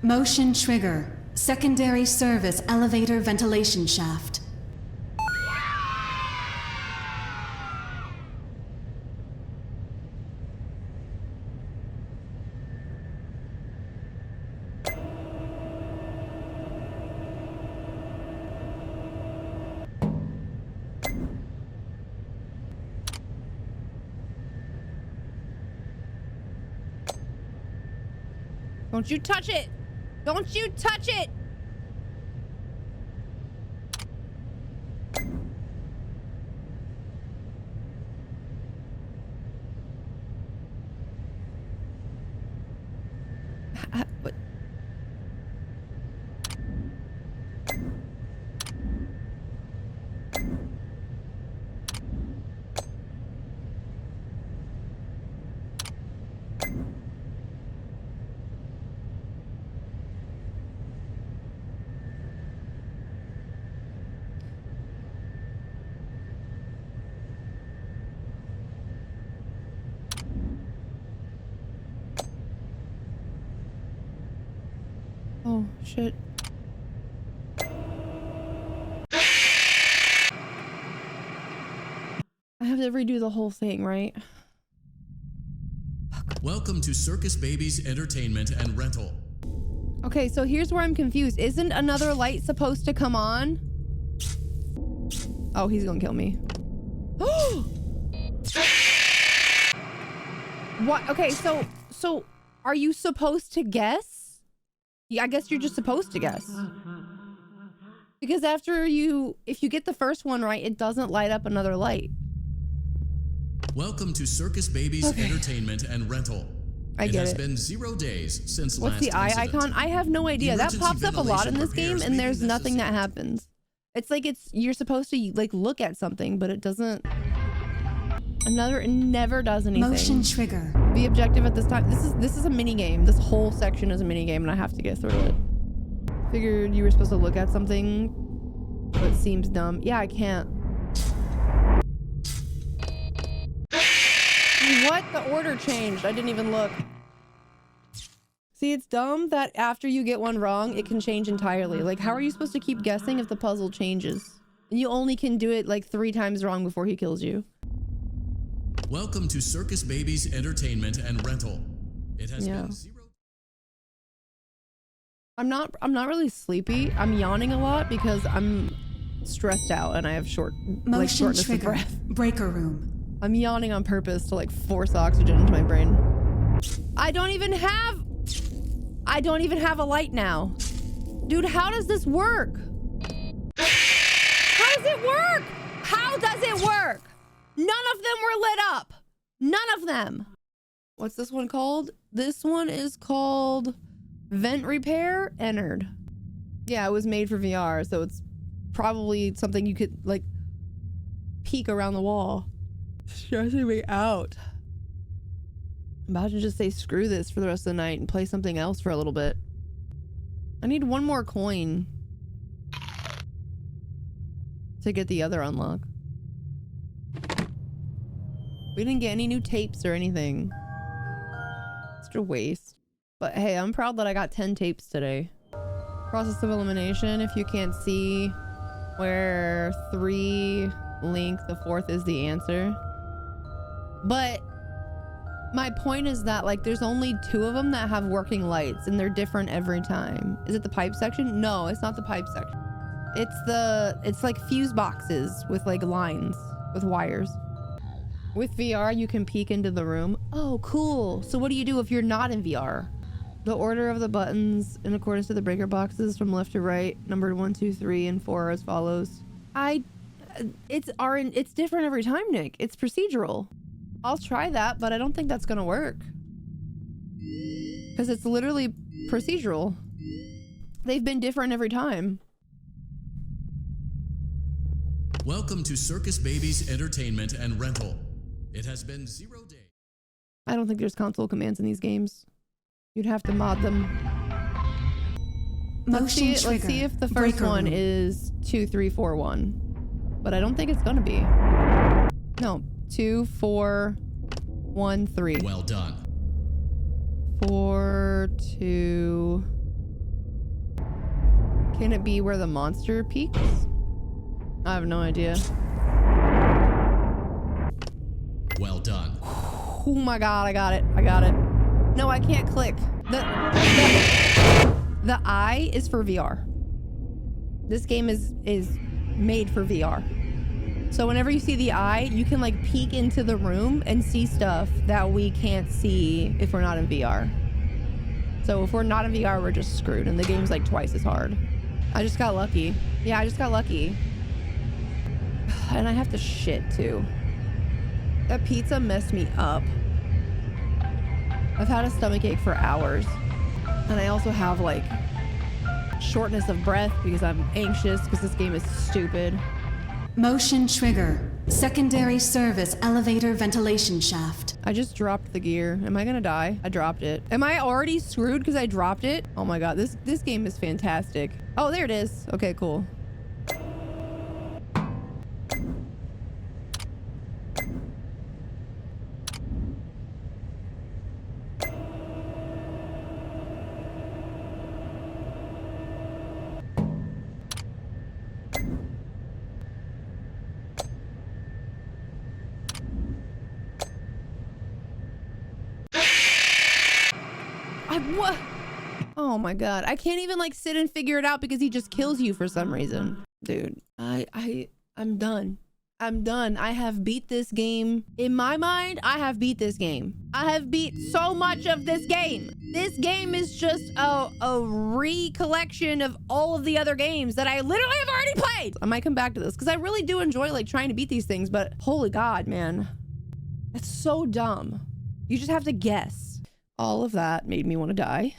Motion trigger. Secondary service elevator ventilation shaft. Don't you touch it! Don't you touch it! What? Oh, shit. I have to redo the whole thing, right? Welcome to Circus Baby's Entertainment and Rental. Okay, so here's where I'm confused. Isn't another light supposed to come on? Oh, he's gonna kill me. What? Okay, so are you supposed to guess? Yeah, I guess you're just supposed to guess. Because if you get the first one right, it doesn't light up another light. Welcome to Circus Baby's Entertainment and Rental. I get it has it. been 0 days since What's last the eye incident. icon? I have no idea. That Emergency pops up a lot in this ventilation game, repairs and may there's be nothing that necessary. happens. It's like you're supposed to like look at something, but it doesn't. It never does anything. Motion trigger. The objective at this time. This is a mini game. This whole section is a mini game, and I have to get through it. Figured you were supposed to look at something, but it seems dumb. Yeah, I can't. What? The order changed. I didn't even look. See, it's dumb that after you get one wrong, it can change entirely. Like, how are you supposed to keep guessing if the puzzle changes? You only can do it like 3 times wrong before he kills you. Welcome to Circus Baby's Entertainment and Rental. It has been 0. I'm not really sleepy. I'm yawning a lot because I'm stressed out and I have Motion shortness trigger. of breath. Breaker room. I'm yawning on purpose to like force oxygen into my brain. I don't even have a light now. Dude, how does this work? How does it work? How does it work? None of them were lit up. None of them. What's this one called? This one is called Vent Repair Entered. Yeah, it was made for VR, so it's probably something you could like peek around the wall. Stressing me out. I'm about to just say screw this for the rest of the night and play something else for a little bit. I need one more coin to get the other unlock. We didn't get any new tapes or anything. It's just a waste. But hey, I'm proud that I got 10 tapes today. Process of elimination. If you can't see where 3 link, the 4th is the answer. But my point is that like there's only 2 of them that have working lights and they're different every time. Is it the pipe section? No, it's not the pipe section. It's like fuse boxes with like lines with wires. With VR, you can peek into the room. Oh, cool. So what do you do if you're not in VR? The order of the buttons in accordance to the breaker boxes from left to right, numbered 1, 2, 3, and 4 as follows. It's different every time, Nick. It's procedural. I'll try that, but I don't think that's gonna work. Because it's literally procedural. They've been different every time. Welcome to Circus Baby's Entertainment and Rental. It has been 0 days. I don't think there's console commands in these games. You'd have to mod them. Let's see if the first one is 2, 3, 4, 1. But I don't think it's gonna be. No, 2, 4, 1, 3. Well done. 4, 2. Can it be where the monster peaks? I have no idea. Well done. Oh my god, I got it. No, I can't click. The eye is for VR. This game is made for VR. So whenever you see the eye, you can like peek into the room and see stuff that we can't see if we're not in VR. So if we're not in VR, we're just screwed and the game's like twice as hard. I just got lucky. Yeah, I just got lucky. And I have to shit too. That pizza messed me up. I've had a stomachache for hours. And I also have like shortness of breath because I'm anxious because this game is stupid. Motion trigger. Secondary service elevator ventilation shaft. I just dropped the gear. Am I gonna die? I dropped it. Am I already screwed because I dropped it? Oh my god, this game is fantastic. Oh, there it is. Okay, cool. What? Oh my God. I can't even like sit and figure it out because he just kills you for some reason. Dude, I'm done. I'm done. I have beat this game. In my mind, I have beat this game. I have beat so much of this game. This game is just a recollection of all of the other games that I literally have already played. I might come back to this because I really do enjoy like trying to beat these things, but holy God, man. It's so dumb. You just have to guess. All of that made me want to die.